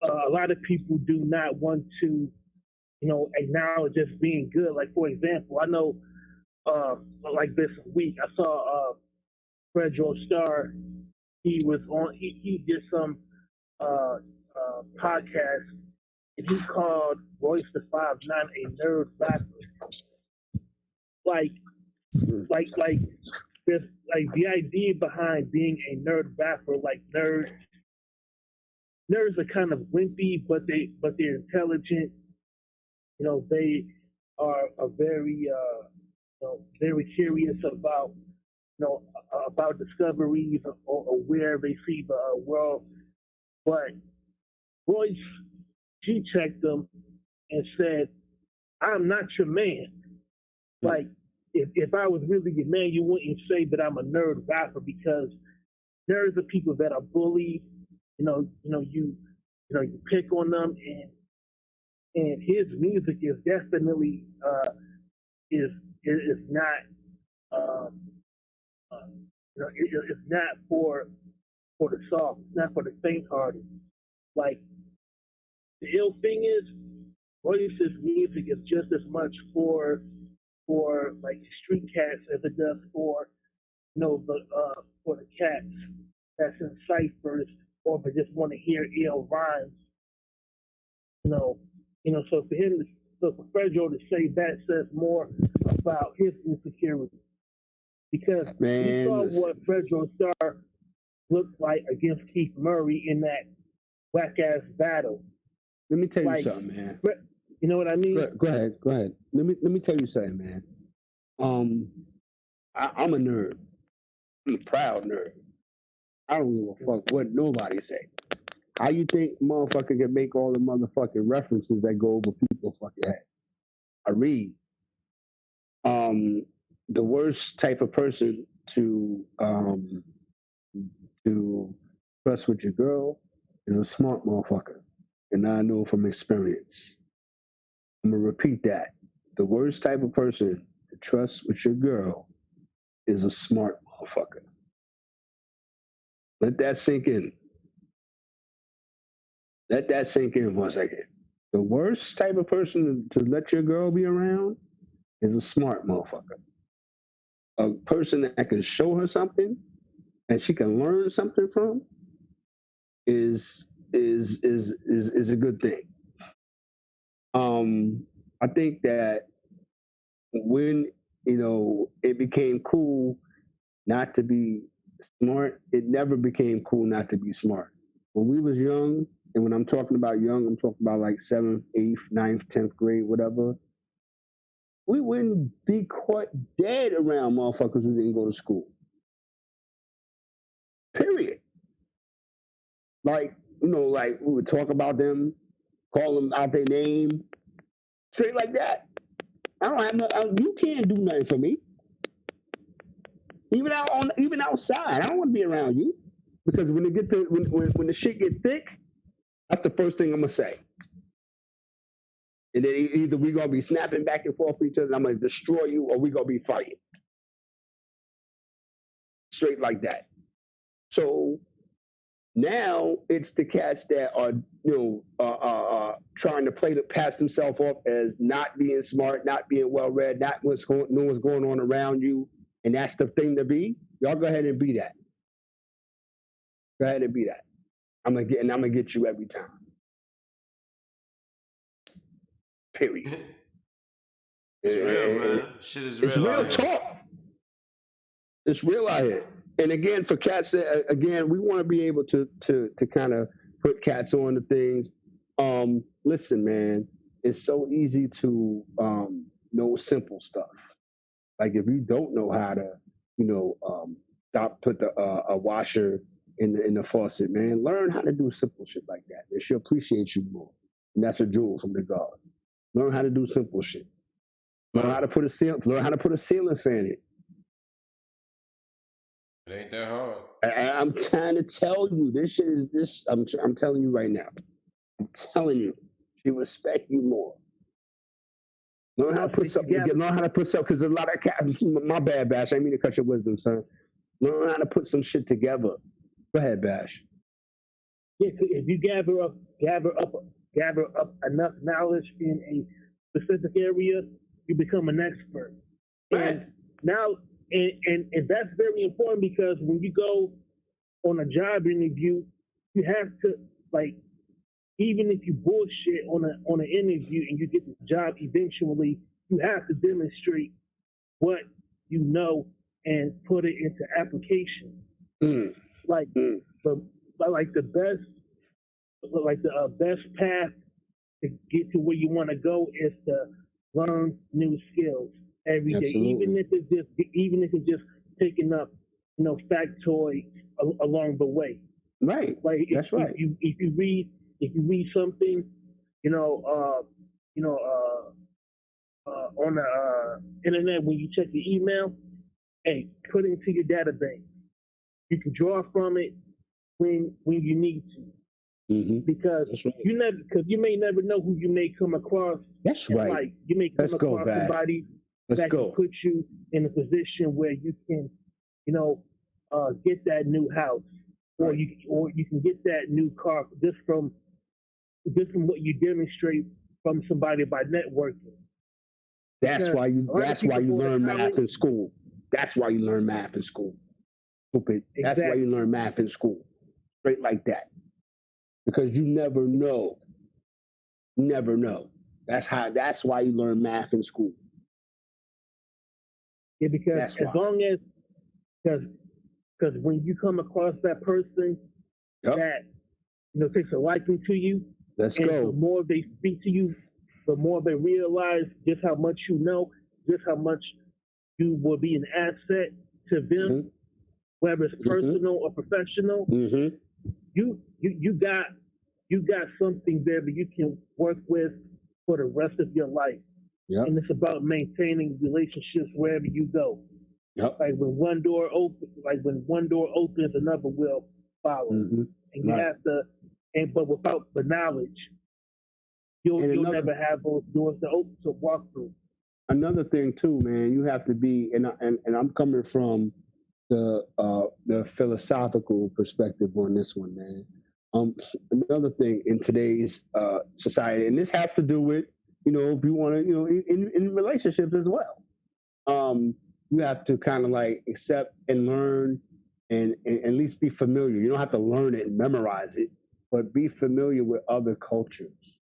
a lot of people do not want to acknowledge as being good. Like, for example, I know like this week I saw Fredro Starr. He was on he did some podcast, and he called Royce the 5'9" a nerd rapper. Like this, like the idea behind being a nerd rapper, like nerds are kind of wimpy, but they're intelligent. They are very very curious about about discoveries or where they see the world. But Royce, he checked them and said, "I'm not your man. Like, if I was really your man, you wouldn't say that I'm a nerd rapper, because nerds are people that are bullied. You you pick on them, and his music is definitely is not um, it's not for the soft, it's not for the faint-hearted. Like the ill thing is, Royce's music is just as much for like street cats as it does for for the cats that's in ciphers or if they just want to hear ill rhymes. You know, So for him, for Fredro to say that says more about his insecurity because we saw what Fredro Starr looked like against Keith Murray in that whack ass battle. Let me tell you something, man. You know what I mean? Go ahead. Let me tell you something, man. I'm a nerd. I'm a proud nerd. I don't give a fuck what nobody say. How you think motherfucker can make all the motherfucking references that go over people's fucking head? I read. The worst type of person to trust with your girl is a smart motherfucker. And I know from experience. I'm gonna repeat that. The worst type of person to trust with your girl is a smart motherfucker. Let that sink in. Let that sink in 1 second. The worst type of person to let your girl be around is a smart motherfucker. A person that can show her something and she can learn something from is a good thing. I think that when it became cool not to be smart, it never became cool not to be smart. When we was young, and when I'm talking about young, I'm talking about like 7th, 8th, 9th, 10th grade, whatever. We wouldn't be caught dead around motherfuckers who didn't go to school. Period. Like we would talk about them, call them out their name, straight like that. I don't have no. You can't do nothing for me. Even outside, I don't want to be around you because when the shit get thick, that's the first thing I'm gonna say. And then either we gonna be snapping back and forth with each other, and I'm gonna destroy you, or we gonna be fighting. Straight like that. So now it's the cats that are trying to pass themselves off as not being smart, not being well read, not know what's going on around you, and that's the thing to be. Y'all go ahead and be that. Go ahead and be that. I'm gonna get you every time. Period. It's real, man. Shit is real. It's real talk. It's real out here. And again, for cats, again, we want to be able to kind of put cats on to things. Listen, man, it's so easy to know simple stuff. Like if you don't know how to put a washer in the faucet, man, learn how to do simple shit like that. They should appreciate you more. And that's a jewel from the God. Learn how to do simple shit. Learn how to put a ceiling fan in. It ain't that hard. I'm trying to tell you, this shit is this. I'm telling you right now. I'm telling you, she respect you more. Learn how to put something. Learn how to put something because a lot of cats. My bad, Bash. I didn't mean to cut your wisdom, son. Learn how to put some shit together. Go ahead, Bash. Yeah, if you gather up enough knowledge in a specific area, you become an expert. Right. And now, and that's very important because when you go on a job interview, you have to even if you bullshit on an interview and you get the job eventually, you have to demonstrate what you know and put it into application. The best path to get to where you want to go is to learn new skills every day, even if it's just picking up, factoids along the way. Right. That's right. If you read something, on the internet when you check your email, hey, put it into your database. You can draw from it when you need to. because That's right. you may never know who you may come across. That's in right. life. You may come Let's go, across Val. somebody Let's that go. can put you in a position where you can, get that new house, or you can get that new car just from what you demonstrate from somebody by networking. That's Because why you. a lot of That's why people you go to learn math college. in school. That's why you learn math in school. Stupid. That's why you Exactly. learn math in school. Straight like that. Because you never know. Never know. That's why you learn math in school. Yeah, because That's as why. long as because when you come across that person Yep. that takes a liking to you, Let's and go. the more they speak to you, the more they realize just how much you know, just how much you will be an asset to them, whether it's personal or professional. You got something there that you can work with for the rest of your life. Yep. And it's about maintaining relationships wherever you go. Yep. Like when one door opens, another will follow. And you have to, but without the knowledge, you'll never have those doors to walk through. Another thing too, man, you have to be, and I'm coming from the philosophical perspective on this one, man. Another thing in today's society, and this has to do with, if you want to, in relationships as well. You have to kind of like accept and learn and at least be familiar. You don't have to learn it and memorize it, but be familiar with other cultures.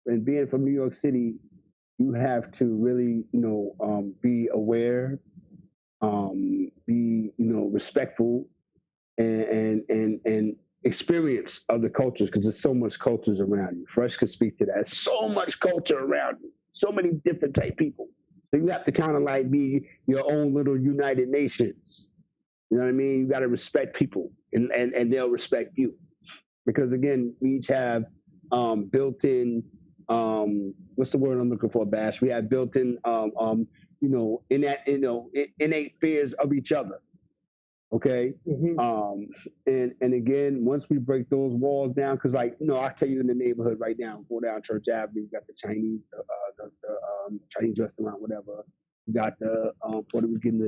And being from New York City, you have to really, be aware, be, respectful, and experience other cultures because there's so much cultures around you. Fresh could speak to that. There's so much culture around you. So many different type people. So you have to kind of like be your own little United Nations. You know what I mean? You got to respect people, and they'll respect you because again, we each have built-in what's the word I'm looking for, Bash? We have built-in innate fears of each other. Okay. And again, once we break those walls down, because I tell you in the neighborhood right now, go down Church Avenue, you got the Chinese, Chinese restaurant, whatever. You got the Puerto Rican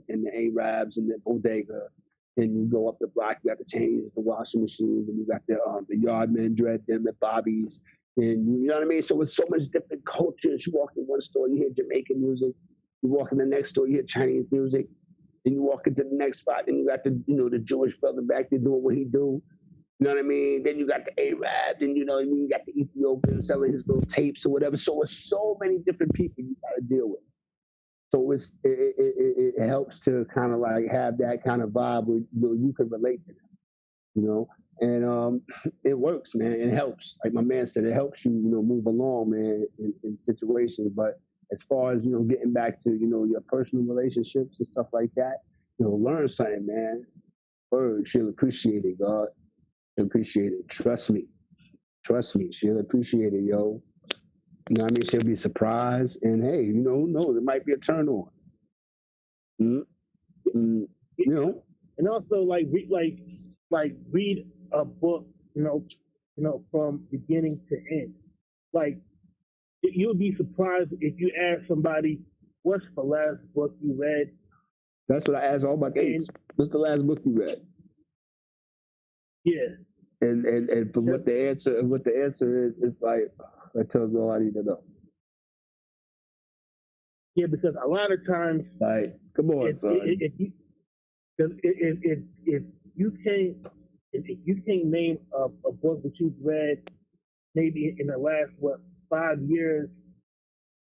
and the Arabs and the bodega. Then you go up the block, you got the Chinese, the washing machines, and you got the yardmen, dread them at Bobby's. And you know what I mean? So it's so much different cultures. You walk in one store, you hear Jamaican music. You walk in the next store, you hear Chinese music. Then you walk into the next spot, and you got the Jewish brother back there doing what he do. You know what I mean? Then you got the Arab, and you got the Ethiopian selling his little tapes or whatever. So it's so many different people you got to deal with. So it helps to kind of like have that kind of vibe where you can relate to them, and it works, man. It helps. Like my man said, it helps you, move along, man, in situations. But as far as getting back to your personal relationships and stuff like that, learn something, man. Word, she'll appreciate it, God. She'll appreciate it. Trust me, she'll appreciate it, yo. You know what I mean? She'll be surprised, and hey, who knows? It might be a turn on. And also read a book, from beginning to end. Like you'll be surprised if you ask somebody, "What's the last book you read?" That's what I ask all my dates. What's the last book you read? Yeah. And but what the answer is, it's like that tells me all I need to know. Yeah, because a lot of times, like, come on, son. If you can't name a book that you've read maybe in the last 5 years,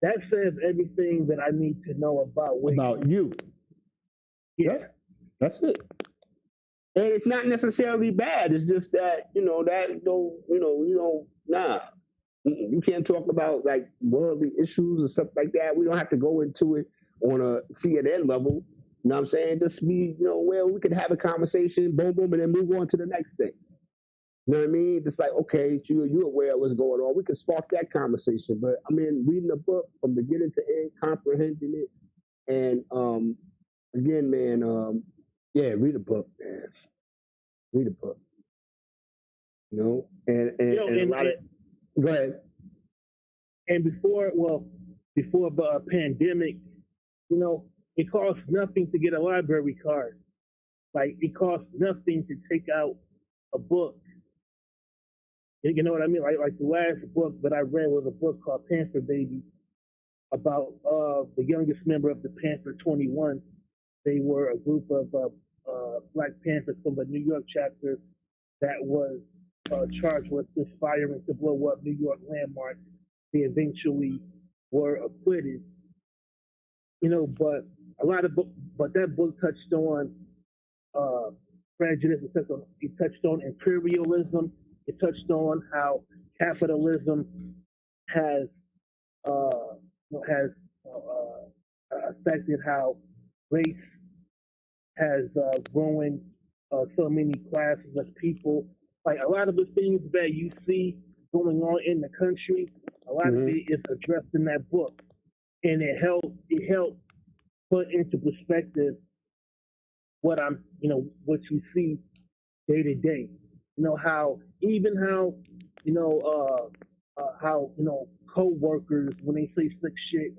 that says everything that I need to know about you. Yeah, that's it. And it's not necessarily bad. It's just that you can't talk about like worldly issues and stuff like that. We don't have to go into it on a CNN level. You know what I'm saying? Just be, well, we could have a conversation, boom, boom, and then move on to the next thing. You know what I mean? Just like, okay, you're aware of what's going on. We can spark that conversation. But I mean, reading the book from beginning to end, comprehending it, and again, man, yeah, read a book, man. Read a book. You know, and a lot of go ahead. And before the pandemic, you know, it costs nothing to get a library card. Like it costs nothing to take out a book. You know what I mean? Like the last book that I read was a book called Panther Baby about the youngest member of the Panther 21. They were a group of Black Panthers from the New York chapter that was charged with conspiring to blow up New York landmarks. They eventually were acquitted. You know, but that book touched on prejudice. It touched on imperialism. It touched on how capitalism has affected how race has ruined so many classes of people. Like a lot of the things that you see going on in the country, a lot of it is addressed in that book, and it helped put into perspective what you see day to day. You know how co-workers, when they say slick shit,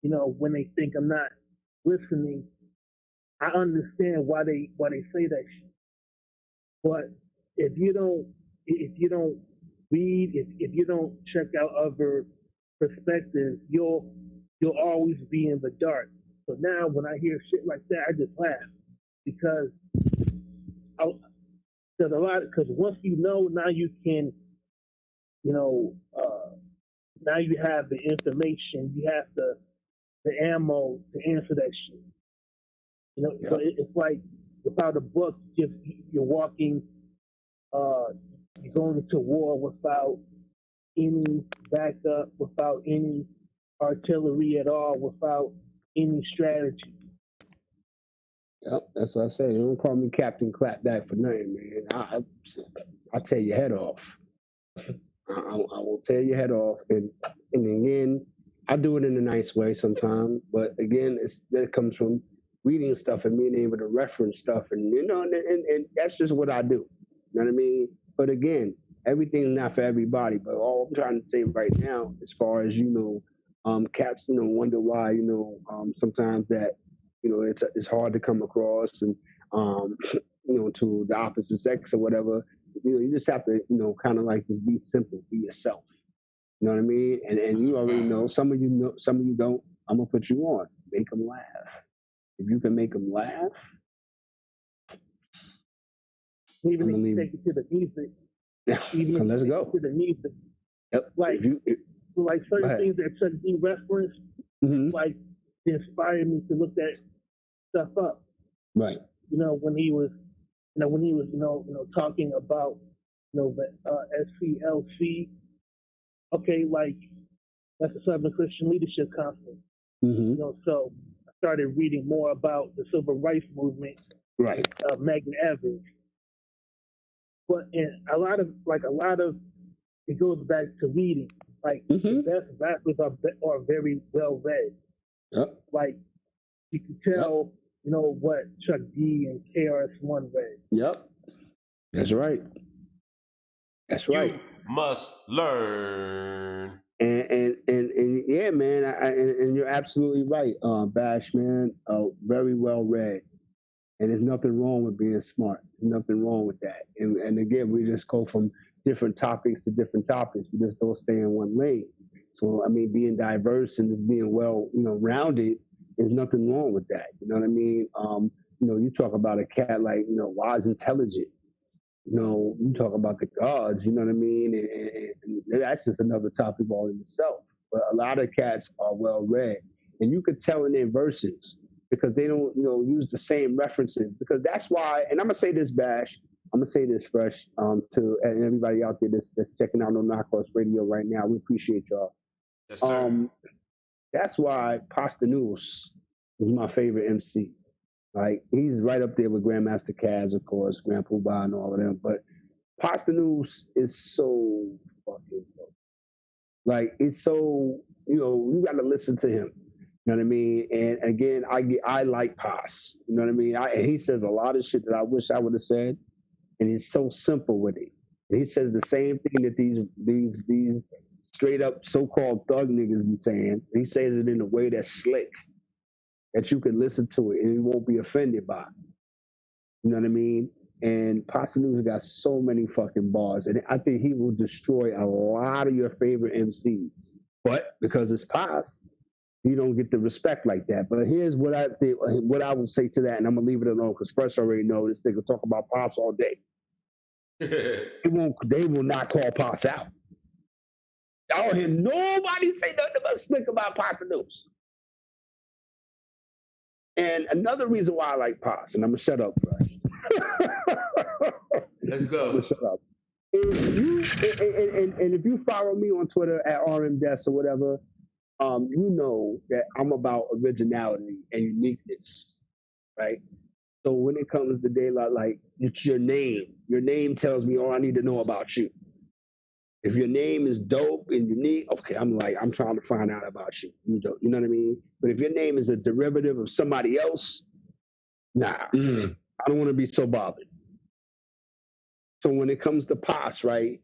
you know, when they think I'm not listening, I understand why they say that shit. But if you don't read, if you don't check out other perspectives, you'll always be in the dark. So now when I hear shit like that, I just laugh because once you know, now you can, now you have the information, you have the ammo to answer that shit. You know, so it's like without a book, you're walking, you're going into war without any backup, without any artillery at all, without any strategy. Yep, that's what I say. Don't call me Captain Clapback for nothing, man. I'll tear your head off. I will tear your head off, and again, I do it in a nice way sometimes, but again, that comes from reading stuff and being able to reference stuff, and and that's just what I do. You know what I mean? But again, everything's not for everybody. But all I'm trying to say right now, as far as cats, wonder why, sometimes that, it's hard to come across, and to the opposite sex or whatever. You just have to, kind of like just be simple, be yourself. You know what I mean? And you already know. Some of you don't. I'm gonna put you on. Make them laugh. If you can make them laugh, even if you take it to the music. Even let's go to the music. Yep. Like certain things that Chuck D referenced, like inspired me to look that stuff up. Right. When he was talking about the SCLC. Okay, like that's a Southern Christian Leadership Conference. So I started reading more about the civil rights movement. Right. Medgar Evers. But a lot of it goes back to reading. Like the best rappers are very well read. Yep. Like you can tell, what Chuck D and KRS-One read. Yep. That's right. That's right. You must learn. And yeah, man, and you're absolutely right, Bash, man. Very well read. And there's nothing wrong with being smart. There's nothing wrong with that. And again, we just go from different topics to different topics. We just don't stay in one lane. So, I mean, being diverse and just being well, rounded, there's nothing wrong with that. You know what I mean? You talk about a cat like, wise, intelligent. You talk about the gods, you know what I mean? And that's just another topic all in itself. But a lot of cats are well read. And you could tell in their verses, because they don't, use the same references. Because that's why, and I'm gonna say this, Bash, I'm gonna say this fresh to everybody out there that's checking out No Knockoffs Radio right now. We appreciate y'all. Yes, sir. That's why Pasta News is my favorite MC. Like he's right up there with Grandmaster Caz, of course, Grand Poobah and all of them. But Pasta News is so fucking dope. Like it's so, you got to listen to him. You know what I mean? And again, I like Pas. You know what I mean? He says a lot of shit that I wish I would have said, and he's so simple with it. And he says the same thing that these straight up so-called thug niggas be saying. He says it in a way that's slick, that you can listen to it and you won't be offended by it. You know what I mean? And Pasta News got so many fucking bars, and I think he will destroy a lot of your favorite MCs. But because it's Pasta, you don't get the respect like that. But here's what I think, what I would say to that, and I'm gonna leave it alone because Fresh already know this nigga talk about Pasta all day. They will not call Pasta out. I don't hear nobody say nothing but slick about Pasta News. And another reason why I like Pasta, and I'm gonna shut up, Fresh. Let's go. I'm gonna shut up. And if you follow me on Twitter at RMDesk or whatever, you know that I'm about originality and uniqueness, right? So when it comes to daylight, like it's your name tells me all I need to know about you. If your name is dope and unique, okay, I'm trying to find out about you. You know what I mean? But if your name is a derivative of somebody else, nah, I don't want to be so bothered. So when it comes to Pos, right,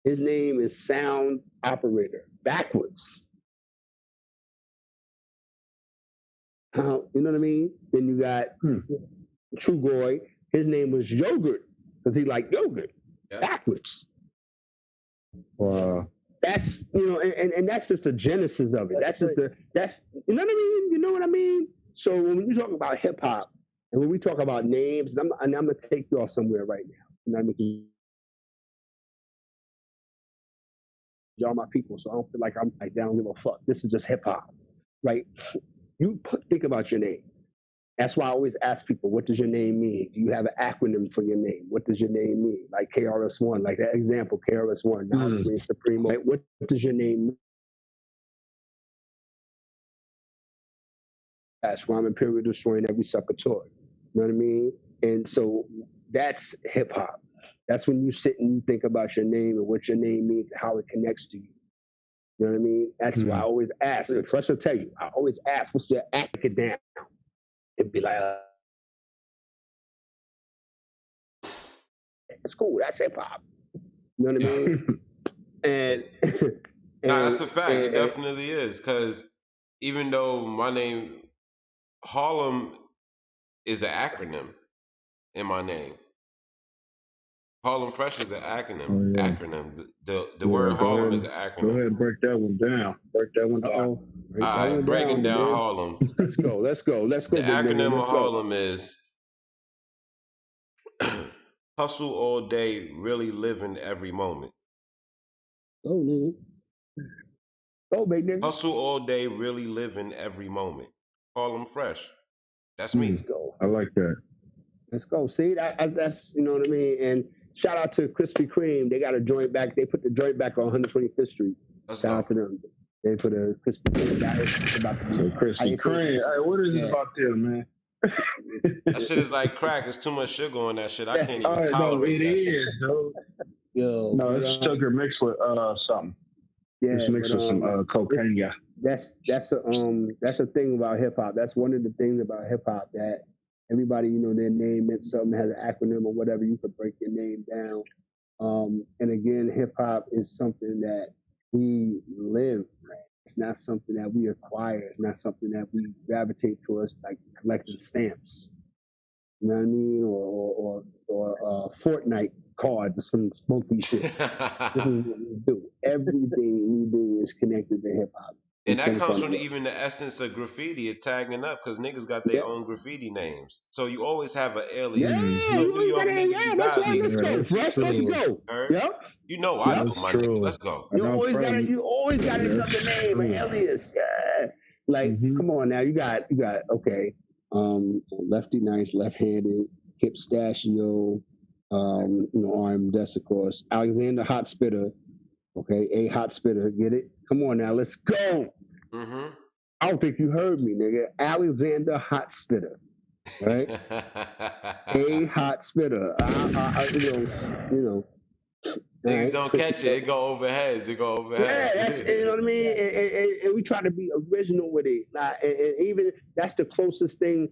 his name is Sound Operator, backwards. You know what I mean? Then you got True Goy. His name was Yogurt because he liked yogurt, backwards. Wow. That's and that's just the genesis of it. That's you know what I mean. You know what I mean. So when we talk about hip hop and when we talk about names, and I'm gonna take y'all somewhere right now. You know what I mean? Y'all my people, so I don't feel like I'm like I don't give a fuck. This is just hip hop, right? Think about your name. That's why I always ask people, what does your name mean? Do you have an acronym for your name? What does your name mean? Like KRS-One, like that example, KRS-One, now Supremo. Right? What does your name mean? That's rhyming period, destroying every sucker toy. You know what I mean? And so that's hip hop. That's when you sit and you think about your name and what your name means, how it connects to you. You know what I mean? That's why I always ask. And Fresh will tell you, I always ask, what's your acronym? It'd be like, it's cool. That's hip hop. You know what I mean? and Nah, that's a fact. It definitely is. Because even though my name, Harlem, is an acronym in my name. Harlem Fresh is an acronym. Acronym. The word Harlem is an acronym. Go ahead and break that one down. All right, breaking down Harlem. Let's go. The acronym of Harlem is hustle all day, really living every moment. Oh, nigga. Oh, big nigga. Hustle all day, really living every moment. Harlem Fresh. That's me. Let's go. I like that. Let's go. See, that's, you know what I mean? And shout out to Krispy Kreme. They got a joint back. They put the joint back on 125th Street. Shout out to them. They put a Krispy Kreme. Krispy Kreme. Hey, what is it about them, man? That shit is like crack. There's too much sugar on that shit. I can't even tolerate that shit. It is, though. Yo, no, it's sugar mixed with something. Yeah, it's mixed with some cocaine. Yeah, that's a thing about hip hop. That's one of the things about hip hop that everybody, you know, their name meant something, has an acronym or whatever. You could break your name down. And again, hip hop is something that we live. Right? It's not something that we acquire. It's not something that we gravitate towards, like collecting stamps. You know what I mean? Or Fortnite cards or some smoky shit. This is what we do. Everything we do is connected to hip hop. And that comes from even the essence of graffiti, it tagging up, because niggas got their own graffiti names. So you always have an alien. You're New York niggas, you got these. Let's go. Yep. You know I know my nigga. Let's go. You always got another name, an alias. Yeah. Like, come on now. You got okay. Lefty Nice, left-handed, hip stashio, arm desk, of course. Alexander Hot Spitter, okay, a hot spitter, get it? Come on now, let's go. I don't think you heard me, nigga. Alexander Hot Spitter, right? A hot spitter. Niggas don't catch it. It go over heads. Yeah, that's, you know what I mean? And we try to be original with it. And even that's the closest thing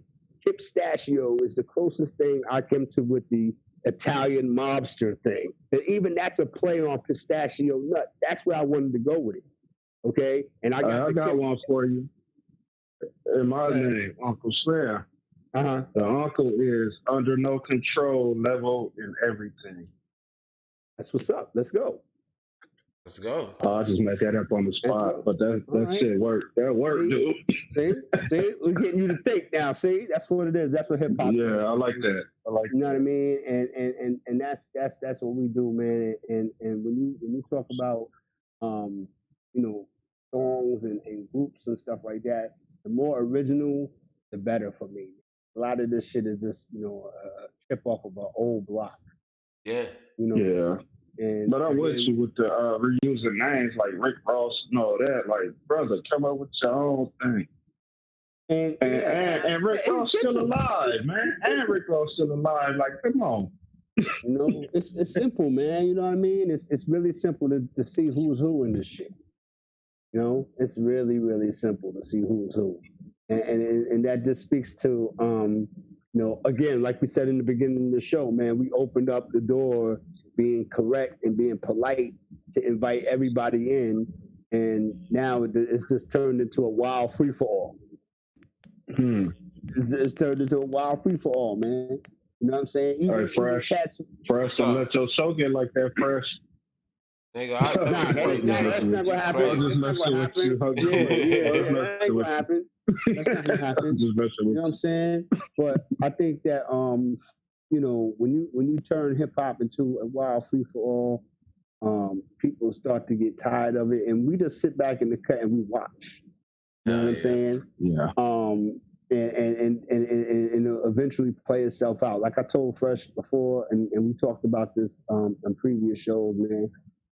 pistachio is the closest thing I came to with the Italian mobster thing. And even that's a play on pistachio nuts. That's where I wanted to go with it. Okay, and I got one for you. In my name, Uncle Sam. The uncle is under no control level in everything. That's what's up. Let's go. Let's go. I just made that up on the spot, but that right. Shit worked. That worked, dude. See, we're getting you to think now. See, that's what it is. That's what hip hop. Yeah, I like that. You know what I mean? And that's what we do, man. And when you talk about you know, songs and groups and stuff like that, the more original, the better for me. A lot of this shit is just, you know, a chip off of an old block. Yeah. You know? Yeah. But I'm with you with the reusing names like Rick Ross and all that. Like, brother, come up with your own thing. And Rick Ross still alive, man. And Rick Ross still alive. Like, come on. You know, it's simple, man. You know what I mean? It's really simple to see who's who in this shit. You know, it's really, really simple to see who's who. And that just speaks to, you know, again, like we said in the beginning of the show, man, we opened up the door being correct and being polite to invite everybody in. And now it's just turned into a wild free-for-all. It's turned into a wild free-for-all, man. You know what I'm saying? Even, all right, fresh, don't let your show get like that, fresh. Nigga, that's not what happened. That's not what happened. That's not what happened. You know what I'm saying? But I think that you know, when you turn hip hop into a wild free for all, people start to get tired of it, and we just sit back in the cut and we watch. You know what I'm saying? Yeah. And it'll eventually play itself out. Like I told Fresh before, and we talked about this on previous shows, man.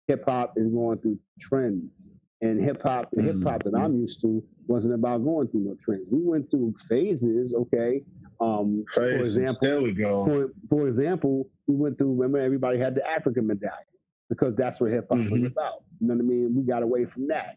Hip hop is going through trends, and hip hop that I'm used to wasn't about going through no trends. We went through phases, okay. For example, there we go. For example, we went through. Remember, everybody had the African medallion because that's what hip hop was about. You know what I mean? We got away from that.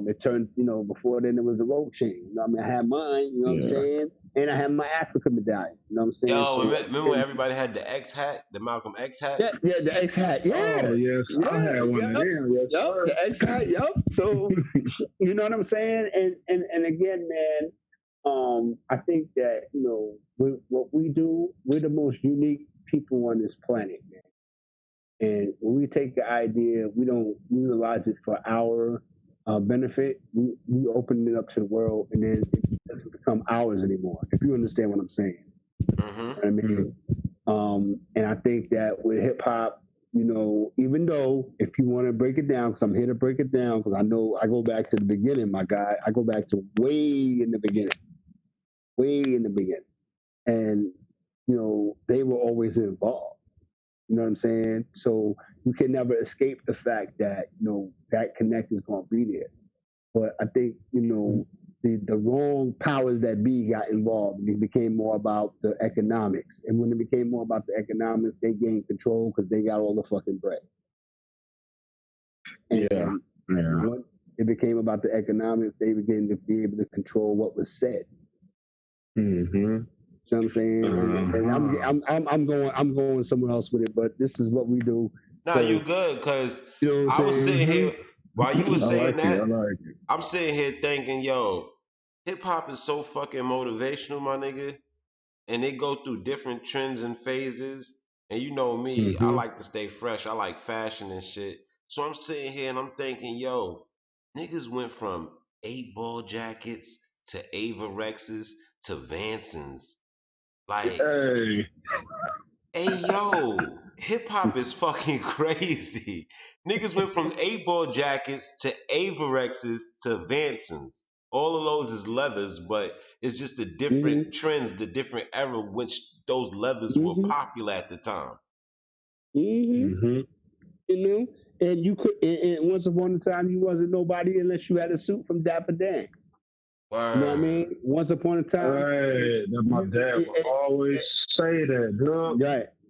It turned, you know, before then it was the rope chain. You know what I mean? I had mine, you know what I'm saying? And I had my African medallion. You know what I'm saying? Yo, remember when everybody had the X hat, the Malcolm X hat? Yeah, the X hat. Yeah. Oh, yes. I had one of them. Yes, the X hat, So, you know what I'm saying? And again, man, I think that, you know, what we do, we're the most unique people on this planet, man. And when we take the idea, we don't utilize it for our benefit. We open it up to the world, and then it doesn't become ours anymore. If you understand what I'm saying, I mean, and I think that with hip hop, you know, even though if you want to break it down, because I'm here to break it down, because I know I go back to the beginning, my guy. I go back to way in the beginning, and you know they were always involved. You know what I'm saying? So you can never escape the fact that, you know, that connect is going to be there. But I think, you know, the wrong powers that be got involved. It became more about the economics. And when it became more about the economics, they gained control because they got all the fucking bread. And when it became about the economics, they began to be able to control what was said. You know what I'm saying? And I'm going somewhere else with it, but this is what we do. Nah, so, you good, because you know I was sitting here while you were saying that. I'm sitting here thinking, yo, hip hop is so fucking motivational, my nigga, and they go through different trends and phases. And you know me, I like to stay fresh. I like fashion and shit. So I'm sitting here and I'm thinking, yo, niggas went from 8-ball jackets to Avirexes to Vansons. Like, hey, yo, hip hop is fucking crazy. Niggas went from 8-ball jackets to Avirexes to Vansons. All of those is leathers, but it's just the different trends, the different era which those leathers were popular at the time. You know, and you could. And once upon a time, you wasn't nobody unless you had a suit from Dapper Dan. Word. You know what I mean? Once upon a time. Right. My dad would always say that, dude.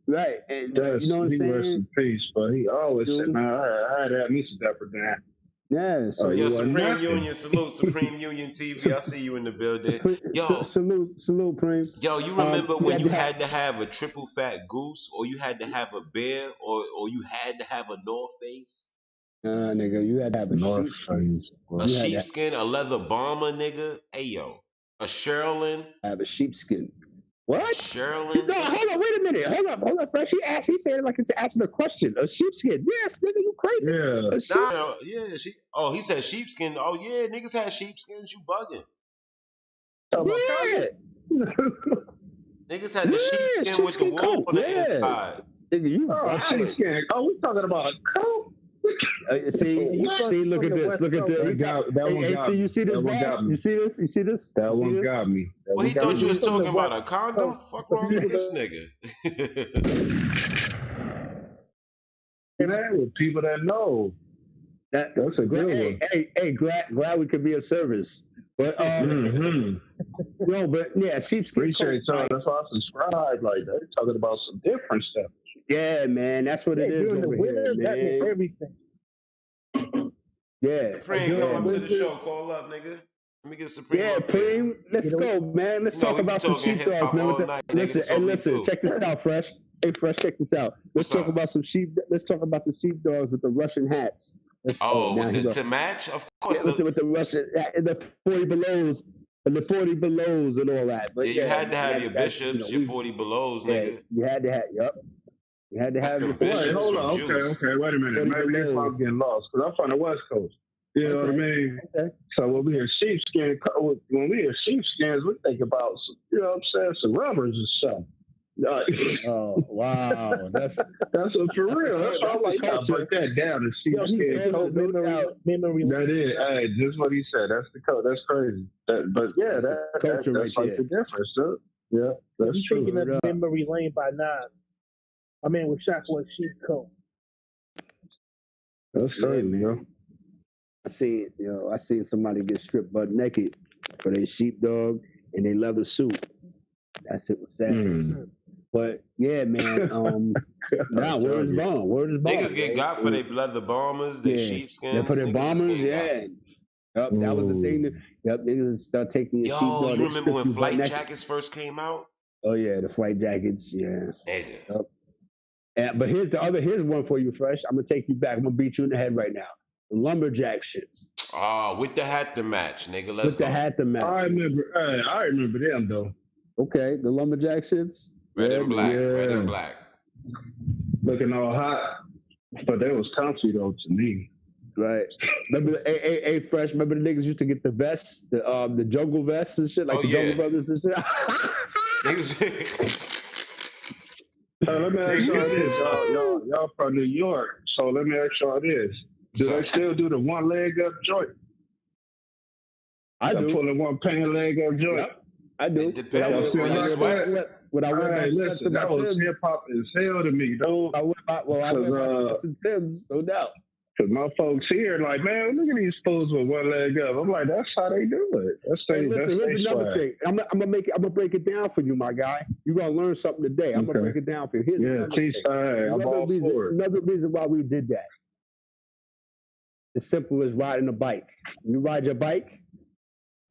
Right. And you know what I'm saying? He rest in peace, but he always said, man, I had to have me some Dapper Dan. Yeah, so Yo, you are Supreme nothing. Union, salute Supreme Union TV. I see you in the building. Yo, salute, Preem. you remember You when had you to have, had to have a triple fat goose, or you had to have a bear, or you had to have a North Face, nigga, you had to have a North sheepskin. Face. a You had to sheepskin, a leather bomber, nigga. Hey yo, a Sherilyn, have a sheepskin. a What? Sherilyn. No, hold on, wait a minute. Hold on, fresh. He said it like it's asking a question. A sheepskin. Yes, nigga, you crazy. Yeah. A sheep. Nah, yeah, oh, he said sheepskin. Oh yeah, niggas had sheepskins. You bugging? Talking about Yeah. Kanye? Niggas had the Yeah, sheepskin with the sheepskin wool coat. on the Yeah. inside. Nigga, you Oh, wild. sheepskin. Oh, we talking about a coat? See, look at this. Look at this. That one got See, me. you see this, That one Bob? got me. You see this? That You see one this? got me. That Well, one he got thought you me. was talking about a West condom. Coast. Fuck wrong with this nigga? And that with people that know. That's a good one. Hey, glad we could be of service. But no, but yeah, sheepskin. Appreciate y'all. That's why I subscribe. Like they're talking about some different stuff. Yeah, man, that's what it is during the over winter, here, that means man. everything. Yeah, Supreme, come up to the show. Call up, nigga. Let me get Supreme. yeah, up here. Preem. Let's go, man. Let's You know, talk we be about some talking hip sheepdogs, hop man. all night, nigga. Listen, That's all and we listen, do. check this out, Fresh. Hey, Fresh, check this out. Let's What's talk up? about some sheep. Let's talk about the sheepdogs with the Russian hats. Oh, now with he the go. to match, of course. Yeah, with the Russian and the 40 belows and the 40 belows and all that. But Yeah, you had to have your that's, bishops, your 40 belows, yeah, nigga. you had to have. Yep. You had to That's have the your bishops. Wait, hold on. from Juice. Okay, wait a minute. Maybe that's why I'm getting lost because I'm from the West Coast. You know what I mean? Okay. So when we hear sheepskin, when we hear sheepskins, we think about some, you know what I'm saying, some rubbers or something. Oh wow, that's for real. That's why I'm like, you gotta break that down. The sheepskin coat Memory. That is, hey, just what he said. That's the code. That's crazy. But yeah, that's culture like right the difference. Huh? Yeah, that's You true. thinking of Memory Lane by Nas. I mean, with Shockwave Sheep Coat. That's crazy, yo. I seen somebody get stripped butt naked for their sheepdog and their leather suit. That shit was sad. But yeah, man. Nah, word is bond. Word is bond. Niggas get got for their leather bombers, their sheepskins. Yeah, for their Niggas bombers, is getting yeah. Yep, that was the thing. Niggas start taking your got. Yo, sheepdog. you remember when flight jackets first came out? Oh yeah, the flight jackets, yeah. Nigga. But here's one for you, Fresh. I'm gonna take you back. I'm gonna beat you in the head right now. The lumberjack shits. With the hat to match, nigga. Let's go. With the hat to match. I remember them though. Okay, the lumberjack shits. Red and black. Yeah. Red and black. Looking all hot, but they was comfy though to me. Right. Remember the Fresh? Remember the niggas used to get the vests, the jungle vests and shit, like Jungle Brothers and shit. Niggas. Let me ask y'all this. Y'all from New York, so let me ask y'all this. Do they still do the one leg up joint? I do. Pulling one pain leg up joint. Yep. I do. It depends on your sweats. When I wear my sweats listen, and my that was Timbs, hip hop as hell to me, though. I wear my sweats and Timbs, no doubt. Because my folks here, like, man, look at these fools with one leg up. I'm like, that's how they do it. Here's another thing. I'm gonna break it down for you, my guy. You're gonna learn something today. I'm gonna break it down for you. Here's another reason why we did that. As simple as riding a bike. You ride your bike,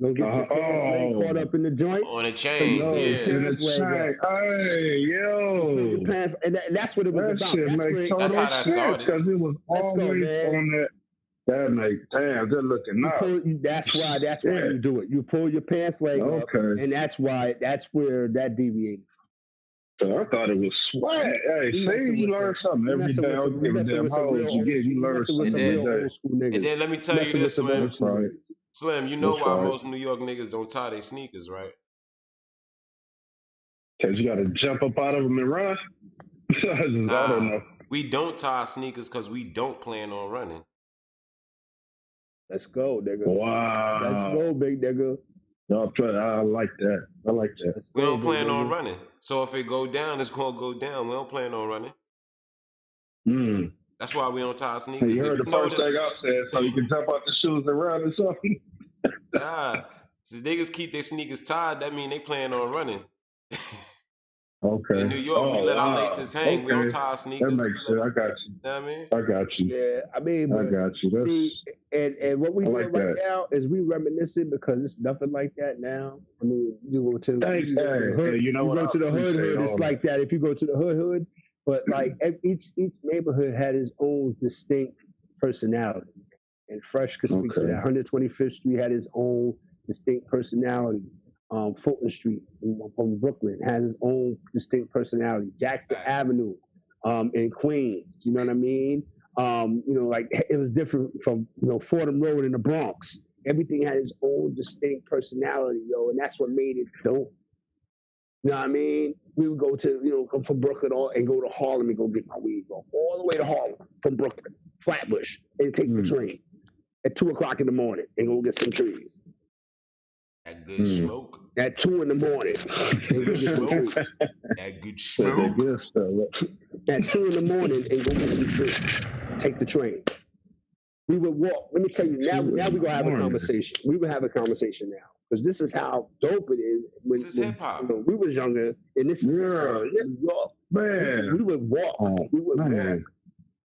don't get your pants caught up in the joint. On a chain, Hey, yo. Pants, and that's what it was about. That's how that started. Because it was always on that. That makes good looking out. That's why you do it. You pull your pants leg up, and that's where that deviated. So I thought it was swag. Hey, see, you learn something every day. I don't give a damn how old you get. You learn something every day. And then let me tell you this, Slim. Right. Slim, you know why most New York niggas don't tie their sneakers, right? Because you got to jump up out of them and run? I don't know. We don't tie sneakers because we don't plan on running. Let's go, nigga. Wow. Let's go, big nigga. I like that. We don't plan on running. So if it go down, it's going to go down. We don't plan on running. That's why we don't tie sneakers. You heard the first thing I said, so you can jump out the shoes and run or something? So niggas keep their sneakers tied, that mean they plan on running. Okay. In New York, we Oh let our wow. laces hang. We don't Okay. tie our That sneakers. makes We let sense. them, I got you. you know what I mean? I got you. Yeah, I mean, I but got you. That's see, and what we I doing like right that. now is we reminiscing because it's nothing like that now. I mean, you go to Thanks. you go to the hood, Hey, you know you what? go I to the hood, appreciate it's all that. like that. If you go to the hood, but like each neighborhood had its own distinct personality. And Fresh could speak to Okay. that. 125th Street had its own distinct personality. Fulton Street from Brooklyn has its own distinct personality. Jackson Facts. Avenue in Queens, you know what I mean? Like it was different from Fordham Road in the Bronx. Everything had its own distinct personality, and that's what made it dope. You know what I mean? We would go to, come from Brooklyn and go to Harlem and go get my weed. Go all the way to Harlem from Brooklyn, Flatbush, and take the train at 2 o'clock in the morning and go get some trees. That good smoke. At 2 in the morning and go Good get some smoke. trees. That good That smoke. good stuff. At 2 in the morning and go get some trees. Take the train. We would walk. Let me tell you, now we're going to have a conversation. We would have a conversation now. Because this is how dope it is. This is hip hop. We was younger, and this is New York. Man. We would walk. We would walk.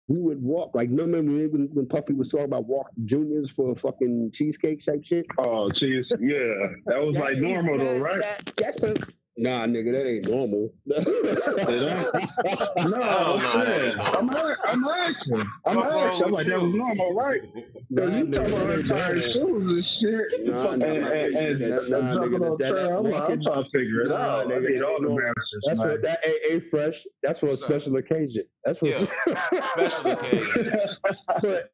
We would walk. Like, remember when Puffy was talking about walk juniors for fucking cheesecake type shit? Oh, cheese. Yeah. That was like normal though, right? That's a nah, nigga, that ain't normal. No, I'm asking. I'm like, that was normal, right? Because you talking about untied shoes and shit. And jumping on trail. I'm trying to figure it out. I need all the masters. That's what that AA Fresh. That's for a special occasion. That's for special occasion. But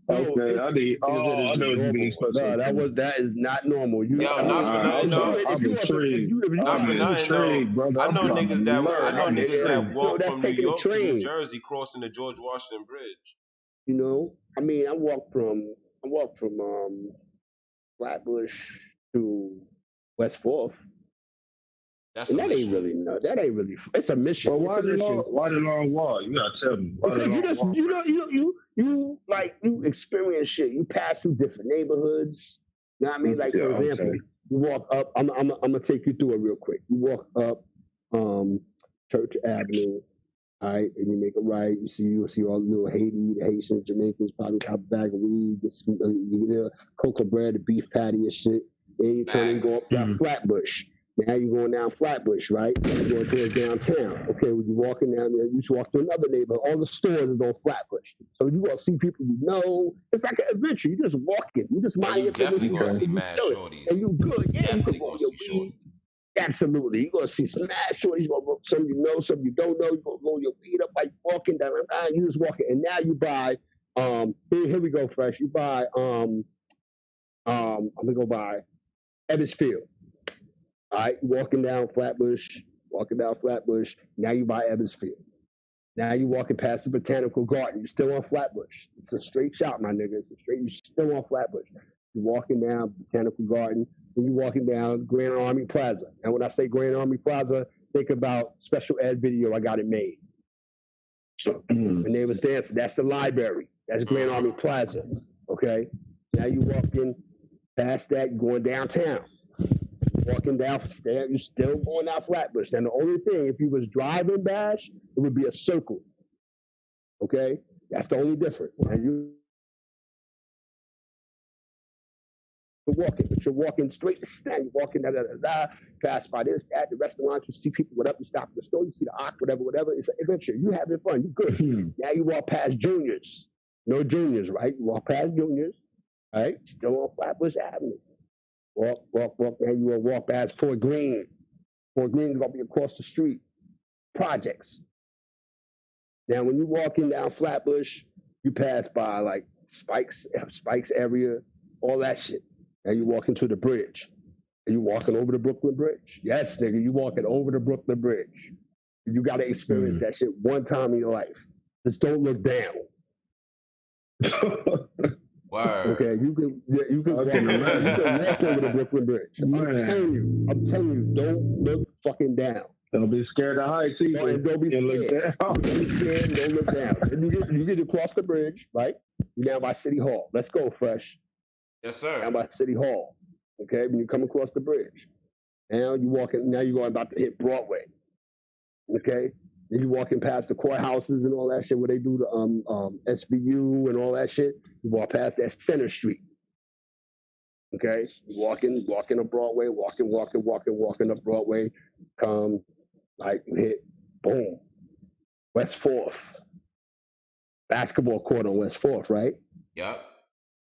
okay, I need. I know what you mean. No, that is not normal. Yo, not for nothing, though. I'm intrigued. Not for nothing, though. Brother. I know niggas that walk from New York to train. New Jersey crossing the George Washington Bridge. I mean, I walked from Flatbush to West Fourth. That ain't really it's a mission. But why the long walk? You gotta tell me. Because you experience shit. You pass through different neighborhoods. You know what I mean? Like, for example, you walk up. I'm gonna take you through it real quick. You walk up Church Avenue, all right, and you make a right. You see all the little Haitians, Jamaicans probably have a bag of weed, get some cocoa bread, the beef patty and shit. Then you turn and go up that Flatbush. Now you're going down Flatbush, right? You're going towards downtown. Okay, when you're walking down there, you just walk to another neighborhood. All the stores is on Flatbush. So you're going to see people you know. It's like an adventure. You just walking. You just mind your business. Definitely going to see mad shorties. And you good. Yeah, definitely you can go your weed. Absolutely. You're going to see some mad shorties. You're going to some you know, some you don't know. You're going to roll your weed up like walking down. You just walking. And now you buy, here we go, Fresh. You buy, I'm going to go buy Evansfield. All right, walking down Flatbush. Now you buy Evansfield. Now you walking past the Botanical Garden. You're still on Flatbush. It's a straight shot, my nigga. You're still on Flatbush. You're walking down Botanical Garden. Then you're walking down Grand Army Plaza. And when I say Grand Army Plaza, think about special ed video. I got it made. And they was dancing. That's the library. That's Grand Army Plaza. Okay. Now you walking past that, going downtown. Walking down, you're still going down Flatbush. And the only thing, if you was driving Bash, it would be a circle. Okay? That's the only difference. And you're walking, but you're walking straight to stand. You're walking, pass by this, that, the restaurants, you see people, whatever, you stop at the store, you see the Ock, whatever. It's an adventure. You having fun. You good. Now you walk past Juniors. No Juniors, right? You walk past Juniors, right? Still on Flatbush Avenue. Walk. Now you will walk past Fort Greene. Fort Greene is going to be across the street. Projects. Now, when you walking down Flatbush, you pass by like Spike's area, all that shit. Now you walk into the bridge. Are you walking over the Brooklyn Bridge? Yes, nigga, you walking over the Brooklyn Bridge. You got to experience that shit one time in your life. Just don't look down. Word. Okay, you can walk over the Brooklyn Bridge. I'm telling you, don't look fucking down. Don't be scared of heights either. Don't be scared. Don't be scared. Don't look down. You get across the bridge, right? You're down by City Hall. Let's go, Fresh. Yes, sir. Down by City Hall. Okay, when you come across the bridge. Now you're going about to hit Broadway. Okay, then you walking past the courthouses and all that shit where they do the SVU and all that shit. You walk past that Center Street. Okay, walking up Broadway, walking up Broadway. Come, like you hit, boom, West 4th. Basketball court on West 4th, right? Yep.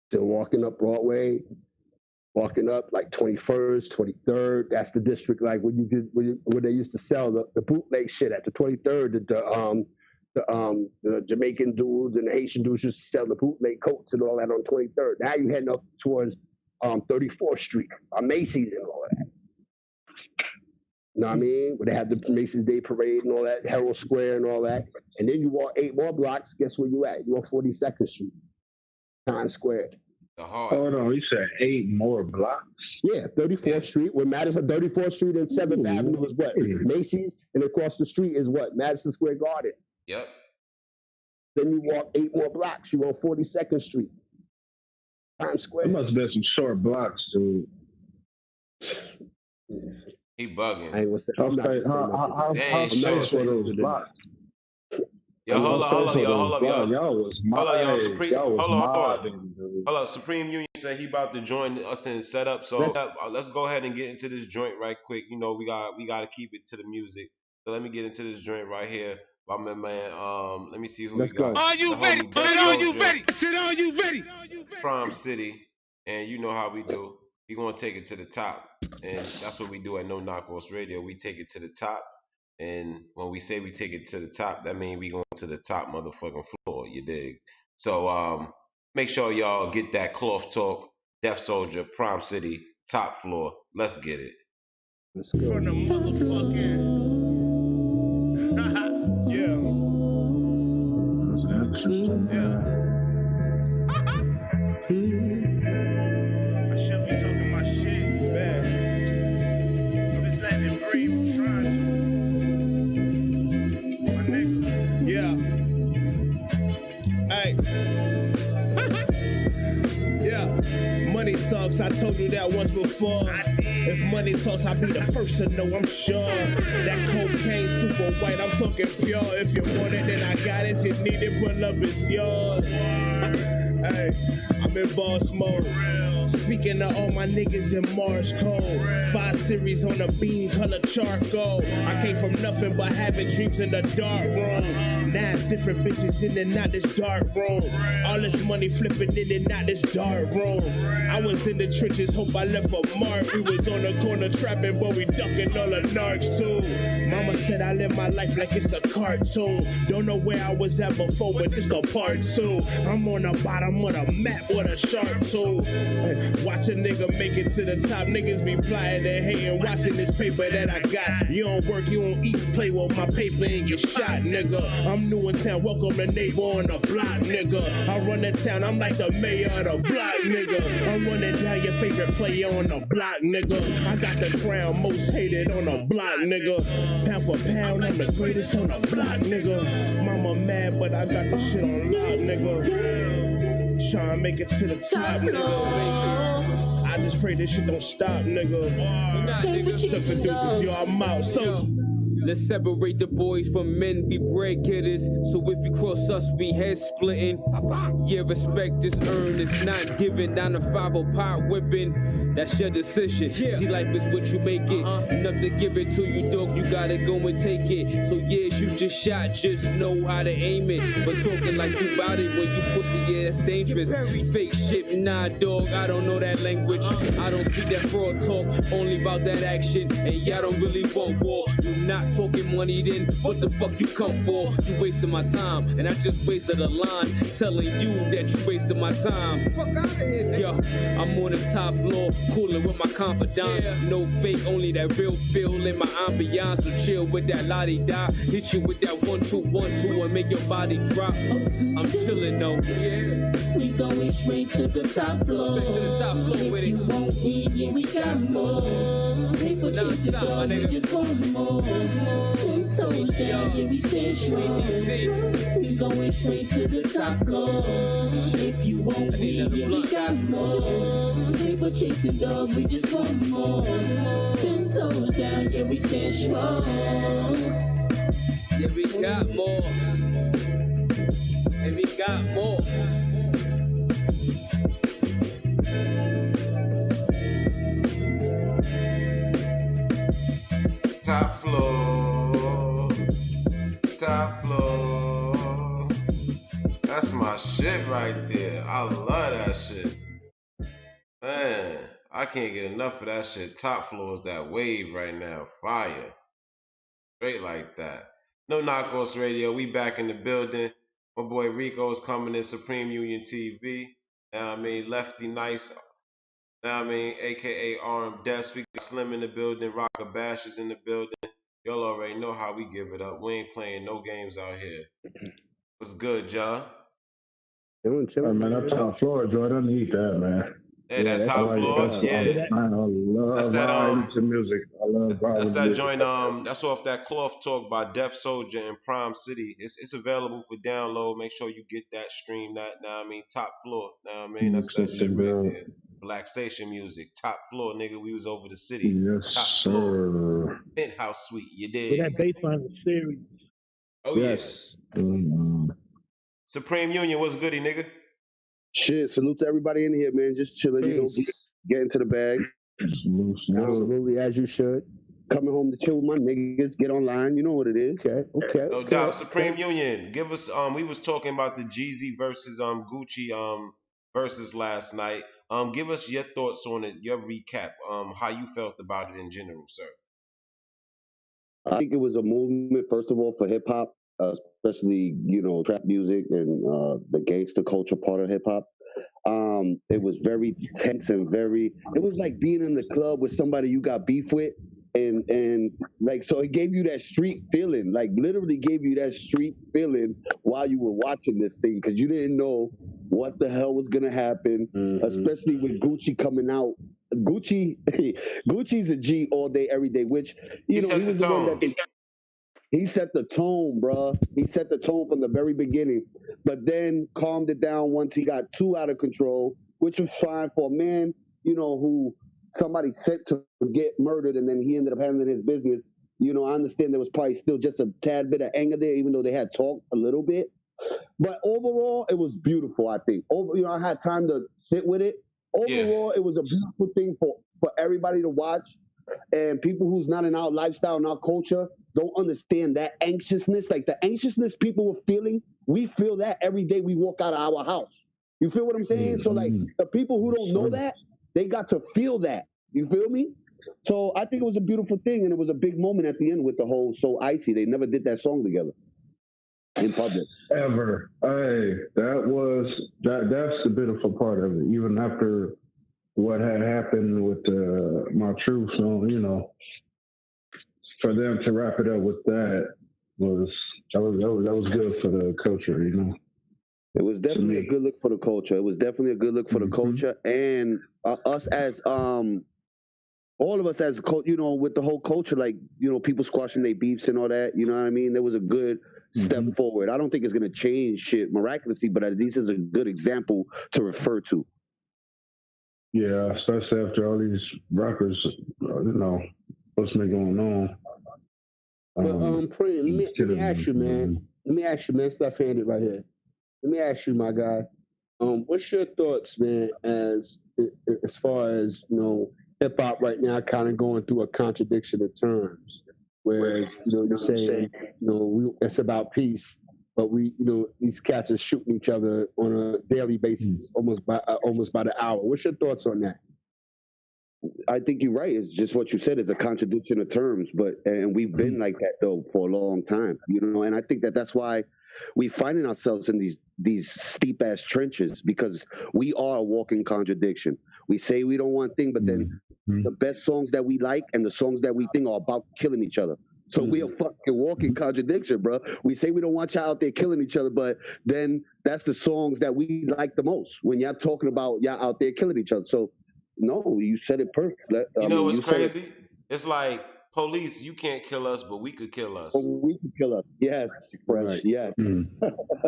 Still walking up Broadway, walking up like 21st, 23rd. That's the district like where they used to sell the bootleg shit at the 23rd. The Jamaican dudes and the Haitian dudes used to sell the bootleg coats and all that on 23rd. Now you heading up towards 34th Street, Macy's and all that. You know what I mean? Where they have the Macy's Day Parade and all that, Herald Square and all that. And then you walk 8 more blocks, guess where you at? You on 42nd Street, Times Square. Hold on, you said 8 more blocks? Yeah, 34th Street, where Madison, 34th Street and 7th Avenue is what? Macy's, and across the street is what? Madison Square Garden. Yep. Then you walk 8 more blocks, you on 42nd Street, Times Square. It must have been some short blocks, dude. He bugging. I ain't gonna say. How safe were those blocks? Yo, hold up, y'all. Y'all was hold up, y'all. Supreme. Hold on. Supreme Union said he about to join us in setup. So let's go ahead and get into this joint right quick. You know, we got to keep it to the music. So let me get into this joint right here. My man, let me see who we got. Are you ready? Are you ready? Are you ready? Prime City, and you know how we do. We gonna take it to the top, and that's what we do at No Knockoffs Radio. We take it to the top, and when we say we take it to the top, that means we going to the top motherfucking floor. You dig? So make sure y'all get that Cloth Talk, Def Soldier, Prime City, top floor. Let's get it. Let's go. From the motherfucking yeah. I should be talking my shit, man. I'm just letting it breathe. I'm trying to. My nigga. Yeah. Hey. Yeah. Money talks. I told you that once before. If money talks, I'll be the first to know, I'm sure. That cocaine super white, I'm talking pure. If you want it, then I got it. You need it, pull up, it's yours. Hey, I'm in boss mode. Speaking of all my niggas in Morse code. 5 series on a bean color charcoal. I came from nothing but having dreams in the dark room. 9 different bitches in and out this dark room. All this money flipping in and out this dark room. I was in the trenches, hope I left a mark. We was on the corner trapping, but we ducking all the narcs too. Mama said I live my life like it's a cartoon. Don't know where I was at before, but this the part 2. I'm on the bottom of the map with a sharp tool. Watch a nigga make it to the top. Niggas be plotting and hating, watching this paper that I got. You don't work, you don't eat, play with my paper and get shot, nigga. I'm new in town, welcome the neighbor on the block, nigga. I run the town, I'm like the mayor of the block, nigga. I'm running down your favorite player on the block, nigga. I got the crown, most hated on the block, nigga. Pound for pound, I'm the greatest on the block, nigga. Mama mad, but I got the shit on lock, nigga. Try and make it to the top, nigga. I just pray this shit don't stop, nigga. To producers, yo, I'm out. So let's separate the boys from men, be bread getters. So if you cross us, we head splitting. Yeah, respect is earned, it's not given. 9 to 5 or pot whipping. That's your decision. See, life is what you make it. Enough to give it to you, dog. You gotta go and take it. So yeah, shoot your shot, just know how to aim it. But talking like you bout it when you pussy, yeah, that's dangerous. Fake shit, nah, dog. I don't know that language. I don't speak that fraud talk, only about that action. And y'all don't really want war. You not talking money, then what the fuck you come for? You wasting my time, and I just wasted a line telling you that you wasted my time. Fuck out of here, nigga. Yo, I'm on the top floor, cooling with my confidants. No fake, only that real feel in my ambiance. So chill with that la-di-da. Hit you with that 1-2-1-2 and make your body drop. I'm chilling though. Yeah. We going straight to the top floor. Straight to the top floor with it. If you won't eat, yeah, we got more. Paper chase it down, we just want more. 10 toes down, yeah, we stay strong. We going straight to the top floor. If you won't eat, yeah, we got more. Paper chasing dogs, we just want more. 10 toes down, yeah, we stand strong. Yeah, we got more. And we got more. Top floor. Top floor. That's my shit right there. I love that shit. Man, I can't get enough of that shit. Top floor is that wave right now. Fire. Straight like that. No Knockoffs Radio. We back in the building. My boy Rico's coming in Supreme Union TV. Now I mean, Lefty Nice. Now I mean, aka RM Desk. We got Slim in the building. Rocker Bash is in the building. Y'all already know how we give it up. We ain't playing no games out here. What's good, y'all? Chilling, man, that top floor, Jordan, I need that, man. Hey, that top floor, yeah. Man, I love vibing to music. I love vibing That's to that music. joint. That's off that Cloth Talk by Def Soldier in Prime City. It's available for download. Make sure you get that, stream that. Now I mean, top floor. Now I mean, that's that shit right there. Relaxation music, top floor, nigga. We was over the city. Yes, top floor. Penthouse suite. You did. With that baseline was serious. Oh yes. Yeah. Supreme Union, what's goody, nigga? Shit, salute to everybody in here, man. Just chilling, you know, get into the bag. Absolutely, as you should. Coming home to chill with my niggas, get online, you know what it is. Okay. No doubt. Supreme Union, give us we was talking about the Jeezy versus Gucci versus last night. Give us your thoughts on it, your recap, how you felt about it in general, sir. I think it was a movement, first of all, for hip hop, especially, you know, trap music and the gangster culture part of hip hop. It was very tense and it was like being in the club with somebody you got beef with. And like, so it gave you that street feeling, like literally gave you that street feeling while you were watching this thing, because you didn't know what the hell was going to happen, especially with Gucci coming out. Gucci's a G all day, every day, which, you know, he was the one that he set the tone, bruh. He set the tone from the very beginning, but then calmed it down once he got too out of control, which was fine for a man, you know, who somebody sent to get murdered and then he ended up handling his business. You know, I understand there was probably still just a tad bit of anger there, even though they had talked a little bit. But overall, it was beautiful, I think. You know, I had time to sit with it. Overall, It was a beautiful thing for everybody to watch. And people who's not in our lifestyle and our culture don't understand that anxiousness. Like the anxiousness people were feeling, we feel that every day we walk out of our house. You feel what I'm saying? So like the people who don't know that, they got to feel that. You feel me? So I think it was a beautiful thing, and it was a big moment at the end with the whole So Icy. They never did that song together in public. Ever. Hey, that's the beautiful part of it. Even after what had happened with My Truth song, you know, for them to wrap it up with that was good for the culture, you know. It was definitely a good look for the culture. It was definitely a good look for the culture, and us as all of us as you know, with the whole culture, like, you know, people squashing their beefs and all that. You know what I mean? There was a good step forward. I don't think it's gonna change shit miraculously, but at least it's a good example to refer to. Yeah, especially after all these rappers, you know, what's been going on. But let me ask you, man. Let me ask you, man. It's left-handed right here. Let me ask you, my guy. What's your thoughts, man, as far as, you know, hip hop right now kind of going through a contradiction of terms? Whereas, you know, you're saying, you know, it's about peace, but you know, these cats are shooting each other on a daily basis, almost by the hour. What's your thoughts on that? I think you're right. It's just what you said. It's a contradiction of terms, and we've been like that though for a long time, you know. And I think that's why we finding ourselves in these steep ass trenches, because we are a walking contradiction. We say we don't want thing, but then the best songs that we like and the songs that we think are about killing each other. So we are fucking walking contradiction, bro. We say we don't want y'all out there killing each other, but then that's the songs that we like the most when y'all talking about y'all out there killing each other. So no, you said it perfect. You know what's crazy? It's like, police, you can't kill us, but we could kill us. Oh, we could kill us. Yes, fresh. Right. Yeah.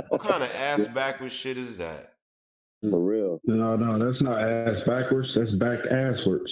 What kind of ass backwards shit is that? For real. No, that's not ass backwards. That's back asswards.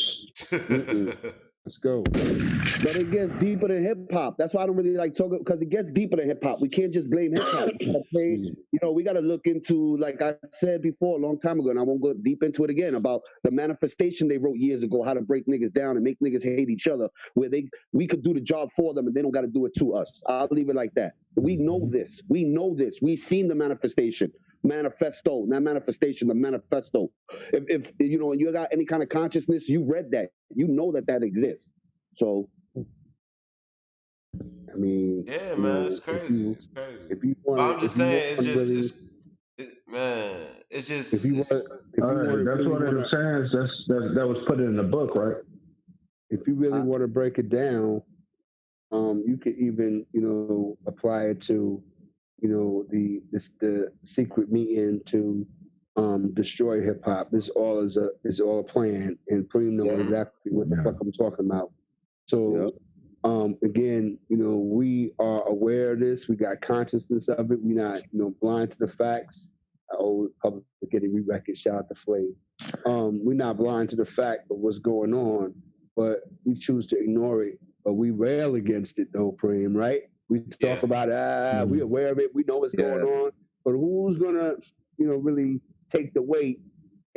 Let's go. But it gets deeper than hip hop. That's why I don't really like talking because it gets deeper than hip hop. We can't just blame hip hop. We gotta look into, like I said before a long time ago, and I won't go deep into it again, about the manifestation they wrote years ago, how to break niggas down and make niggas hate each other, where we could do the job for them and they don't gotta do it to us. I'll leave it like that. We know this. We know this. We've seen the manifestation. Manifesto, not manifestation, the manifesto. If you got any kind of consciousness, you read that. You know that exists. So I mean, yeah, man, it's crazy. It's crazy. If you But want, I'm just saying, it's just, man, it's just. if you want, that's one of the sayings that was put in the book, right? If you really want to break it down, you could even apply it to the secret meeting to destroy hip hop. This all is a plan, and Preem knows exactly what the fuck I'm talking about. So again, we are aware of this. We got consciousness of it. We're not blind to the facts. Public getting re-record, shout out to Flav. We're not blind to the fact of what's going on, but we choose to ignore it. But we rail against it though, Preem, right? We talk about it, we're aware of it, we know what's going on, but who's gonna, really take the weight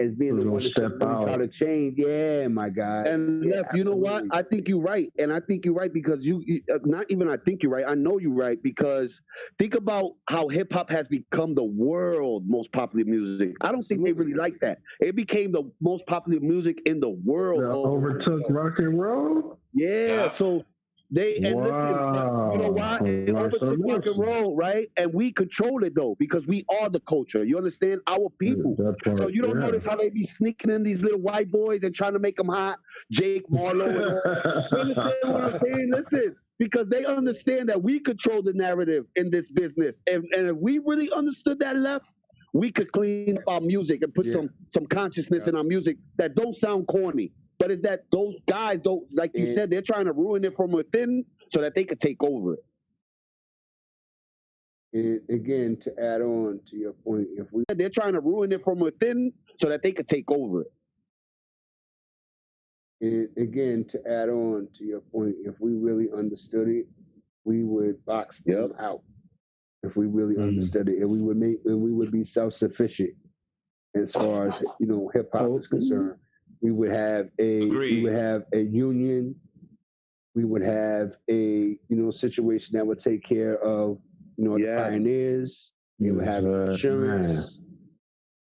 as being the one that's going to try to change? Yeah, my guy. And you know what? I think you're right, and I think you're right because you not even I think you're right. I know you're right because think about how hip hop has become the world most popular music. I don't think they really like that. It became the most popular music in the world. That overtook rock and roll. Yeah, so listen, you know why? It overtook rock and roll, right? And we control it though, because we are the culture. You understand? Our people. So you don't notice how they be sneaking in these little white boys and trying to make them hot, Jake Marlowe and all. You understand what I'm saying? Listen, because they understand that we control the narrative in this business. And if we really understood that left, we could clean up our music and put some consciousness in our music that don't sound corny. But it's that those guys don't, like you said, they're trying to ruin it from within so that they could take over it. And again, to add on to your point, they're trying to ruin it from within so that they could take over it. And again, to add on to your point, if we really understood it, we would box them out. If we really understood it, and we would be self-sufficient as far as hip hop is concerned. We would have a union. We would have a situation that would take care of the pioneers. They would have insurance.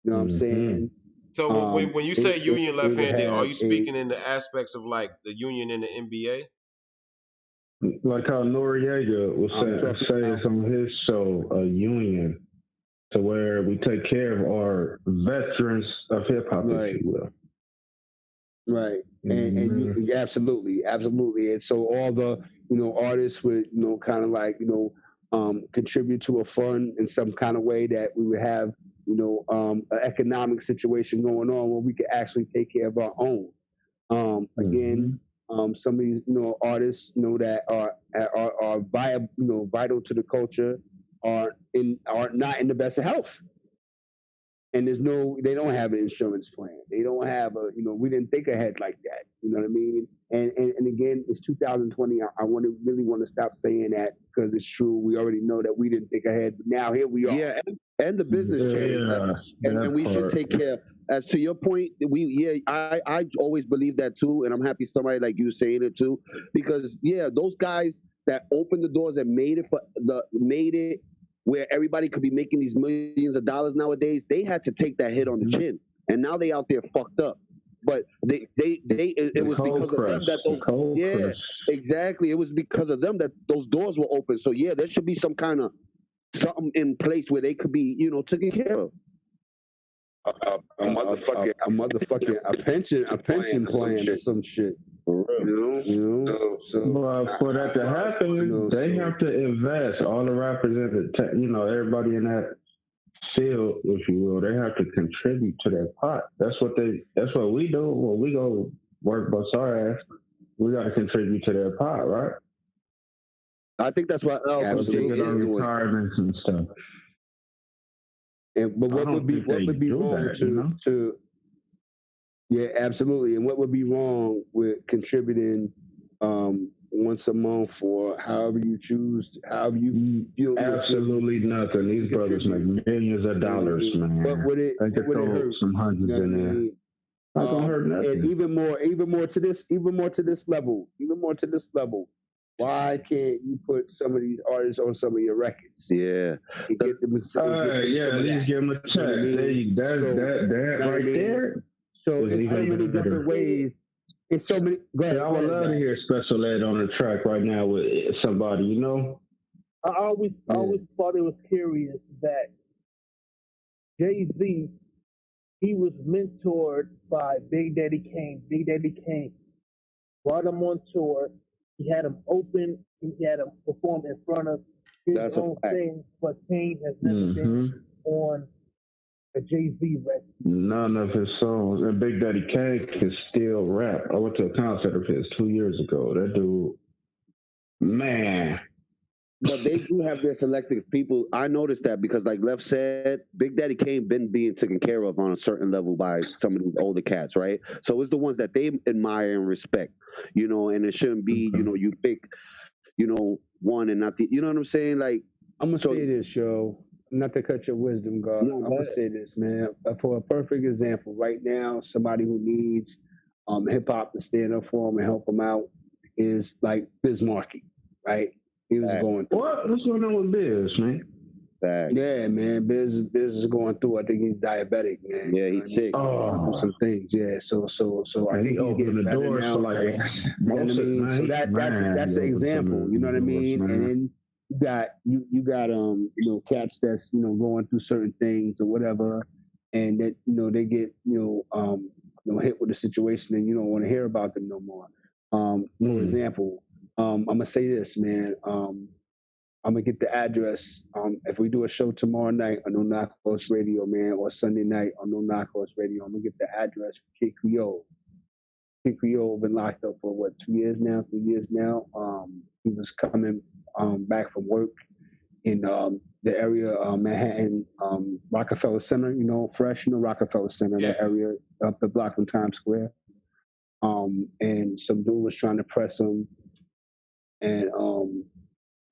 You know what I'm saying? So when you say union left-handed, are you speaking in the aspects of like the union in the NBA? Like how Noriega was saying on his show, a union, to where we take care of our veterans of hip hop, if you will. Right, and absolutely. And so all the artists would kind of like contribute to a fund in some kind of way that we would have an economic situation going on where we could actually take care of our own. Again, some of these artists that are vital to the culture are not in the best of health. And they don't have an insurance plan. They don't have we didn't think ahead like that. You know what I mean? And again, it's 2020. I really want to stop saying that because it's true. We already know that we didn't think ahead, but now here we are. Yeah, and the business changed, and we should take care. As to your point, I always believe that too, and I'm happy somebody like you saying it too, because those guys that opened the doors and made it where everybody could be making these millions of dollars nowadays, they had to take that hit on the chin, and now they out there fucked up. But it was because of them that those exactly. It was because of them that those doors were open. So there should be some kind of something in place where they could be taken care of. A pension plan or some shit. So for that to happen, they have to invest. All the rappers, everybody in that field, if you will, they have to contribute to that pot. That's what we do when we go work bust our ass. We got to contribute to their pot, right? I think that's what get on retirements and stuff. But what would be wrong to absolutely. And what would be wrong with contributing once a month or however you choose, however you feel. Absolutely nothing. These brothers make millions of dollars, man. But would it throw some hundreds in there. Not gonna hurt nothing. And even more to this level. Why can't you put some of these artists on some of your records? Yeah. And get them, at least give them a check. That right there. So in so many different ways. In so many. Go ahead. I would love to hear Special Ed on the track right now with somebody. You know. I always thought it was curious that Jay-Z, he was mentored by Big Daddy Kane. Big Daddy Kane brought him on tour. He had him open. He had him perform in front of his own thing. But Kane has never been on a Jay-Z record. None of his songs. And Big Daddy Kane can still rap. I went to a concert of his 2 years ago. That dude, man. But they do have their selective people. I noticed that because, like Left said, Big Daddy Kane been being taken care of on a certain level by some of these older cats, right? So it's the ones that they admire and respect, you know, and it shouldn't be, you know, you pick, you know, one and not the, you know what I'm saying? Like, I'm going to say this, yo. Not to cut your wisdom, God. I'm going to say this, man. For a perfect example, right now, somebody who needs hip-hop to stand up for them and help them out is like Biz Markie, right? He was going through. What's going on with Biz, man? Yeah, man. Biz is going through. I think he's diabetic, man. Yeah, he's sick. Some things. Yeah. So I think he's getting better doors now. For like, you know what I mean? So that's an example. You know what I mean? And then you got you know, cats that's, you know, going through certain things or whatever, and that, you know, they get, you know, hit with a situation and you don't want to hear about them no more. For example. I'm gonna say this, man. I'm gonna get the address. If we do a show tomorrow night on No Knockoffs Radio, man, or Sunday night on No Knockoffs Radio, I'm gonna get the address for Kid Creole. Kid Creole been locked up for 3 years now. He was coming back from work in the area, Manhattan, Rockefeller Center. You know, fresh, you know, Rockefeller Center, that area up the block from Times Square. And some dude was trying to press him. And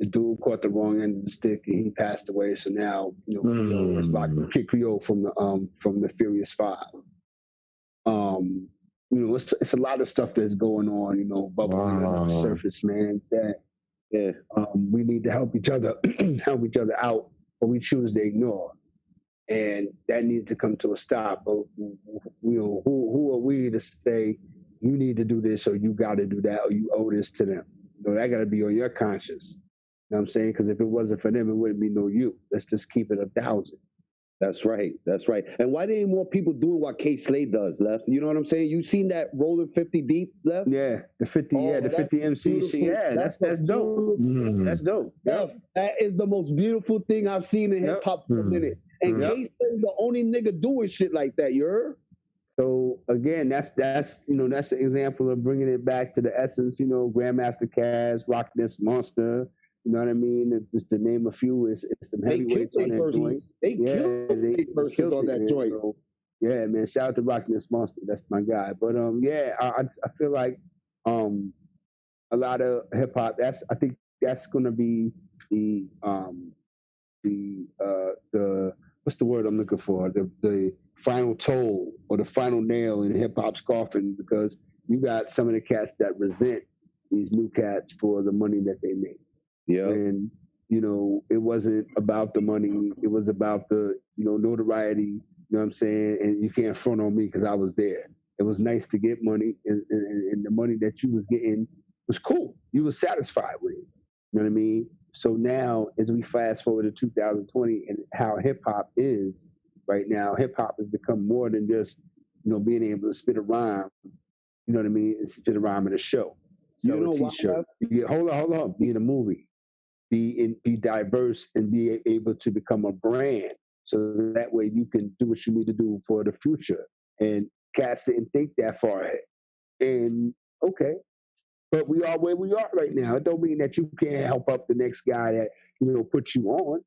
the dude caught the wrong end of the stick, and he passed away. So now, you know, it's like Kid Creole from the Furious Five. You know, it's a lot of stuff that's going on. You know, bubbling under the surface, man. That we need to help each other, out, but we choose to ignore, and that needs to come to a stop. But you know, who are we to say you need to do this or you got to do that or you owe this to them? So that got to be on your conscience. You know what I'm saying? Because if it wasn't for them, it wouldn't be no you. Let's just keep it 1,000. That's right. And why there ain't more people doing what K Slade does, Left? You know what I'm saying? You seen that rolling 50 deep, Left? Yeah, the 50, the 50 MC shit. Yeah, that's dope. That's dope. Left, that is the most beautiful thing I've seen in hip hop for a minute. And K Slade's the only nigga doing shit like that. You heard? So again, that's you know, that's an example of bringing it back to the essence. You know, Grandmaster Caz, Rock This Monster. You know what I mean? Just to name a few, it's some heavyweights on that joint. They killed on that joint. So, yeah, man. Shout out to Rock This Monster. That's my guy. But yeah, I feel like a lot of hip hop. I think that's gonna be the what's the word I'm looking for? The final toll or the final nail in hip hop's coffin, because you got some of the cats that resent these new cats for the money that they make. Yeah. And, you know, it wasn't about the money. It was about the, you know, notoriety. You know what I'm saying? And you can't front on me because I was there. It was nice to get money, and the money that you was getting was cool. You was satisfied with it. You know what I mean? So now, as we fast forward to 2020 and how hip hop is right now, hip hop has become more than just, you know, being able to spit a rhyme. You know what I mean? And spit a rhyme in a show, sell a T-shirt. Hold on. Be in a movie, be diverse, and be able to become a brand. So that way you can do what you need to do for the future. And cats didn't think that far ahead. And okay. But we are where we are right now. It don't mean that you can't help up the next guy that, you know, puts you on.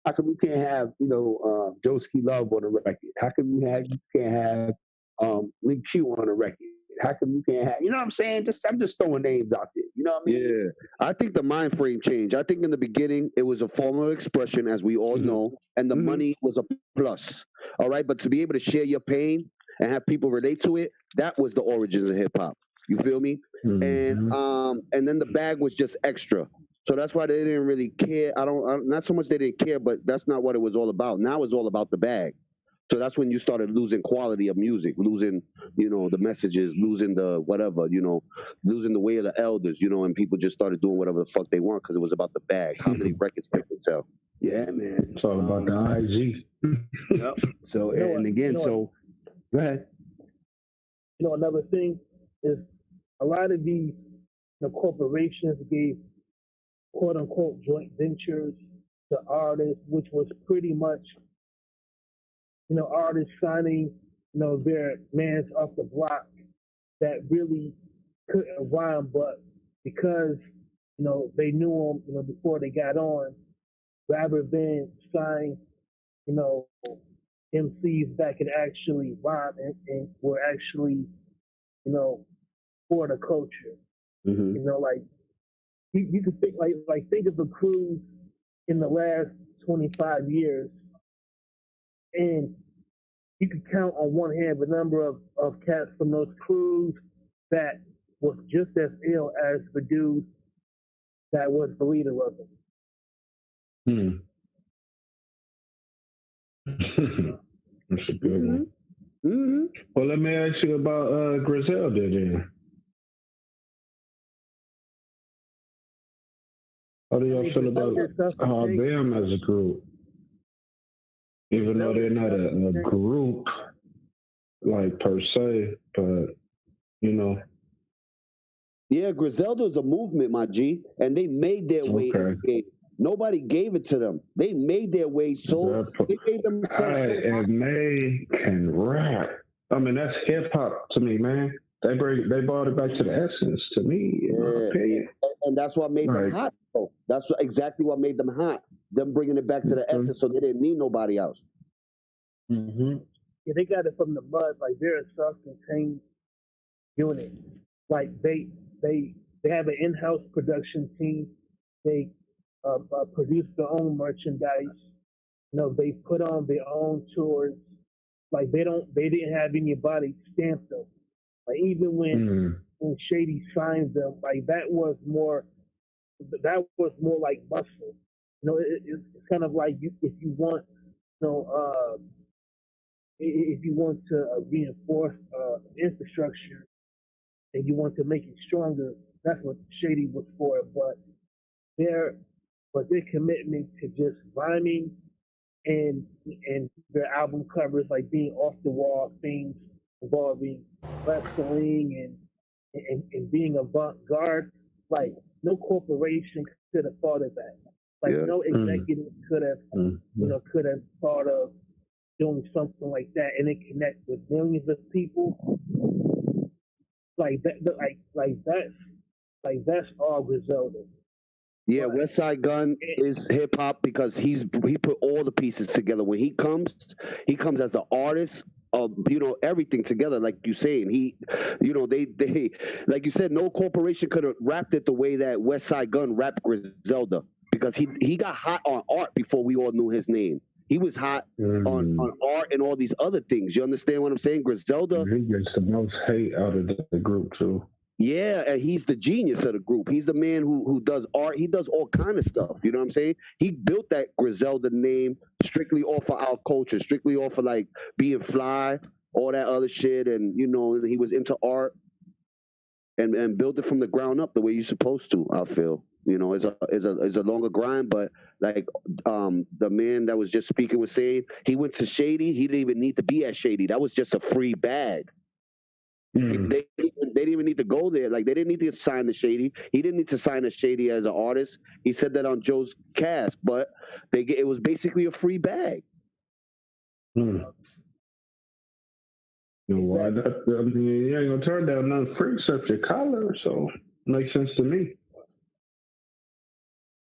How come you can't have, you know, Joeski Love on a record? How come you can't have Link Q on a record? How come you can't have, you know what I'm saying? I'm just throwing names out there. You know what I mean? Yeah, I think the mind frame changed. I think in the beginning it was a form of expression, as we all know, and the money was a plus. All right, but to be able to share your pain and have people relate to it, that was the origins of hip hop. You feel me? And then the bag was just extra. So that's why they didn't really care. Not so much they didn't care, but that's not what it was all about. Now it's all about the bag. So that's when you started losing quality of music, losing, the messages, losing the whatever, losing the way of the elders, and people just started doing whatever the fuck they want because it was about the bag. How many records can they sell? Yeah, man. It's all about the IG. Yep. So, and again, so go ahead. Another thing is a lot of these corporations gave quote unquote joint ventures to artists, which was pretty much artists signing their mans off the block that really couldn't rhyme, but because they knew them before they got on, rather than sign MCs that could actually rhyme and were actually for the culture. Like you could think think of the crews in the last 25 years, and you could count on one hand the number of cats from those crews that was just as ill as the dude that was the leader of them. That's a good one. Well, let me ask you about Griselda then. How do y'all feel about them as a group? Even though they're not a group, like per se, but Yeah, Griselda's a movement, my G, and they made their way. Nobody gave it to them. They made their way, so they made themselves. And they can rap. I mean, that's hip hop to me, man. They brought it back to the essence to me, in my opinion. And that's what made them hot. Though. That's exactly what made them hot. Them bringing it back to the essence, so they didn't need nobody else. Yeah, they got it from the mud. Like they're a self-contained unit. Like they have an in-house production team. They produce their own merchandise. They put on their own tours. Like they didn't have anybody stamp them. Like even when Shady signed them, like that was more like muscle. It's kind of like if you want, if you want to reinforce infrastructure and you want to make it stronger, that's what Shady was for. But their commitment to just rhyming and their album covers like being off the wall things involving wrestling and being avant-garde, like no corporation could have thought of that. Like no executive could have could have thought of doing something like that and it connect with millions of people. Like that, that's all Griselda. Yeah, West Side Gun is hip hop because he put all the pieces together. When he comes as the artist of everything together. Like you saying, they like you said, no corporation could have rapped it the way that West Side Gun rapped Griselda because he got hot on art before we all knew his name. He was hot on art and all these other things. You understand what I'm saying? Griselda. He gets the most hate out of the group too. Yeah, and he's the genius of the group. He's the man who does art. He does all kind of stuff. You know what I'm saying? He built that Griselda name strictly off of our culture, strictly off of like being fly, all that other shit. And he was into art and built it from the ground up the way you're supposed to. I feel. It's a longer grind, but like the man that was just speaking was saying, he went to Shady. He didn't even need to be at Shady. That was just a free bag. They didn't even need to go there. Like they didn't need to sign to Shady. He didn't need to sign to Shady as an artist. He said that on Joe's cast, but it was basically a free bag. Why that? I mean, you ain't gonna turn down nothing free except your collar, so makes sense to me.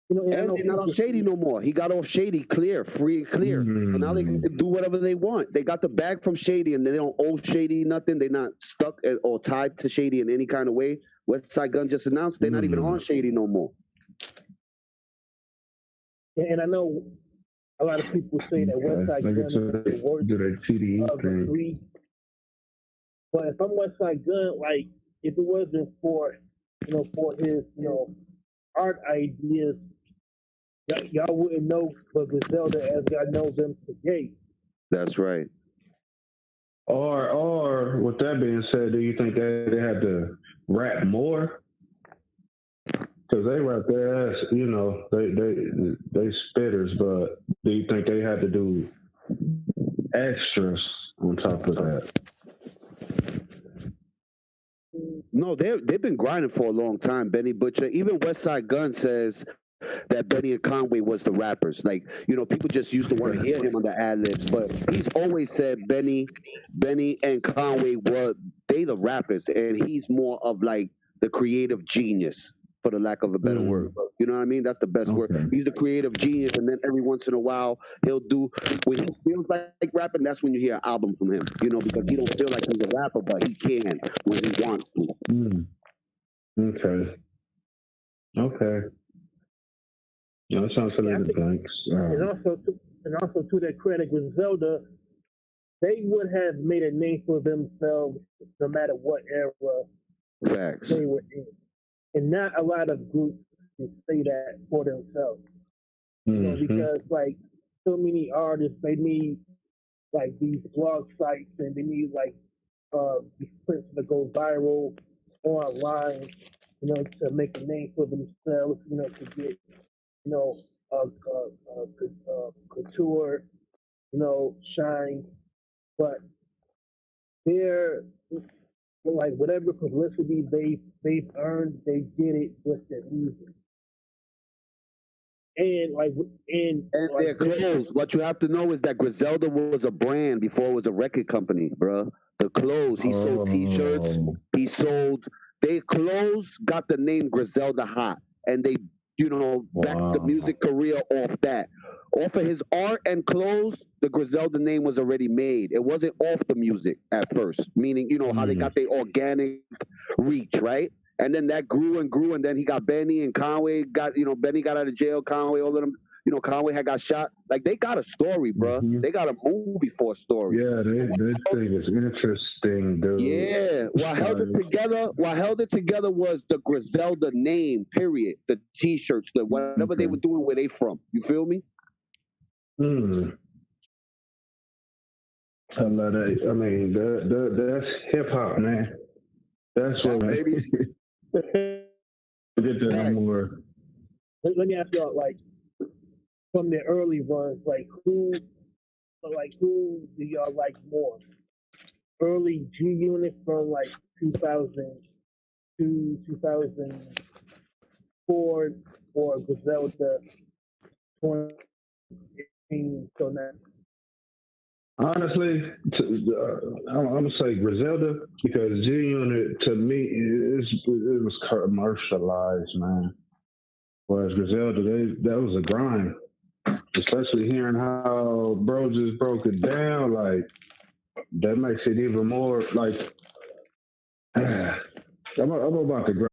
And they're not on Shady no more. He got off Shady free and clear. So now they can do whatever they want. They got the bag from Shady and they don't owe Shady nothing. They're not stuck or tied to Shady in any kind of way. West Side Gun just announced they're not even on Shady no more. And I know a lot of people say that West Side Gun is the worst of the three. But if I'm West Side Gun, like if it wasn't for for his art ideas, y'all wouldn't know but Griselda as y'all know them today. That's right. Or with that being said, do you think they had to rap more? Because they rap their ass, they spitters, but do you think they had to do extras on top of that? No, they've been grinding for a long time. Benny Butcher, even West Side Gun says that Benny and Conway was the rappers. Like, people just used to want to hear him on the ad libs, but he's always said Benny and Conway were the rappers, and he's more of like the creative genius, for the lack of a better word. But, you know what I mean? That's the best word. He's the creative genius, and then every once in a while he'll do when he feels like rapping. That's when you hear an album from him. Because he don't feel like he's a rapper, but he can when he wants to. Okay. Yeah, that sounds familiar. Thanks. And also to their credit, Griselda, they would have made a name for themselves no matter what era they were in. And not a lot of groups can say that for themselves. Because like so many artists, they need like these blog sites and they need like these clips to go viral online, to make a name for themselves, to get, couture, shine. But they're like whatever publicity they've earned, they did it with their music. And their clothes. What you have to know is that Griselda was a brand before it was a record company, bro. The clothes. He sold T-shirts. Their clothes got the name Griselda hot, and they backed the music career off that. Off of his art and clothes, the Griselda name was already made. It wasn't off the music at first, meaning how they got their organic reach, right? And then that grew and grew, and then he got Benny and Conway Benny got out of jail, Conway, all of them, Conway had got shot. Like, they got a story, bro. They got a movie for a story. Yeah, this thing is interesting, dude. Yeah, what held it together was the Griselda name, period. The T-shirts, the whatever they were doing, where they from. You feel me? I love that. I mean, that's hip hop, man. That's what, baby. Get that more. Let me ask y'all, like, from the early runs, like who do y'all like more? Early G Unit from like 2002, 2004, or Griselda 2018 so now? Honestly, I'm gonna say Griselda because G Unit to me it was commercialized, man. Whereas Griselda, that was a grind. Especially hearing how bro just broke it down, like that makes it even more like I'm about to grind.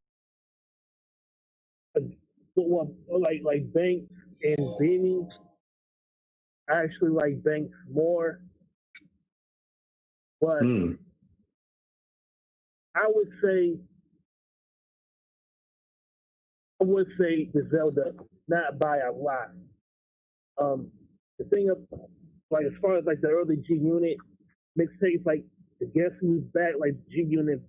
Like Banks and Benny. I actually like Banks more, but I would say Griselda, not by a lot. The thing of like as far as like the early G Unit mixtapes, like the Guess Who's Back, like G Unit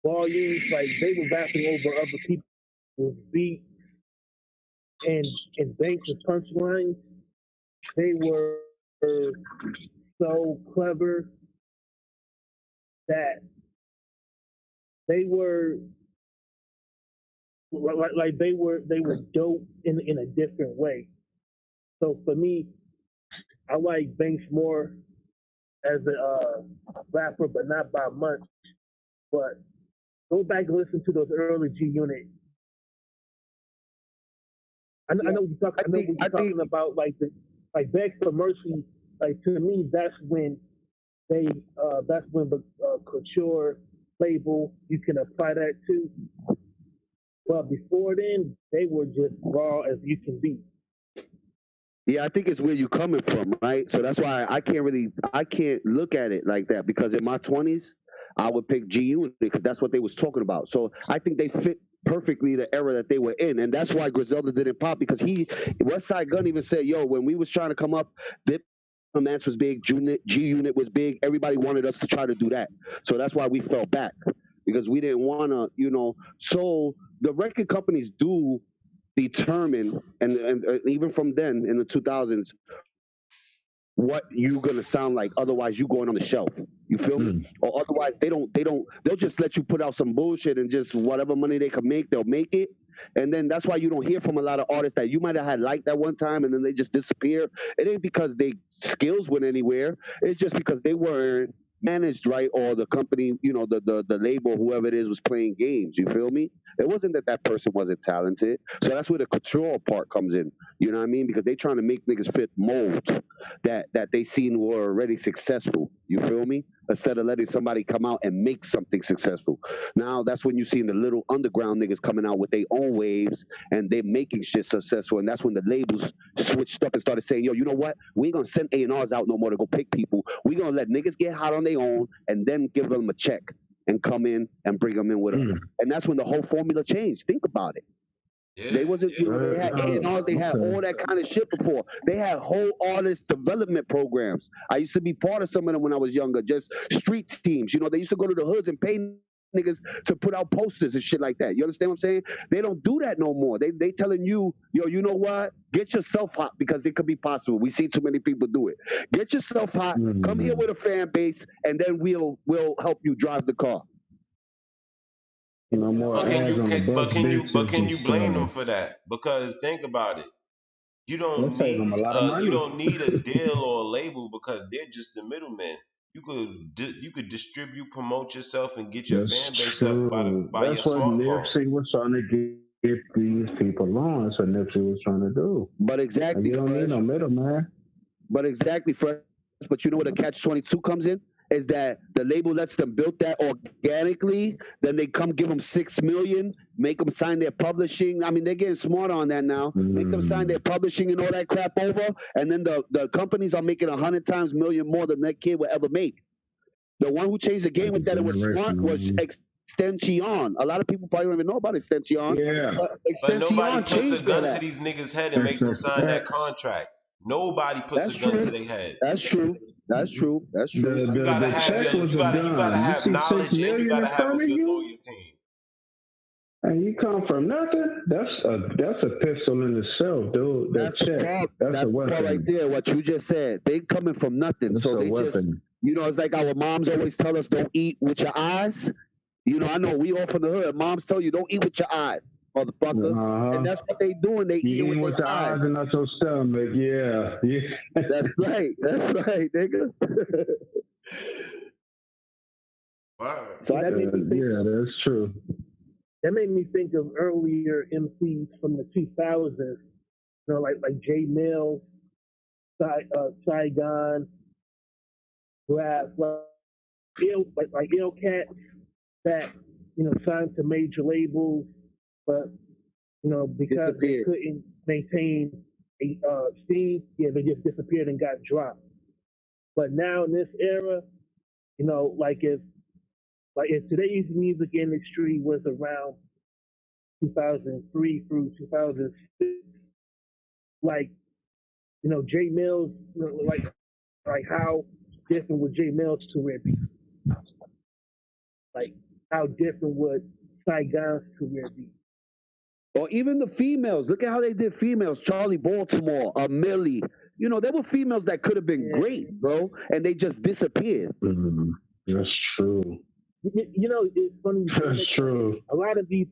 volumes, like they were rapping over other people's beats and Banks' punchlines. They were so clever that they were like they were dope in a different way. So for me, I like Banks more as a rapper, but not by much. But go back and listen to those early G Unit. I know you're talking about like Begs for Mercy. Like to me, that's when Couture label you can apply that to. But before then, they were just raw as you can be. Yeah, I think it's where you're coming from, right? So that's why I can't look at it like that, because in my 20s, I would pick G Unit because that's what they was talking about. So I think they fit perfectly the era that they were in, and that's why Griselda didn't pop, because West Side Gun even said, "Yo, when we was trying to come up, Dip Romance was big, G Unit was big. Everybody wanted us to try to do that, so that's why we fell back because we didn't want to, So the record companies do determine, and even from then in the 2000s, what you gonna sound like. Otherwise, you going on the shelf. You feel me? Or otherwise, they'll just let you put out some bullshit and just whatever money they can make, they'll make it. And then that's why you don't hear from a lot of artists that you might have had liked that one time and then they just disappear. It ain't because they skills went anywhere. It's just because they weren't managed right, or the company, the label, whoever it is, was playing games. You feel me? It wasn't that that person wasn't talented. So that's where the control part comes in. You know what I mean? Because they trying to make niggas fit molds that they seen were already successful. You feel me? Instead of letting somebody come out and make something successful. Now that's when you seen the little underground niggas coming out with their own waves and they making shit successful. And that's when the labels switched up and started saying, yo, you know what? We ain't gonna send A&Rs out no more to go pick people. We gonna let niggas get hot on their own and then give them a check and come in and bring them in with us. And that's when the whole formula changed. Think about it. Yeah. They wasn't, they had A&Rs, they had all that kind of shit before. They had whole artist development programs. I used to be part of some of them when I was younger, just street teams. They used to go to the hoods and pay niggas to put out posters and shit like that. You understand what I'm saying? They don't do that no more. They telling you, yo, you know what? Get yourself hot because it could be possible. We see too many people do it. Get yourself hot, come here with a fan base, and then we'll help you drive the car. More But can ads on the bus, can you blame them for that? Because think about it. You don't That saves them a lot of money. need a deal or a label because they're just the middlemen. You could distribute, promote yourself, and get your fan base up by your That's what smartphone. Nipsey was trying to get these people on. That's what Nipsey was trying to do. But exactly, you don't need no middleman. But exactly, Fresh. But you know where the catch-22 comes in? Is that the label lets them build that organically, then they come give them $6 million, make them sign their publishing. I mean, they're getting smart on that now. Make them sign their publishing and all that crap over, and then the companies are making 100 times million more than that kid would ever make. The one who changed the game with that and was smart was Extension. A lot of people probably don't even know about Extension. Yeah. But nobody puts a gun to these niggas' head and make them sign that contract. Nobody puts a gun to their head. That's true. That's true. That's true. You gotta have knowledge and you gotta have a good lawyer team. And you come from nothing. That's a pistol in itself, dude. That's a weapon right there. What you just said. They coming from nothing. That's so a they weapon. just, it's like our moms always tell us, don't eat with your eyes. I know we all from the hood. Moms tell you, don't eat with your eyes, motherfucker. And that's what they doing. They eating with their eyes and not your stomach. Yeah. That's right. That's right, nigga. Wow. So that's true. That made me think of earlier MCs from the 2000s, like J Mills, Saigon, Glass, like ill cats that signed to major labels, but because they couldn't maintain a scene, they just disappeared and got dropped. But now in this era, if today's music industry was around 2003 through 2006, J Mills, like how different would J Mills' career be? Like how different would Saigon's career be? Or even the females. Look at how they did females. Charlie Baltimore, Millie. There were females that could have been great, bro, and they just disappeared. That's true. It's funny. That's true. A lot of these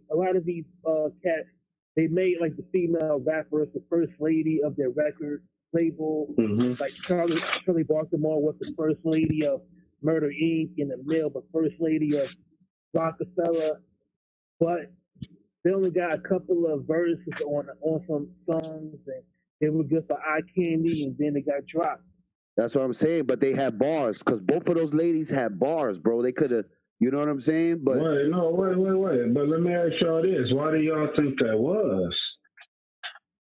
cats, they made like the female rappers the first lady of their record label. Like Charlie Baltimore was the first lady of Murder Inc. and the Mill, but first lady of Rockefeller. But they only got a couple of verses on some songs, and they were good for eye candy, and then they got dropped. That's what I'm saying. But they had bars, because both of those ladies had bars, bro. They could have You know what I'm saying? But wait. But let me ask y'all this: why do y'all think that was?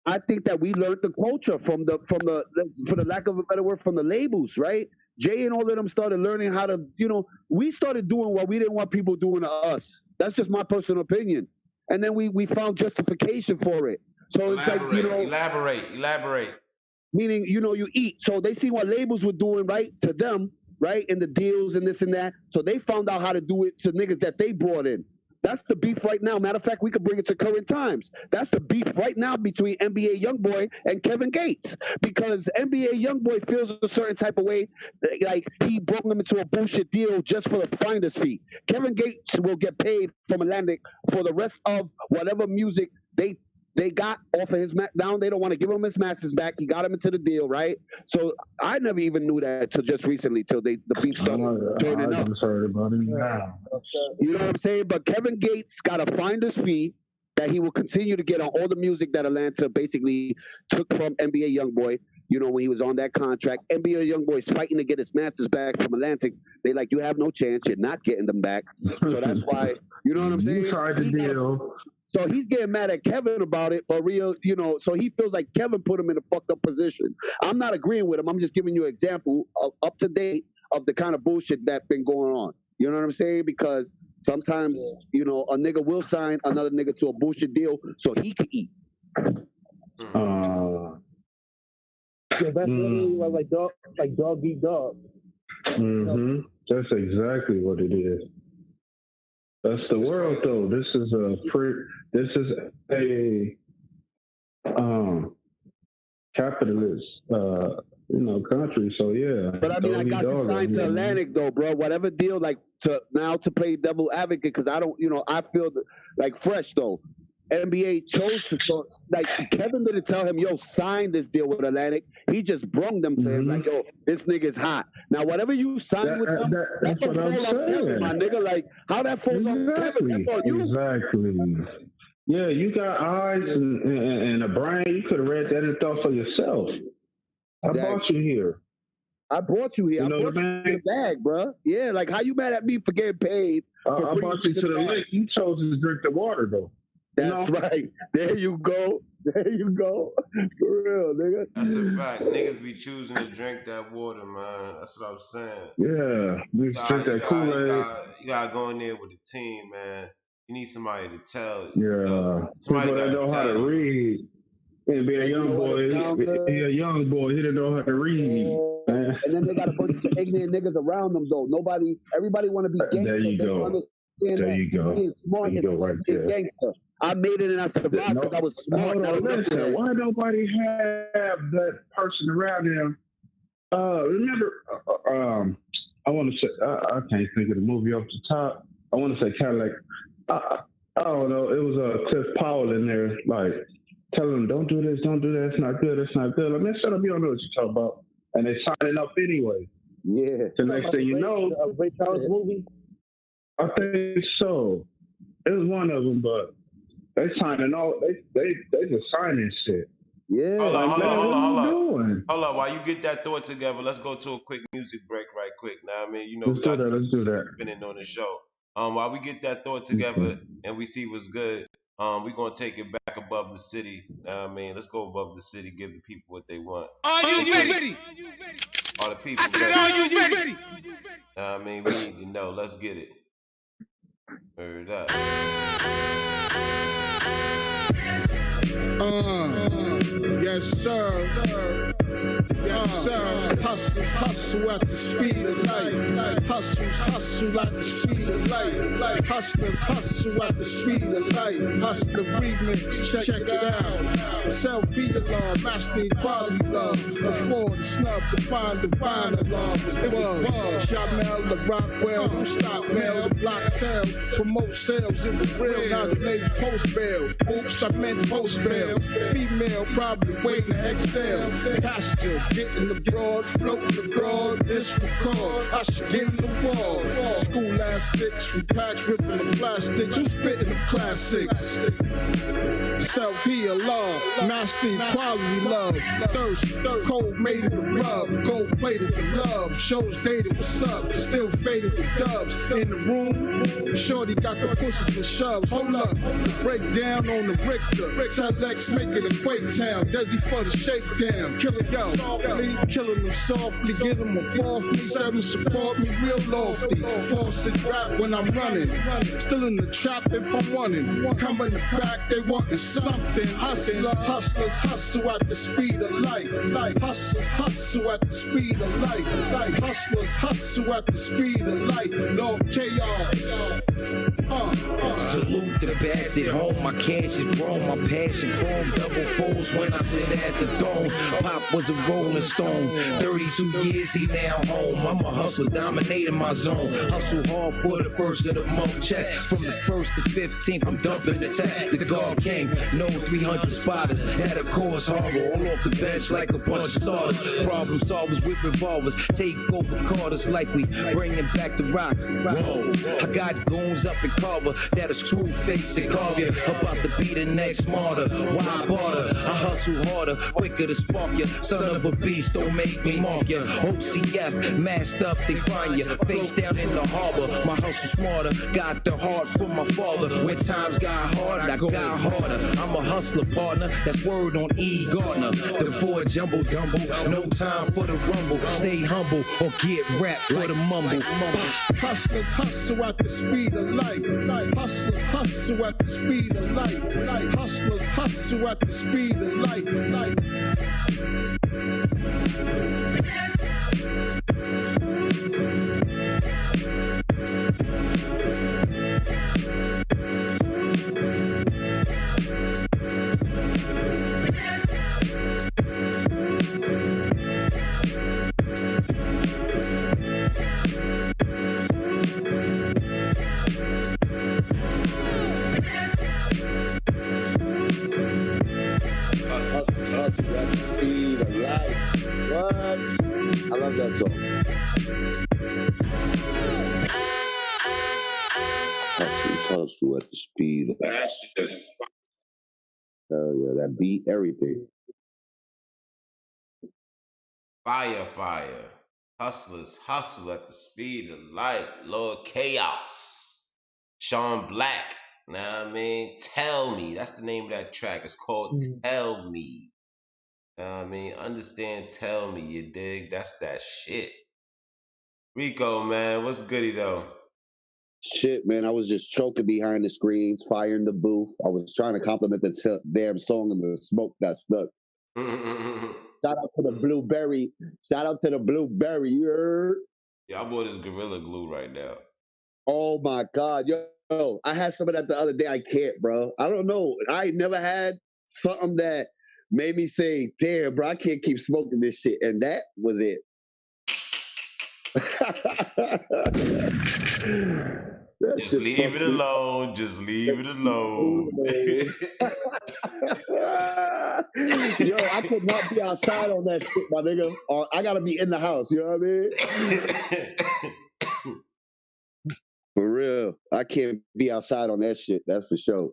I think that we learned the culture from the for the lack of a better word, from the labels, right? Jay and all of them started learning how to, we started doing what we didn't want people doing to us. That's just my personal opinion. And then we found justification for it. So it's like, elaborate. Meaning, you eat. So they see what labels were doing, right, to them, right, and the deals and this and that. So they found out how to do it to niggas that they brought in. That's the beef right now. Matter of fact, we could bring it to current times. That's the beef right now between NBA YoungBoy and Kevin Gates. Because NBA YoungBoy feels a certain type of way, like he brought them into a bullshit deal just for the finder's fee. Kevin Gates will get paid from Atlantic for the rest of whatever music they got off of his now they don't want to give him his masters back. He got him into the deal, right? So I never even knew that till just recently, till the beef started turning up. I just heard about it now. You know what I'm saying? But Kevin Gates got a finder's fee that he will continue to get on all the music that Atlanta basically took from NBA YoungBoy. When he was on that contract, NBA YoungBoy's fighting to get his masters back from Atlantic. They like, you have no chance. You're not getting them back. So that's why, you know what I'm saying? You tried the deal. So he's getting mad at Kevin about it, but so he feels like Kevin put him in a fucked up position. I'm not agreeing with him. I'm just giving you an example of up to date of the kind of bullshit that's been going on. You know what I'm saying? Because sometimes, a nigga will sign another nigga to a bullshit deal so he can eat. Yeah, that's literally like dog eat dog. Mm-hmm. That's exactly what it is. That's the world, though. This is a capitalist, country. So yeah. But I mean, I got you signed to Atlantic, though, bro. Whatever deal, to play devil advocate, because I don't, I feel like fresh though. NBA chose to, Kevin didn't tell him, yo, sign this deal with Atlantic. He just brung them to him, like, yo, this nigga's hot. Now, whatever you sign with them, that's what I'm saying. Kevin, my nigga. Like, how that falls on Kevin, that's on you. Exactly. Yeah, you got eyes and a brain. You could have read that and thought for yourself. Exactly. I brought you here. I brought you here. I brought you to the bag, bro. Yeah, like, how you mad at me for getting paid? I brought you to the lake. You chose to drink the water, though. That's right. There you go. For real, nigga. That's a fact. Niggas be choosing to drink that water, man. That's what I'm saying. Yeah. You drink that Kool-Aid. You gotta go in there with the team, man. You need somebody to tell. Yeah. Somebody that know how to read. And be a young boy. He a young boy. He didn't know how to read. And then they got a bunch of ignorant niggas around them, though. Everybody want to be gangster. There you go. There you go. Being smart is right there. Gangster. I made it and I survived because I was smart. Listen, why nobody have that person around them? Remember, I want to say, I can't think of the movie off the top. I want to say kind of like, I don't know, it was Cliff Powell in there, like, telling them, don't do this, don't do that, it's not good, it's not good. I mean, shut up, you don't know what you're talking about. And they signing up anyway. Yeah. The next thing you know, Ray Charles movie? I think so. It was one of them, but they signing all. They just signing shit. Yeah. Hold on. Hold on. While you get that thought together, let's go to a quick music break right quick. Now, I mean, let's do that. Been on the show. While we get that thought together and we see what's good, we're gonna take it back above the city. I mean, let's go above the city, give the people what they want. Are you ready? All the people. Are you ready? I mean, we need to know. Let's get it. Heard up. Yes, sir. Yes, sir. Hustle at the speed of light. Hustle at the speed of light. Hustlers hustle at the speed of light. Hustler remix, check it out. Self-feed love, master equality love. Before the snub, define divine love. It was Jamel, the Rockwell, who stop mail, the block tell. Promote sales, it was real, now the lady post bail. Oops, I meant post bail. Female probably waiting to exhale. Pasture, getting the broad free. floating abroad, disregard. I should get in the wall. School elastics, from packs ripping the plastics. Who's spitting the classics? Self-heal, love, nasty, quality love. Thirst, cold made it a rub. Gold plated the love. Shows dated, what's up? Still faded with dubs. In the room, shorty got the pushes and shoves. Hold up, break down on the Richter. Telex making a quake town. Desi for the shakedown. Killing yo, softly, killing them softly. Get them off me. Seven support me real lofty. Faucet rap when I'm running. Still in the trap if I'm running. Coming the back, they wanting something. Hustlers hustle at the speed of light. Hustlers hustle at the speed of light. Hustlers hustle at the speed of light. Lord chaos. Salute to the bastard home. My cash is grown, my passion chrome. Double foes when I sit at the throne. Pop was a rolling stone. 32 years, he now home. I'm a hustler, dominating my zone. Hustle hard for the first of the month checks. From the 1st to 15th, I'm dumping the tech. The guard came, no 300 spotters. Had a course horror, all off the bench like a bunch of starters. Problem solvers with revolvers. Take over Carters like we bringing back the rock. Whoa, I got goons up in Carver that'll screw face and carve you. About to be the next martyr. Why barter? I hustle harder, quicker to spark you. Son of a beast, don't make me mark you. OCF, masked up, they find you. Face down in the harbor. My hustle smarter, got the heart from my father. When times got hard, I got harder. I'm a hustler, partner. That's word on E. Gardner. The Ford jumble dumble. No time for the rumble. Stay humble or get wrapped for the mumble. Hustlers hustle at the speed of light. Hustlers hustle at the speed of light. Hustlers hustle at the speed of light. Hustle at the speed of light. What? I love that song. Hustle at the speed of light. Hell yeah, that beat, everything. Fire. Hustlers hustle at the speed of light. Lord Chaos. Sean Black. Know what I mean? Tell Me. That's the name of that track. It's called Tell Me. Know what I mean? Understand, tell me, you dig? That's that shit. Rico, man, what's goody though? Shit, man, I was just choking behind the screens, fire in the booth. I was trying to compliment the damn song and the smoke got stuck. Shout out to the blueberry. Shout out to the blueberry. You heard? Yeah, I bought this Gorilla Glue right now. Oh my God. Yo, I had some of that the other day. I can't, bro. I don't know. I never had something that made me say, damn, bro, I can't keep smoking this shit. And that was it. Just leave it alone. Just leave it alone. Yo, I could not be outside on that shit, my nigga. Or I gotta be in the house. You know what I mean? For real, I can't be outside on that shit. That's for sure.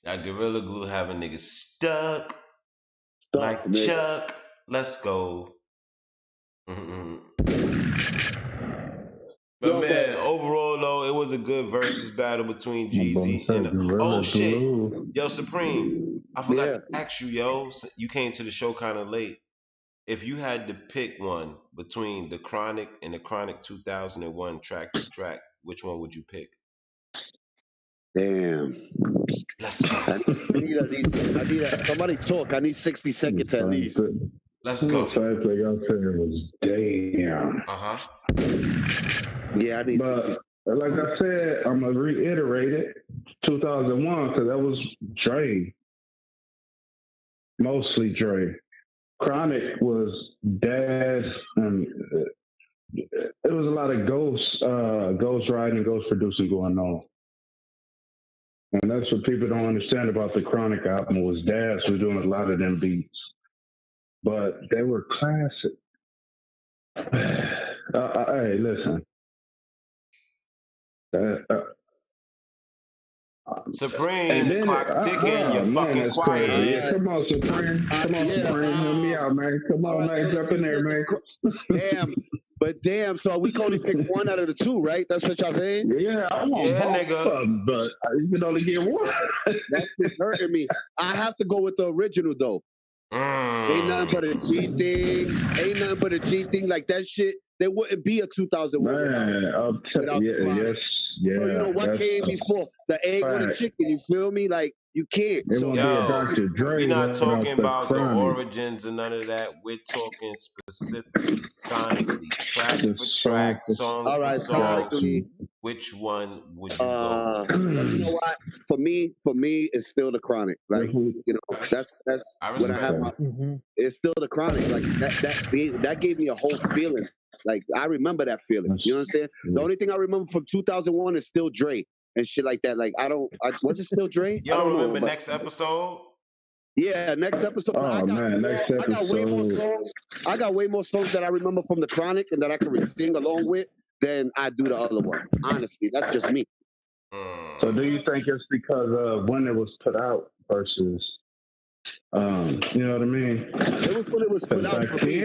That Gorilla Glue having niggas stuck like nigga. Chuck. Let's go. But man, overall though, it was a good versus battle between Jeezy and oh shit, yo Supreme. I forgot to ask you, yo. You came to the show kind of late. If you had to pick one between the Chronic and the Chronic 2001 track for track, which one would you pick? Damn. Let's go. I need somebody talk. I need 60 seconds at least. Let's go. The first thing I said was damn. Yeah, I need 60 seconds. Like I said, I'm going to reiterate it. 2001, because that was Dre. Mostly Dre. Chronic was Daz, and it was a lot of ghost writing, ghost producing going on. And that's what people don't understand about the Chronic album was Daz was doing a lot of them beats. But they were classic. Hey, listen. Uh, Supreme, and the then, clock's ticking. You're man, fucking that's crazy. quiet. Yeah, come on, Supreme. Come on, Yeah. Supreme. Help me out, man. Come All on, right. man. So Jump in you there, said man. damn, but damn. So we can only pick one out of the two, right? That's what y'all saying? Yeah, I want Yeah, both nigga. of them, but you can only get one. That's just hurting me. I have to go with the original though. Ain't nothing but a G thing. Ain't nothing but a G thing. Like that shit, there wouldn't be a 2001 without the Chronic. So you know what came before? The egg or the fact. chicken. You feel me? Like you can't. It So won't be a Dr. We're Dre not without talking the about the Chronic. origins and none of that. We're talking specifically, sonically, track The for song track, for song all for right, song. sonically. Which one would you go with? Well, you know what? For me, it's still the Chronic. Like you know, that's I when I respect have it. my. It's still the Chronic. Like that gave me a whole feeling. Like I remember that feeling. You understand? The only thing I remember from 2001 is still Dre and shit like that. Like was it still Dre? You I don't don't know, remember but next episode? yeah, next episode. But Oh man, next I got way more episode. songs. I got way more songs that I remember from the Chronic and that I can sing along with than I do the other one. Honestly, that's just me. So do you think it's because of when it was put out versus you know what I mean? It was when it was put out for me.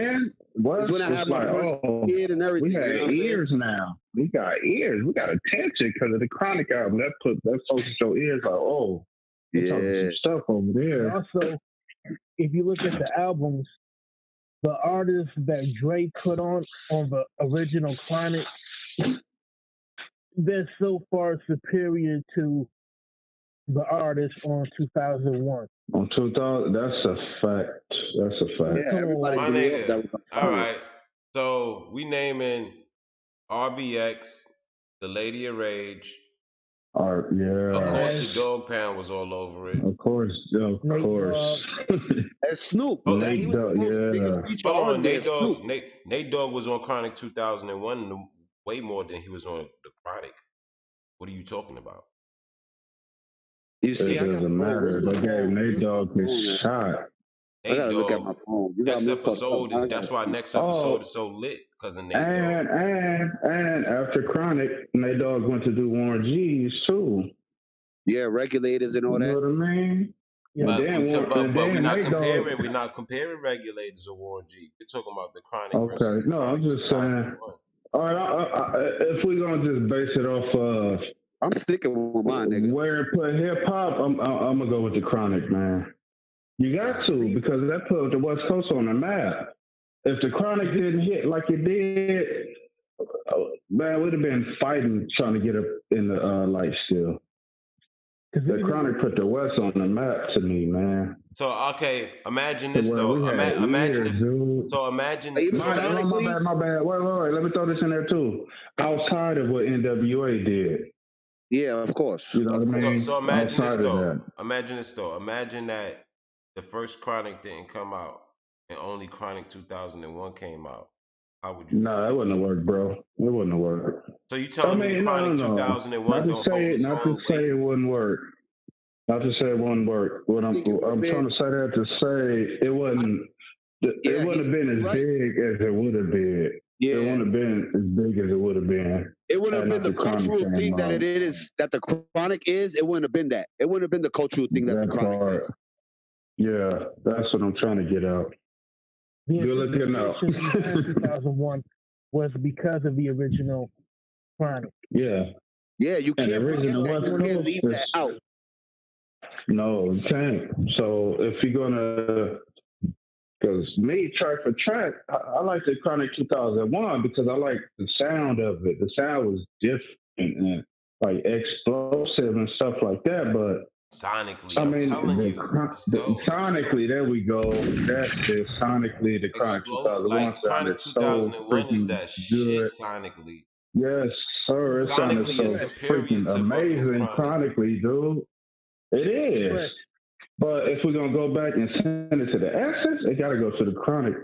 It's when I had my first kid and everything. We had you know ears now. We got ears. We got attention because of the Chronic album. That focused your ears like, oh, there's some stuff over there. And also, if you look at the albums, the artists that Drake put on the original Chronic, they're so far superior to the artists on 2001. On 2000, that's a fact. That's a fact. Yeah, everybody My grew up. nigga. All right. So we naming RBX, the Lady of Rage. Yeah. Of course, the Dog Pound was all over it. Of course. And Snoop. Oh, He was the most biggest feature hold on there. Nate Dogg was on Chronic 2001 way more than he was on the Chronic. What are you talking about? You see, it doesn't matter. They gave Nate Dogg his shot. I gotta look at my phone. Next episode, that's why next episode is so lit because of Nate Dogg. And after Chronic, Nate Dogg went to do Warren G's too. Yeah, Regulators and all that. You know what I mean? But we're not comparing Regulators or Warren G. We're talking about the Chronic. Okay, no, I'm just saying. All right, if we're gonna just base it off of, I'm sticking with mine, nigga. Where it put hip hop, I'm gonna go with the Chronic, man. You got to, because that put the West Coast on the map. If the Chronic didn't hit like it did, man, we'd have been fighting trying to get up in the light still. The Chronic put the West on the map to me, man. So okay, imagine this though. Imagine my bad. Wait. Let me throw this in there too. Outside of what NWA did. Yeah, of course. You know what I mean? So imagine this though. Imagine that the first Chronic didn't come out and only Chronic 2001 came out. How would you? Nah, that wouldn't have worked, bro. It wouldn't have worked. So you telling me the Chronic 2001 don't hold its own weight? Not to say it wouldn't work. Not to say it wouldn't work. What I'm trying to say that to say it wouldn't. It wouldn't have been as big as it would have been. Yeah. It wouldn't have been as big as it would have been. It wouldn't have been the cultural thing that it is, that the Chronic is. It wouldn't have been that. It wouldn't have been the cultural thing that the Chronic is. Yeah, that's what I'm trying to get out. You're looking out. 2001 was because of the original Chronic. Yeah. Yeah, you can't leave that out. No, you can't. So if you're gonna, because me track for track, I like the Chronic 2001 because I like the sound of it. The sound was different and like explosive and stuff like that. But sonically, sonically, there we go. That's it. Sonically, the Chronic 2001 sounded so freaking good. Sonically. Yes, sir. It sounded so freaking amazing. Chronically, dude. It is. Right. But if we're gonna go back and send it to the essence, it gotta go to the Chronic.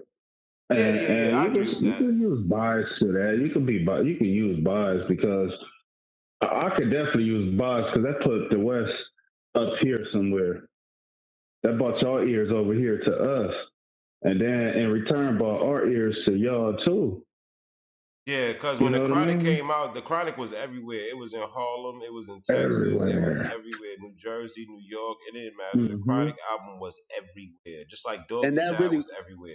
And you can use bias to that. You can use bias because I could definitely use bias because that put the West up here somewhere. That brought y'all ears over here to us. And then in return brought our ears to y'all too. Yeah, because You when the know what I Chronic mean? came out, the Chronic was everywhere. It was in Harlem, it was in Texas, it was Everywhere. everywhere. New Jersey, New York, it didn't matter. The Mm-hmm. Chronic album was everywhere, just like And Doggy that Style really, was everywhere.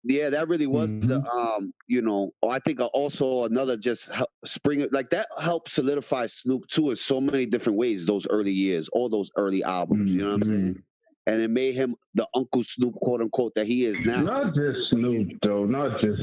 yeah, that really was the Mm-hmm. I think also another just spring like that helped solidify Snoop too in so many different ways. Those early years, all those early albums, you know what I'm Mm-hmm. saying? And it made him the Uncle Snoop, quote unquote, that he is now. Not just Snoop though, not just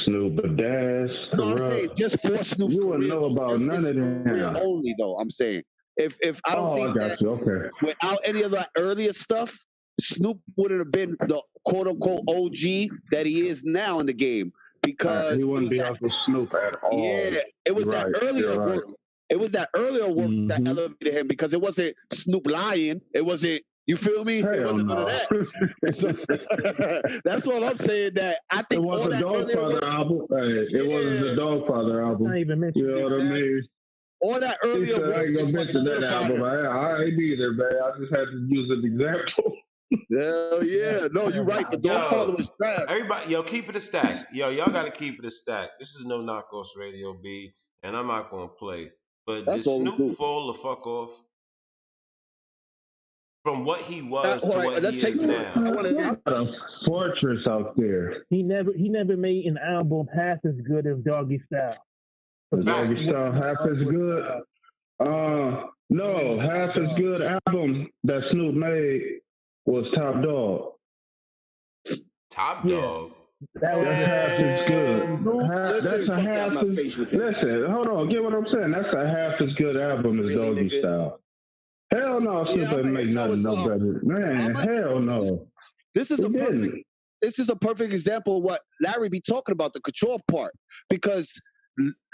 Snoop, but Daz, No, I'm saying Corrupt. just for Snoop's You wouldn't career know though. about Just none his of career them. only though. I'm saying if I don't Oh, think I that got you. Okay. without any of that earlier stuff, Snoop wouldn't have been the quote unquote OG that he is now in the game He because it wouldn't was be that Uncle Snoop at all. it was You're that right. earlier You're right. work. It was that earlier work that Mm-hmm. elevated him because it wasn't Snoop lying. It wasn't. You feel me? It Hell wasn't none of no. that. So, that's what I'm saying. That I It think all wasn't that the earlier Dogfather work. album. Hey, it wasn't the Yeah, Dogfather Not album. even mentioned. You know what I exactly. mean? All that He earlier said, I work ain't is gonna what mention that solidified album. him. I ain't either, man. I just had to use an example. Hell yeah. No, you're right. The Dogfather Yo, was trash. everybody, yo, keep it a stack. Yo, y'all gotta keep it a stack. This is no knockoffs radio B, and I'm not gonna play. But did That's all we Snoop do. fall the fuck off from what he was All to right, what let's he take is this. now? I want You to. got a fortress out there. He never made an album half as good as Doggy Style. The Doggy Facts. Style half as good. No, half as good album that Snoop made was Top Dog. Top Yeah. dog. That was That's half as good. That's a half as. Listen, hold on. Get what I'm saying? That's a half as good album as Doggy Style. Hell no, Snoop Yeah, didn't make nothing no better. Man, hell no. This is He a perfect. didn't. This is a perfect example of what Larry be talking about, the couture part. Because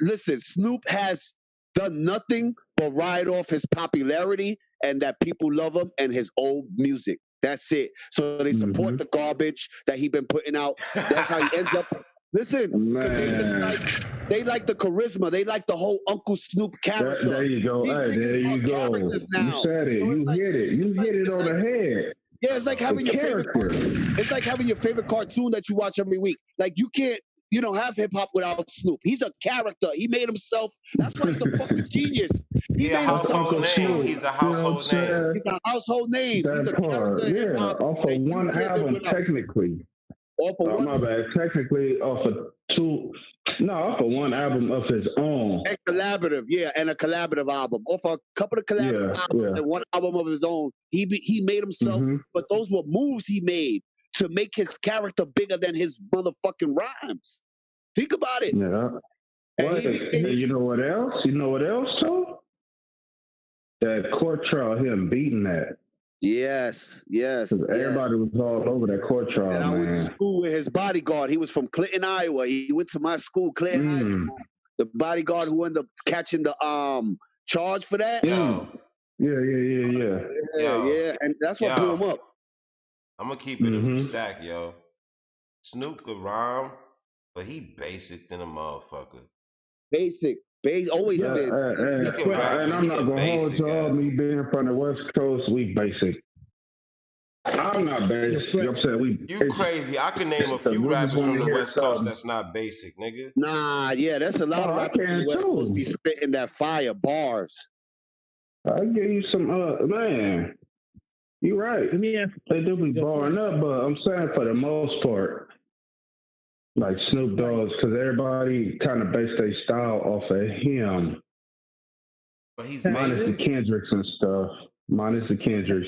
listen, Snoop has done nothing but ride off his popularity and that people love him and his old music. That's it. So they support the garbage that he been putting out. That's how he ends up. Listen, because they like the charisma. They like the whole Uncle Snoop character. There you go. These Hey, niggas there you are go. characters now. You said it. So You hit it. You hit it on the head. Yeah, it's like having your favorite. It's like having your favorite cartoon that you watch every week. Like you can't, have hip hop without Snoop. He's a character. He made himself. That's why he's a fucking genius. He a household name. He's a household name. He's a household name. That He's a part, character. yeah, off of one album, technically. Off of one. My bad. Technically, off of off of one album of his own. And collaborative, yeah, and a collaborative album. Off a couple of collaborative albums and one album of his own. He made himself, but those were moves he made to make his character bigger than his motherfucking rhymes. Think about it. Yeah. And you know what else? You know what else, too? That court trial, him beating that. Yes. Everybody was all over that court trial, and I went to school with his bodyguard. He was from Clinton, Iowa. He went to my school, Clinton High School. The bodyguard who ended up catching the charge for that. Yeah. Yeah. And that's what blew him up. I'm gonna keep it a stack, yo. Snoop could rhyme, but he basic than a motherfucker. Basic. Always been. And I'm not gonna hold y'all. Me being from the West Coast, we basic. I'm not basic. You know what I'm saying? You crazy. I can name a few rappers from the West Coast that's not basic, nigga. Nah, yeah, that's a lot of rappers from the West Coast be spitting that fire bars. I'll give you some, man. You're right. They do be barring up, but I'm saying for the most part, like Snoop Dogg's, because everybody kind of base their style off of him. But he's minus the Kendricks and stuff. Minus the Kendricks,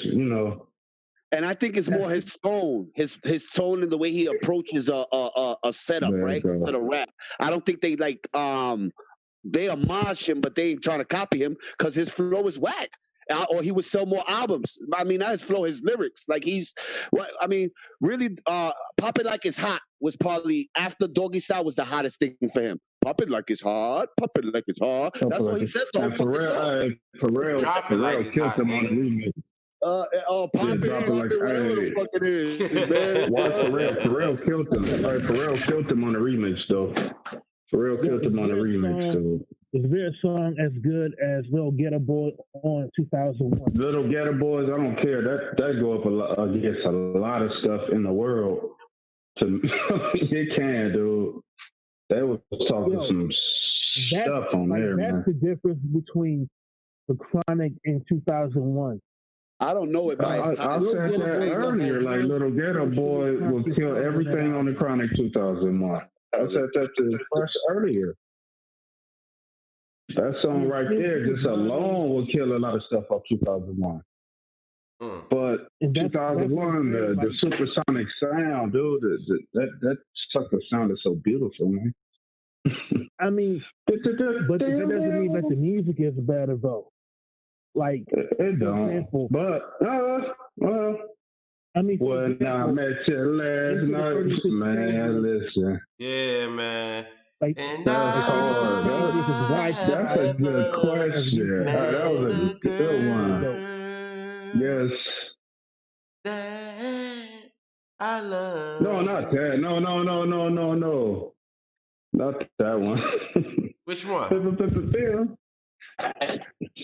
And I think it's more his tone, his tone and the way he approaches a setup, right? To the rap. I don't think they they homage him, but they ain't trying to copy him because his flow is whack. Or he would sell more albums. I mean, not his flow, his lyrics. Like really, Pop It Like It's Hot was probably, after Doggy Style, was the hottest thing for him. Pop it like it's hot. Pop it like it's hot. That's what he says the whole fucking song. Pharrell killed him on the remix. Pop it, whatever the fuck it is, man. Pharrell killed him. Pharrell killed him on the remix, though. Pharrell killed him on the remix, though. Is there a song as good as Little Ghetto Boy on 2001? Little Ghetto Boys, I don't care. That go up against a lot of stuff in the world. It can, dude. They was talking some stuff on there, that's man. the difference between the Chronic in 2001. I don't know it by I his time. said that earlier. Like Little Ghetto Boy will kill everything on the Chronic 2001. I said that to Fresh earlier. That song right there, just alone, will kill a lot of stuff off 2001. But 2001, the supersonic sound, dude, that sucker sounded so beautiful, man. I mean, but that doesn't mean that the music is better though. Like it don't. Example, but well, I mean, when I met you last night, man, listen. Yeah, man. Like, and that's hard. That's a good question. That was a good one. Yes. That I love. No, not that. No. Not that one. Which one?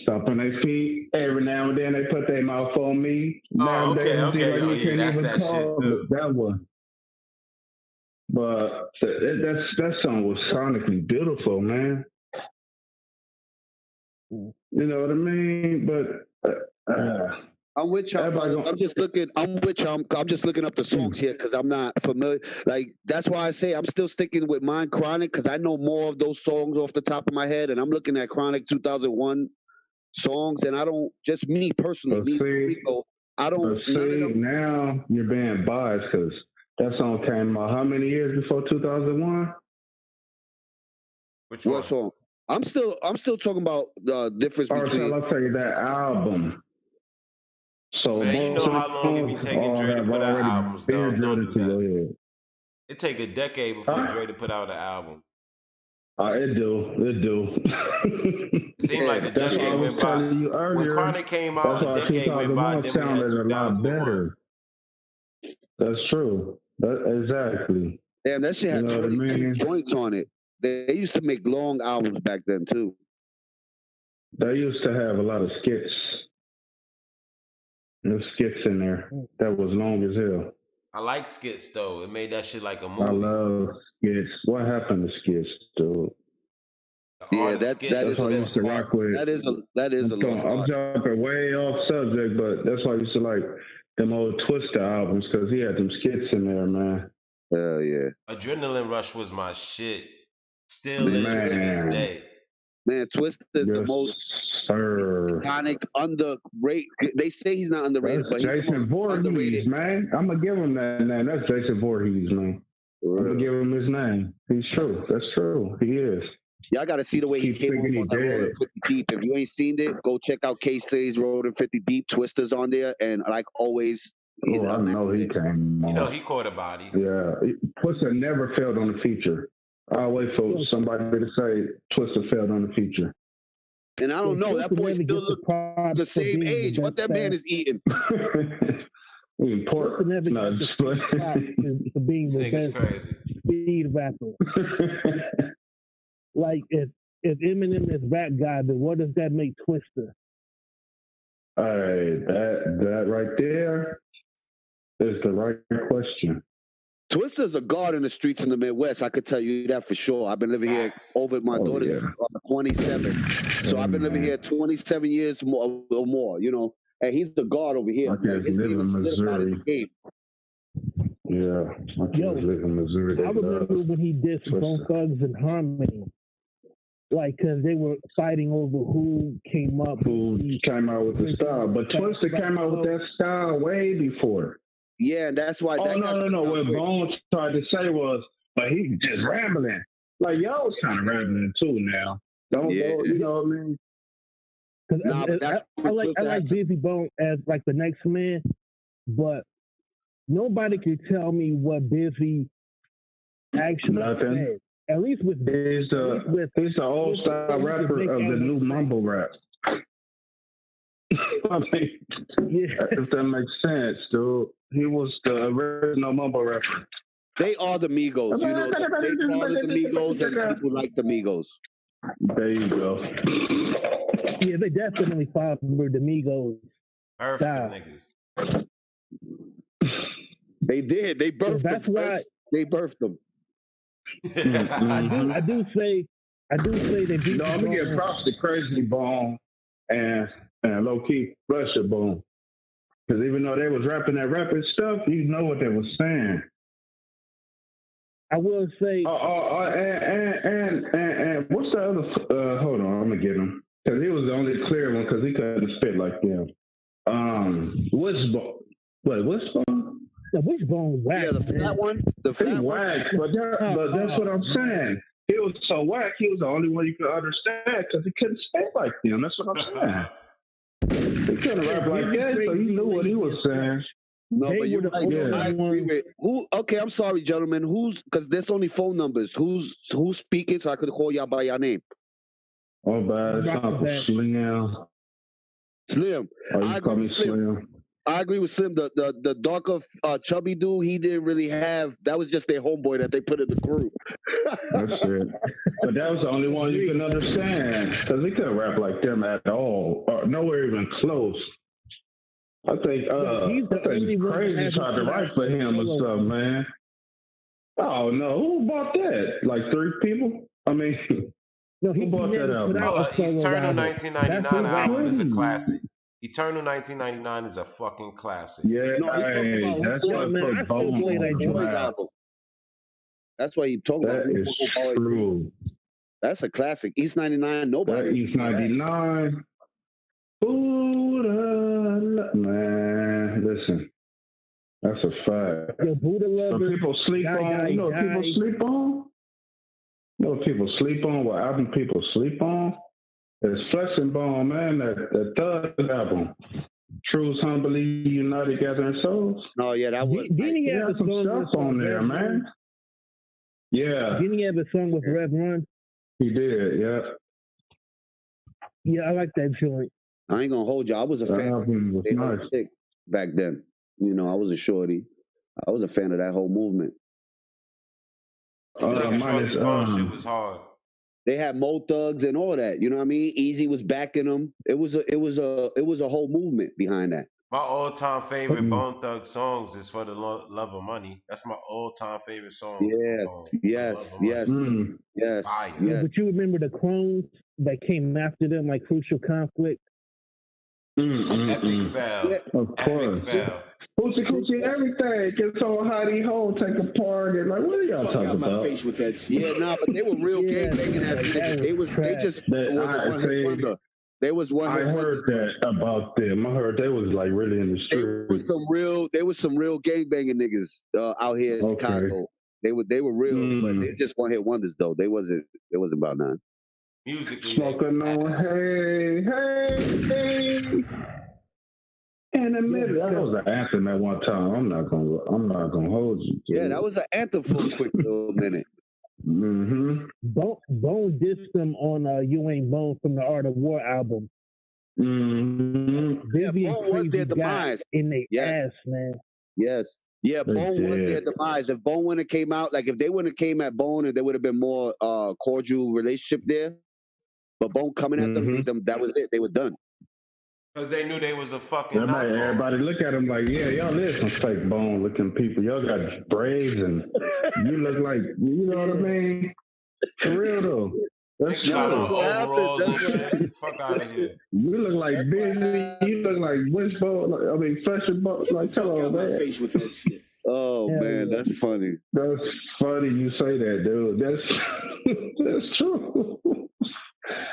Stomping their feet. Every now and then they put their mouth on me. Okay. Oh, yeah, that's that shit too. That one. But that song was sonically beautiful, man. You know what I mean? But I'm with y'all. I'm just looking. I'm with y'all. I'm just looking up the songs here because I'm not familiar. Like that's why I say I'm still sticking with mine, Chronic, because I know more of those songs off the top of my head, and I'm looking at Chronic 2001 songs, and I don't. Just me personally, Rico, I don't. None of them. Now you're being biased because that song came out how many years before 2001? Which one? What song? I'm still talking about the difference between. I'll tell you that album. So man, you know how long it be taking Dre to put out albums, though. Don't do that. It take a decade before Dre to put out an album. It do. It seemed like the decade went by. When Chronic came out, a decade went by. Then we had 2001. That's true. Exactly. Damn, that shit had 22 joints on it. They used to make long albums back then too. They used to have a lot of skits. There's skits in there that was long as hell. I like skits though. It made that shit like a movie. I love skits. What happened to skits, dude? Yeah, that is what I used to rock with. That is a lost I'm jumping way off subject, but that's why I used to like them old Twista albums because he had them skits in there, man. Hell yeah. Adrenaline Rush was my shit. Still is to this day. Man, Twista is the most iconic, underrated. They say he's not underrated, but he's Jason Voorhees, underrated. Man. I'm gonna give him that name. That's Jason Voorhees, man. I'm gonna give him his name. He's true. That's true. He is. Y'all got to see the way he came on that Road 50 Deep. If you ain't seen it, go check out K-City's Road 50 Deep. Twista's on there, and like always, I know he came on. You know, he caught a body. Yeah, Twista never failed on the feature. I wait for somebody to say Twista failed on the feature. And I don't know, that boy still look the same age. What that man is eating? Eating pork. For being the best speed rapper. Like if Eminem is rap guy, then what does that make Twista? That right there is the right question. Twista's a god in the streets in the Midwest. I could tell you that for sure. I've been living here over my daughter's 27. So I've been living here 27 years or more, you know. And he's the god over here. His name is solidified in the game. Yeah. My kids live in Missouri. I remember when he dissed Bone Thugs and Harmony. Like, because they were fighting over who came out with the style. But Twista came out with that style way before. Yeah, and that's why. No. What Bone tried to say was, but he's just rambling. Like, y'all was kind of rambling too now. Don't go, you know what I mean? I like Jeezy Bone as like the next man, but nobody can tell me what Busy actually said. At least with he's the old style rapper of the new mumble rap. I mean, if that makes sense, dude. He was the original mumble rapper. They are the Migos, you know. They follow the Migos, and people like the Migos. There you go. Yeah, they definitely followed the Migos. Earth niggas. They did. They birthed them. They birthed them. I do say that Gucci No, I'm gonna give props to Crazy Bone and Low Key Fletcher Bone. Because even though they was rapping that rapping stuff, you know what they was saying. I will say. And what's the other? Hold on, I'm gonna get him because he was the only clear one because he couldn't spit like them. Wishbone. Wait, Wishbone? The Wishbone whack. Yeah, the flat one. The flat whack. But that's what I'm saying. He was so whack. He was the only one you could understand because he couldn't spit like them. That's what I'm saying. He couldn't rap like that, so he knew what he was saying. No, They but you're were the right. only I agree with who. Okay, I'm sorry, gentlemen. Who's because there's only phone numbers. Who's speaking? So I could call y'all by your name. Oh, bad. It's Uncle Slim. Slim. Oh, you I call agree me with Slim. Slim. I agree with Slim. The darker chubby dude, he didn't really have. That was just their homeboy that they put in the group. That's it. But that was the only one you can understand because he couldn't rap like them at all, or nowhere even close. I think Crazy tried to write for him or something, man. Oh no, who bought that? Like 3 people? I mean, no, who bought that album? Eternal 1999 album is a classic. Eternal 1999 is a fucking classic. Yeah, that's what put Bone on the album. That's why he talking about. That is true. That's a classic. East 99, nobody. That East 99. Man, listen. That's a fact. Yo, Buddha So people sleep on. You know what people sleep on? You know what people sleep on? What album people sleep on? It's Flesh and Bone, man. That third album. Truths, Humbly United, Gathering Souls. No, yeah, that was. Didn't he have some stuff on there, man? Yeah. Didn't he have a song with Rev Run? He did, yeah. Yeah, I like that joint. I ain't gonna hold you. I was a fan. Was nice. Back then. You know, I was a shorty. I was a fan of that whole movement. Shit was hard. They had Mo Thugs and all that. You know what I mean? Easy was backing them. It was a whole movement behind that. My all-time favorite Bone Thug songs is For the Love of Money. That's my all-time favorite song. Yes. Fire. Yeah, but you remember the clones that came after them, like Crucial Conflict? Epic Fail. Of course. Epic Fail. Coochie, everything. Get so hottie hole, take a party. Like, what are y'all talking about? Yeah, nah, but they were real gangbanging ass niggas. They just wasn't one hit wonder. They was one hit wonder. I heard that about them. I heard they was like really in the street. There was some real gangbanging niggas out here in Chicago. They were real, but they just one hit wonders though. They wasn't about none. Musically, smoking on hey. In the middle, that was an anthem at one time. I'm not gonna hold you. Yeah, that was an anthem for a quick little minute. Bone dissed them on You Ain't Bone from the Art of War album. Yeah, Bone was their demise. In their ass, man. Yes. Yeah, Bone was their demise. If Bone wouldn't have came out, like if they wouldn't have came at Bone, and there would have been more cordial relationship there. But Bone coming at them, that was it. They were done. Because they knew they was a fucking everybody look at them like, yeah, y'all is some fake Bone looking people. Y'all got braids and you look like, you know what I mean? For real though. That's overalls and shit. Fuck out of here. You look like Busy. You look like Wishbone. Fletcher Bone. Like, come on, man. Oh man, that's funny. That's funny you say that, dude. That's true.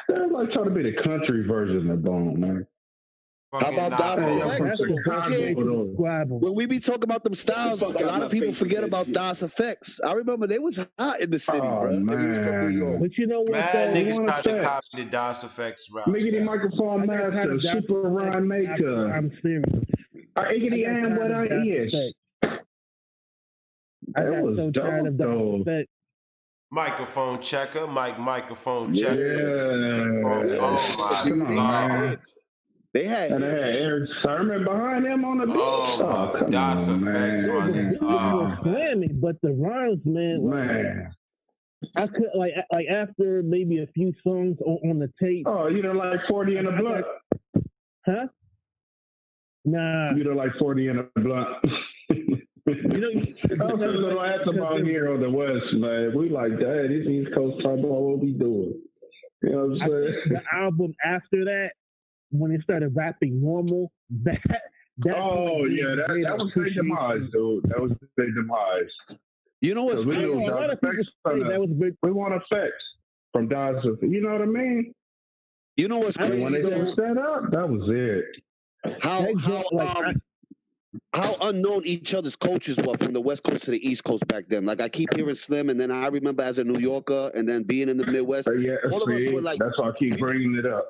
They're like trying to be the country version of Bone, man. How about Das Effects? When we be talking about them styles, a lot of people forget about Das Effects. I remember they was hot in the city, bro. Man. But you know what? Mad niggas tried to copy the Das Effects rap. Miggity Microphone Master, Super Rhyme Maker. I'm serious. Iggity and what I is. I got so tired of Das Effects. Microphone checker, microphone checker. Yeah. Oh my God. They had Eric Sermon behind them on the beat. Oh my Das Effects, slamming, but the rhymes, man. I could like after maybe a few songs on the tape. Oh, you don't like 40 in a blunt? Huh? Nah. You don't like 40 in a blunt? You know, That was a little anthem out here on the West, man. We like that. These East Coast talking about what we doing. You know what I'm saying? the album after that, when they started rapping normal, that oh yeah, that was their demise, dude. That was their demise. You know what's crazy? A lot of people say that was big. We want effects from Dodge. You know what I mean? You know what's crazy? When they set that up, that was it. How unknown each other's cultures were from the West Coast to the East Coast back then. Like I keep hearing Slim, and then I remember as a New Yorker, and then being in the Midwest, all of us were like. That's why I keep bringing it up.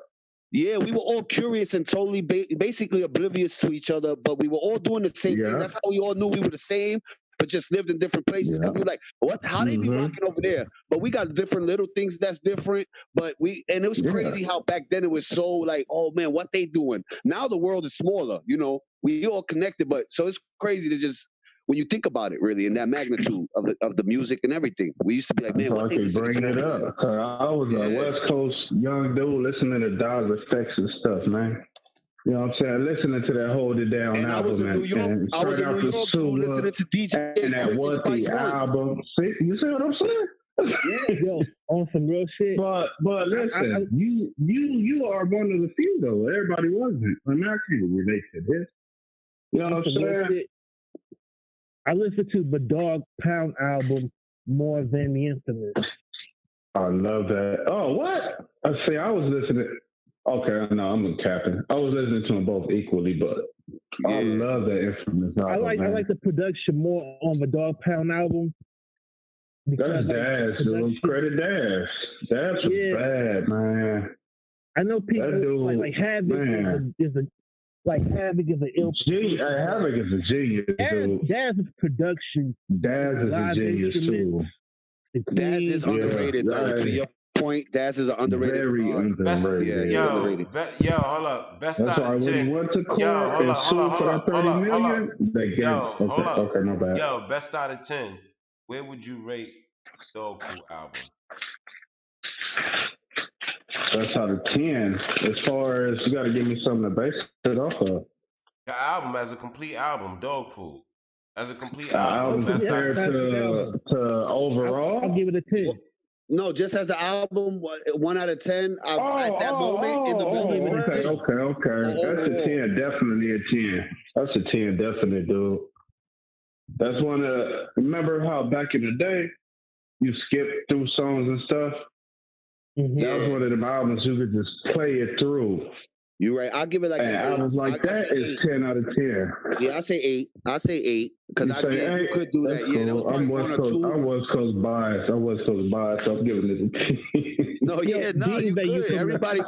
Yeah, we were all curious and totally basically oblivious to each other, but we were all doing the same thing. That's how we all knew we were the same, but just lived in different places. Because we were like, what? How they be rocking over there? But we got different little things that's different. But and it was crazy how back then it was so like, oh man, what they doing? Now the world is smaller. You know, we all connected, but so it's crazy to just. When you think about it, really, in that magnitude of the music and everything, we used to be like, man, what I keep bringing it up. I was a West Coast young dude listening to Dodge Effects and stuff, man. You know what I'm saying? Listening to that Hold It Down album. I was in New York, dude, listening to DJ and that What the album. See, you see what I'm saying? Yo, on some real shit. But listen, you are one of the few though. Everybody wasn't. I mean, I can't relate to this. You know what I'm saying? I listened to the Dog Pound album more than the Infamous. I love that. Oh, what? I was listening. Okay, no, I'm capping. I was listening to them both equally, but I love that Infamous album. I like the production more on the Dog Pound album. That's Daz, dude. Credit Daz. Daz was bad, man. I know people like Havoc is a like Havoc is an ill. Havoc is a genius, dude. Daz's production. Daz is a genius too. Daz is underrated, though. To your point, Daz is an underrated. Very underrated. Yo, hold up. Best That's out of 10. When he went to court hold on. Okay, no bad. Yo, best out of 10. Where would you rate Dog Food album? Best out of 10. As far as you got to give me something to base it off of. The album as a complete album, Dog Food. As a complete album. Best out of 10. To overall? I'll give it a 10. No, just as an album, 1 out of 10. At that moment, in the moment. Okay. That's a 10. Definitely a 10. That's a 10, definitely, dude. That's one of. Remember how back in the day, you skipped through songs and stuff? Mm-hmm. That was one of them albums you could just play it through. You're right. I'll give it like an 8. Albums like that is 10 out of 10. Yeah, I say 8. Because you could do that. Cool. Yeah, that was probably 1 or 2. I was Coast biased. So I'm giving it a 10. No, you good. Everybody,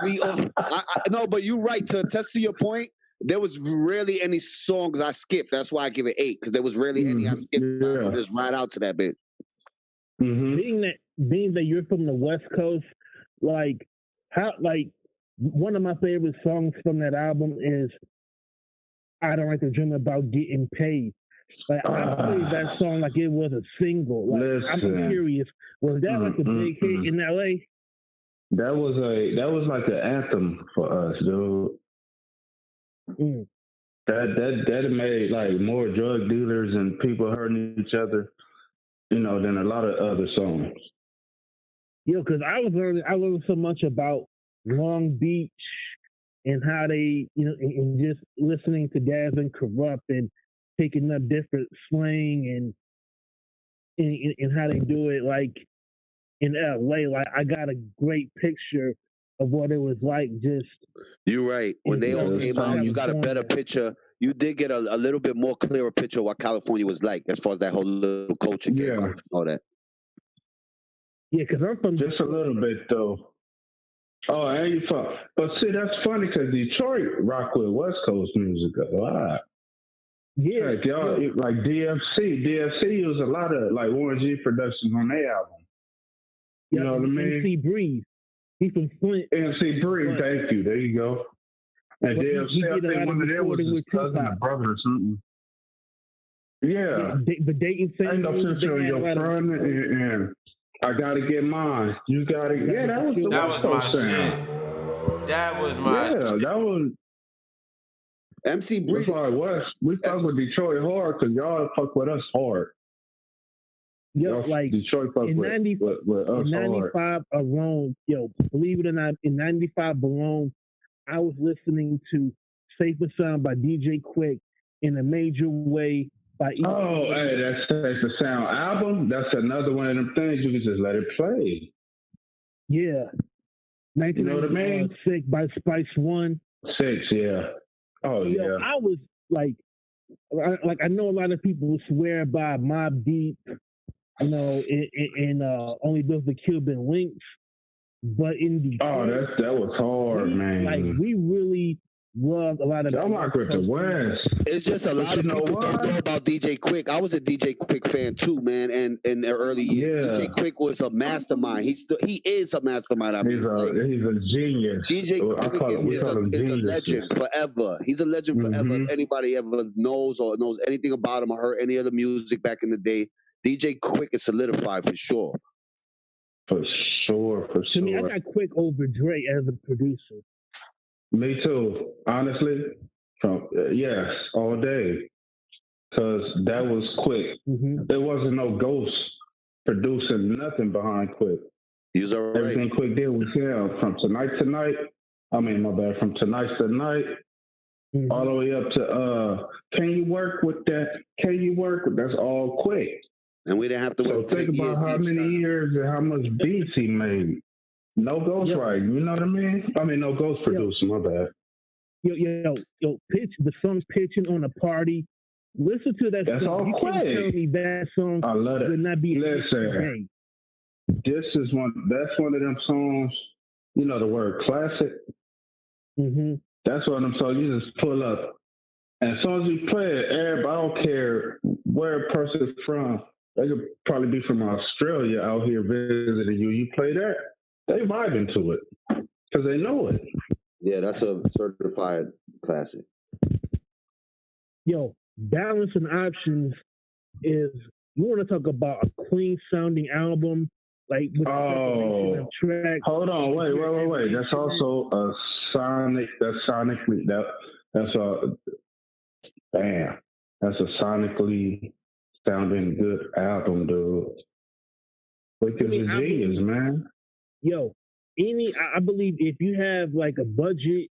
no, but you're right. To attest to your point, there was rarely any songs I skipped. That's why I give it 8, because there was rarely any I skipped. I could just ride out to that bit. Mm-hmm. Being that you're from the West Coast, one of my favorite songs from that album is "I Don't Like to Dream About Getting Paid." Like I played that song like it was a single. Like, I'm curious, was that like a big hit in LA? That was like an anthem for us, dude. Mm. That made like more drug dealers and people hurting each other, than a lot of other songs. Because I learned so much about Long Beach and how they, and just listening to Daz and Corrupt and picking up different slang and how they do it, like in LA. Like I got a great picture of what it was like. Just you're right. When they all came out, you got a better picture. You did get a little bit more clearer picture of what California was like as far as that whole little culture, and all that. Yeah, because I'm from just a little bit though. Oh, and you from? But see, that's funny because Detroit rock with West Coast music a lot. Yeah, like y'all, like DFC used a lot of like Warren G productions on their album. You know what I mean? MC Breeze. He's from Flint. MC Breeze, thank you. There you go. And DFC, I think one of them was his cousin or brother or something. Yeah. The Dayton thing. Ain't no sense in your front and I gotta get mine. You gotta. Yeah, that was my shit. That was my shit. That was. MC That's Breeze. why we fuck with Detroit hard because y'all fuck with us hard. Yo, like Detroit fuck in with us in hard. 95 alone, yo, believe it or not, in 95 alone, I was listening to Safe and Sound by DJ Quick, In a Major Way by Oh, hey, that's the Sound album. That's another one of them things you can just let it play. Yeah. You know what I mean? Sick by Spice One. 6, yeah. Oh, Yo, yeah. I was like I know a lot of people swear by Mobb Deep, you know, in Only Built for Cuban Links, but in Detroit, that was hard, man. Like we really loved a lot of. I'm like with the West. It's just a lot of people don't know about DJ Quick. I was a DJ Quick fan too, man. And in the early years, DJ Quick was a mastermind. He is a mastermind. I mean, he's a genius. DJ Quick is a legend forever. He's a legend forever. If anybody ever knows anything about him or heard any other music back in the day, DJ Quick is solidified for sure. For sure. To me, I got Quick over Dre as a producer. Me too, honestly. Yes, all day. Because that was Quick. There wasn't no ghost producing nothing behind Quick. He's all right. Everything Quick did was him. From Tonight to Night, from Tonight's the Night, all the way up to Can You Work With That? Can You Work With That's all Quick. And we didn't have to wait. So think about how many years and how much beats he made. No ghostwriting, you know what I mean? No ghost producing, my bad. Yo, pitch the song Pitching on a Party. Listen to that That's song. all You Quick. can't tell me that song I love it. would not be Listen, that's one of them songs, you know the word classic? That's one of them songs you just pull up. And as soon as you play it, everybody, I don't care where a person's from. They could probably be from Australia out here visiting you. You play that, they vibing to it because they know it. Yeah, that's a certified classic. Yo, Balance and Options is, you want to talk about a clean sounding album, like with of tracks. Hold on, wait. That's also a sonic. That's sonically that's a sonically sounding good album, dude. Quick is a genius, man. Yo, I believe if you have like a budget,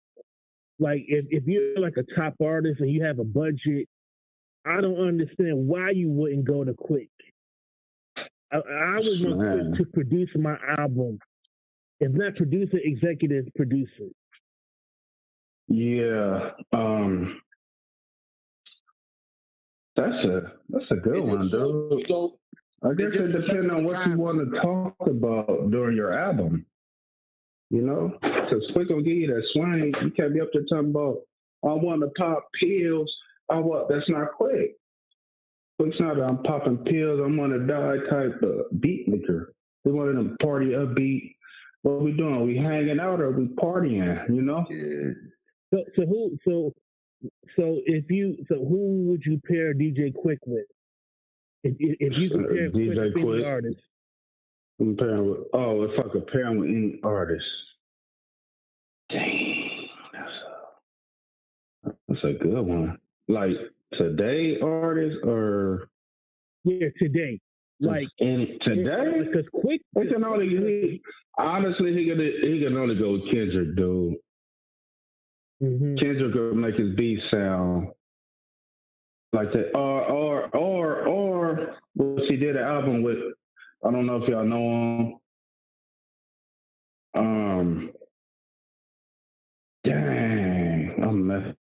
like if you're like a top artist and you have a budget, I don't understand why you wouldn't go to Quick. I would want Quick to produce my album. If not producer, executive producer. Yeah. That's a good one, dude. I guess it depends on what you want to talk about during your album. You know? Because Quick will give you that swing. You can't be up there talking about, I want to pop pills. That's not Quick. Quick's not I'm popping pills, I'm on to die type of beat maker. We one of them party upbeat. What we doing? We hanging out or we partying, you know? Yeah. So who would you pair DJ Quick with? If you compare Quick with any artist. If I could pair him with any artist. Dang. That's a good one. Like today artist or today. Like today? Because Quick he can only he can only go with Kendrick, dude. Kendrick could make his beat sound like that. Or she did an album with, I don't know if y'all know him. Dang, I'm messed.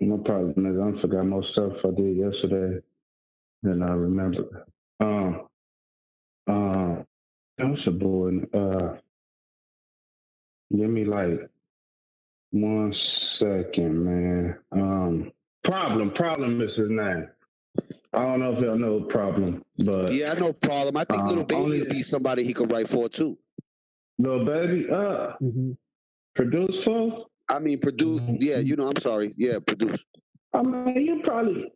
No problem. I forgot most stuff I did yesterday. Then I remember. That's a boy. Give me like 1 second, man. Problem is his name. I don't know if y'all know Problem, but yeah, I know Problem. I think Lil Baby would be somebody he could write for too. Lil Baby, produce for? I mean, produce. Yeah, you know. I'm sorry. Yeah, produce. I mean, you probably.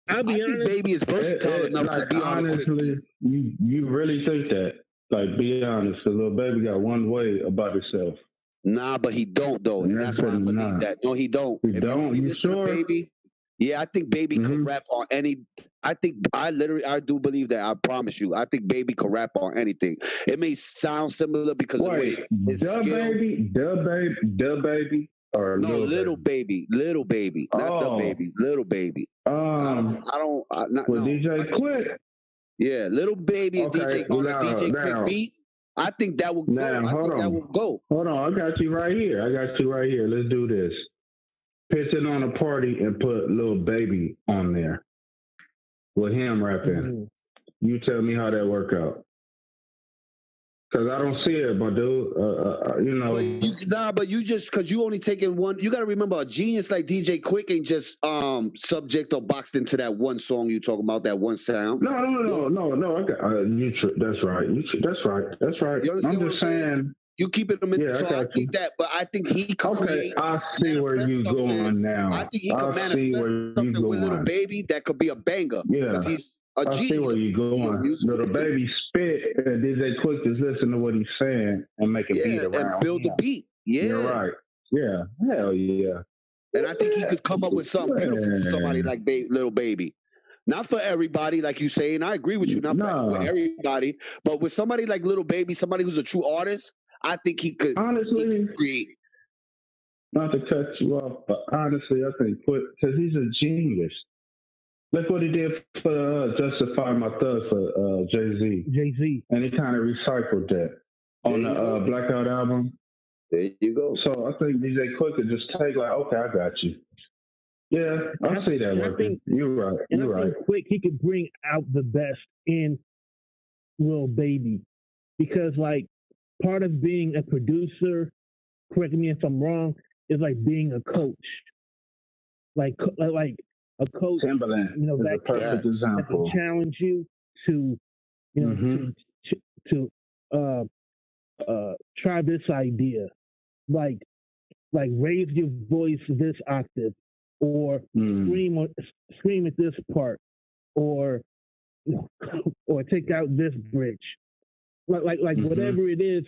I'll be honest. Baby is versatile enough to be honestly, on. You really think that? Like, be honest, the little baby got one way about himself. Nah, but he don't though, and that's why I believe that. No, he don't. He don't. You listen to sure? Baby, yeah, I think Baby could rap on any. I think I do believe that. I promise you. I think Baby could rap on anything. It may sound similar because the way his the skill. Baby, or no, little baby, not the baby, little baby. Not with DJ Quick. Yeah, little baby and DJ on a DJ Quick beat. I think that would go. That would go. Hold on, I got you right here. Let's do this. Pitch it on a party and put Lil Baby on there with him rapping. You tell me how that work out. Cause I don't see it, my dude. You know. But you just because you only taking one. You got to remember, a genius like DJ Quick ain't just subject or boxed into that one song you talking about, that one sound. No. That's right. That's right. You understand I'm just saying. You keep it. I think that, but I think he could create. I see where you going now. I think he could manifest something with Little Baby that could be a banger. Yeah, because he's a genius. I see where you going. Little Baby spit, and DJ Quick just listen to what he's saying and make a beat around and build the beat. Yeah, you're right. Yeah, hell yeah. And I think he could come up with something beautiful for somebody like Little Baby. Not for everybody, like you say, and I agree with you. Not for everybody, but with somebody like Little Baby, somebody who's a true artist, I think he could create. Not to cut you off, but honestly, I think because he's a genius. Look what he did for Justify My Thug for Jay-Z. And he kind of recycled that on the Blackout album. There you go. So I think DJ Quick could just take like, okay, I got you. Yeah, I see that working. You're right. You're right. Quick, he could bring out the best in Lil Baby, because like part of being a producer, correct me if I'm wrong, is like being a coach. Like a coach, Timberland, you know, that perfect example. Can challenge you to, you know, to try this idea, like raise your voice this octave, or scream at this part, or or take out this bridge, like whatever it is,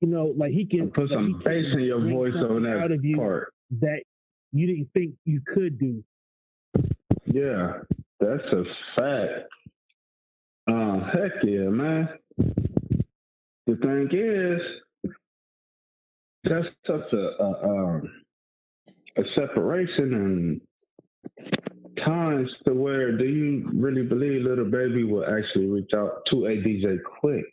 you know, like he can put some bass in your voice on that out of you part that you didn't think you could do. Yeah, that's a fact. Heck yeah, man. The thing is, that's such a separation and times to where do you really believe Little Baby will actually reach out to a DJ Quick?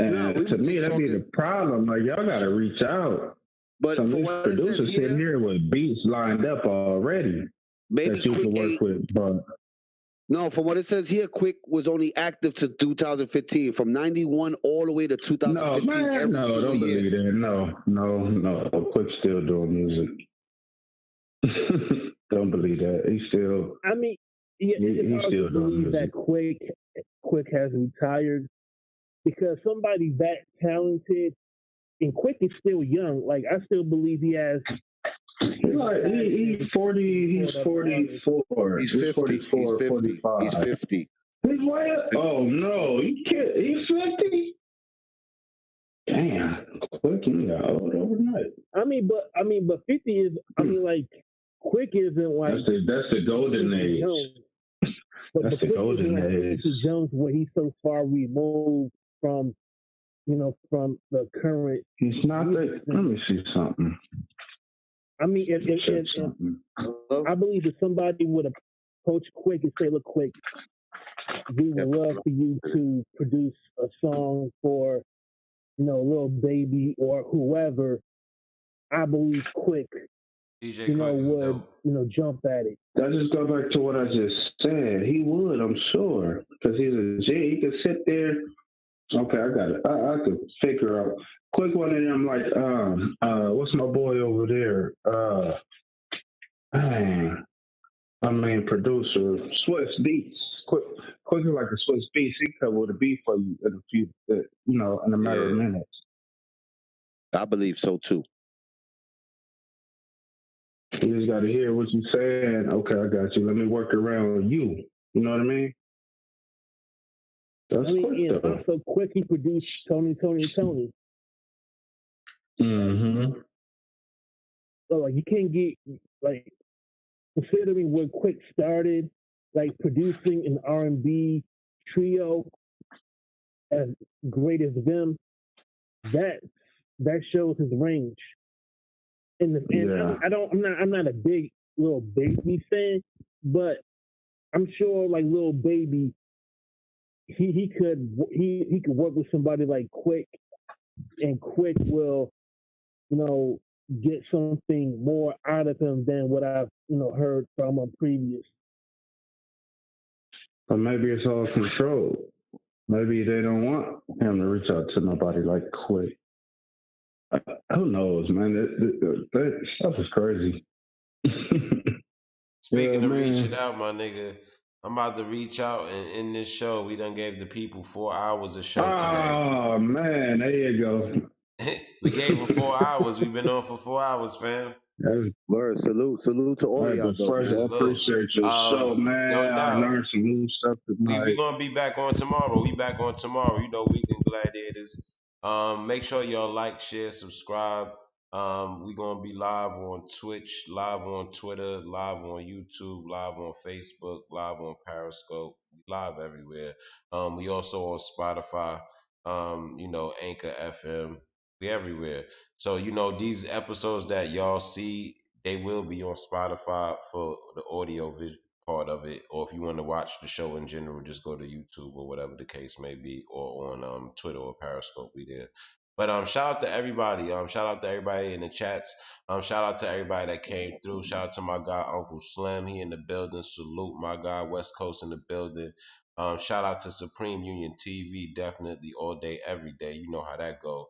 And to me, that'd be the problem. Like, y'all got to reach out. But some for these what producers sitting here with beats lined up already that you can work with. But no, from what it says here, Quick was only active to 2015, from 91 all the way to 2015. No, man, no, don't believe that. No. Quick's still doing music. Don't believe that. He's still. I mean, yeah, he's still doing music. That Quick has retired, because somebody that talented, and Quick is still young. Like, I still believe he has. He's 40. He's 44. He's 50. 44, 45. He's 50. He's what? Oh no, you can't. He's 50. Damn, Quick, he got old overnight. I mean, but 50 is. I mean, like, Quick isn't like. That's the golden age. That's the golden age. Jones, where he's so far removed from, you know, from the current. He's not that. Let me see something. I mean, if I believe if somebody would approach Quick and say, "Look, Quick, we would love for you to produce a song for, you know, Lil Baby or whoever," I believe Quick, would jump at it. That just go back to what I just said. He would, I'm sure, because he's a G. He could sit there. Okay, I got it. I could figure out. Quick one of them, like, what's my boy over there? I mean, producer, Swiss Beats. Quick is like a Swiss Beats. He covered a beat for you in a few, in a matter of minutes. I believe so too. You just got to hear what you're saying. Okay, I got you. Let me work around you. You know what I mean? That's I mean, quick, and though. also quick, he produced Tony. Mm-hmm. So like you can't get like considering where Quick started, like producing an R&B trio as great as them, that shows his range. And Yeah. I'm not a big Lil Baby fan, but I'm sure like Lil Baby, he could work with somebody like Quick, and Quick will, get something more out of him than what I've, heard from him previous. But maybe it's all controlled. Maybe they don't want him to reach out to nobody like Quick. Who knows, man? That stuff is crazy. Speaking of man. reaching out, my nigga, I'm about to reach out and in this show, we done gave the people 4 hours of show today. Oh, man, there you go. We gave them 4 hours. We've been on for 4 hours, fam. Word, salute to all of y'all. First, I appreciate your show, man. No I doubt. learned some new stuff tonight. We gonna be back on tomorrow. We back on tomorrow. You know, Weekend Gladiators. Make sure y'all like, share, subscribe. We gonna be live on Twitch, live on Twitter, live on YouTube, live on Facebook, live on Periscope, live everywhere. We also on Spotify. Anchor FM. We everywhere. So these episodes that y'all see, they will be on Spotify for the audio part of it, or if you want to watch the show in general, just go to YouTube or whatever the case may be, or on Twitter or Periscope. We there. But shout out to everybody. Shout out to everybody in the chats. Shout out to everybody that came through. Shout out to my guy Uncle Slim. He in the building. Salute my guy West Coast in the building. Shout out to Supreme Union TV. Definitely all day, every day. You know how that go.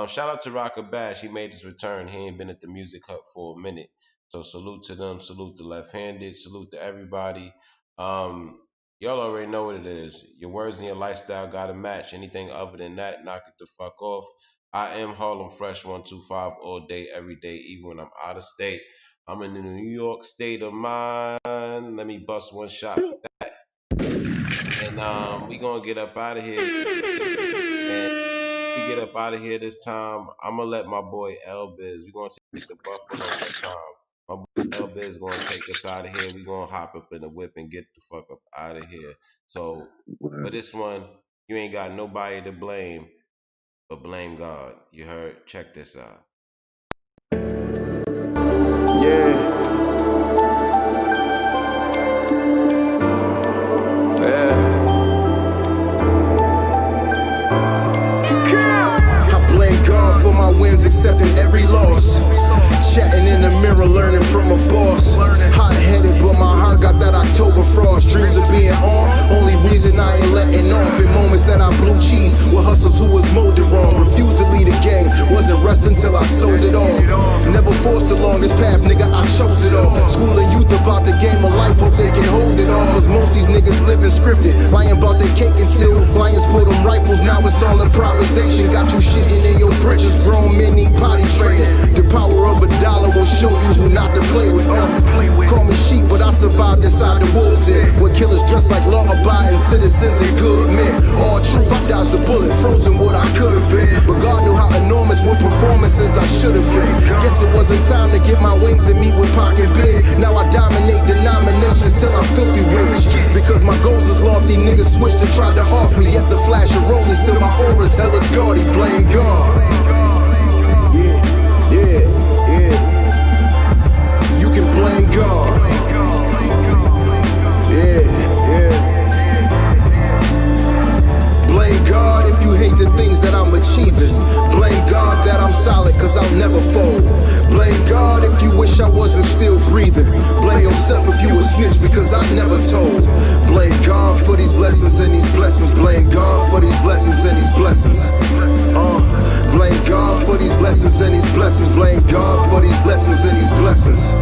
Shout out to Rocker Bash. He made his return. He ain't been at the Music Hut for a minute. So salute to them. Salute to Left Handed. Salute to everybody. Y'all already know what it is. Your words and your lifestyle got to match. Anything other than that, knock it the fuck off. I am Harlem Fresh 125 all day, every day, even when I'm out of state. I'm in the New York state of mind. Let me bust one shot for that. And we gonna get up out of here. And we get up out of here this time. I'm gonna let my boy Elbiz. We gonna take the Buffalo one time. My boy Elbiz gonna take us out of here. We gonna hop up in the whip and get the fuck up out of here. So for this one, you ain't got nobody to blame. But blame God. You heard? Check this out. I blame God for my wins, accepting every loss. Chatting in the mirror, learning from a boss. Hot-headed, but my heart got that October frost. Dreams of being on, only reason I ain't letting off. In moments that I blew cheese with hustlers who was molded wrong. Refused to lead a game, wasn't resting till I sold it all. Never forced the longest path, nigga, I chose it all. Schooling youth about the game of life, hope they can hold it all. Cause most these niggas living scripted, lying about their cake until lions pull them rifles. Now it's all improvisation. Got you shitting in your britches, grown men need potty training. The power of a dollar will show you who not to play with. Call me sheep, but I survived inside the wolves den. Where killers dressed like law-abiding citizens and good men. All truth, I dodged the bullet, frozen what I could have been. But God knew how enormous were performances I should have been. Guess it wasn't time to get my wings and meet with Pocket Big. Now I dominate denominations till I'm filthy rich. Because my goals is lofty, niggas switched and tried to off me. Yet the flash of rolling, still my aura's hella gaudy. Blame God. Yeah. You can blame God. Yeah. Blame God if you hate the things that I'm achieving. Blame God that I'm solid, cause I'll never fold. Blame God if you wish I wasn't still breathing. Blame yourself if you a snitch, because I never told. Blame God for these lessons and these blessings. Blame God for these lessons and these blessings. Blame God for these lessons and these blessings. Blame God for these lessons and these blessings.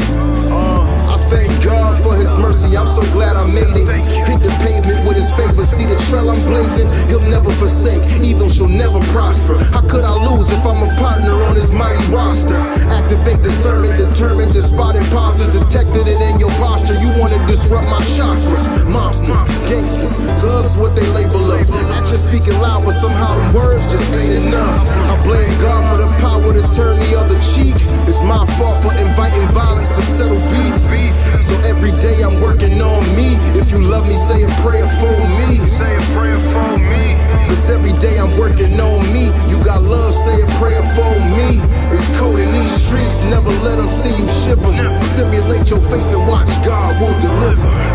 I thank God for his mercy, I'm so glad I made it. Hit the pavement with his favor, see the trail I'm blazing. He'll never forsake, evil shall never prosper. How could I lose if I'm a partner on his mighty roster? Activate discernment, determined to spot imposters. Detected it in your posture, you wanna disrupt my chakras. Monsters, gangsters, thugs, what they label us. Action speaking loud, but somehow them words just ain't enough. I blame God for the power to turn the other cheek. It's my fault for inviting violence to settle beef. So every day I'm working on me. If you love me, say a prayer for me. Say a prayer for me. Cause every day I'm working on me. You got love, say a prayer for me. It's cold in these streets, never let them see you shiver. Stimulate your faith and watch God will deliver.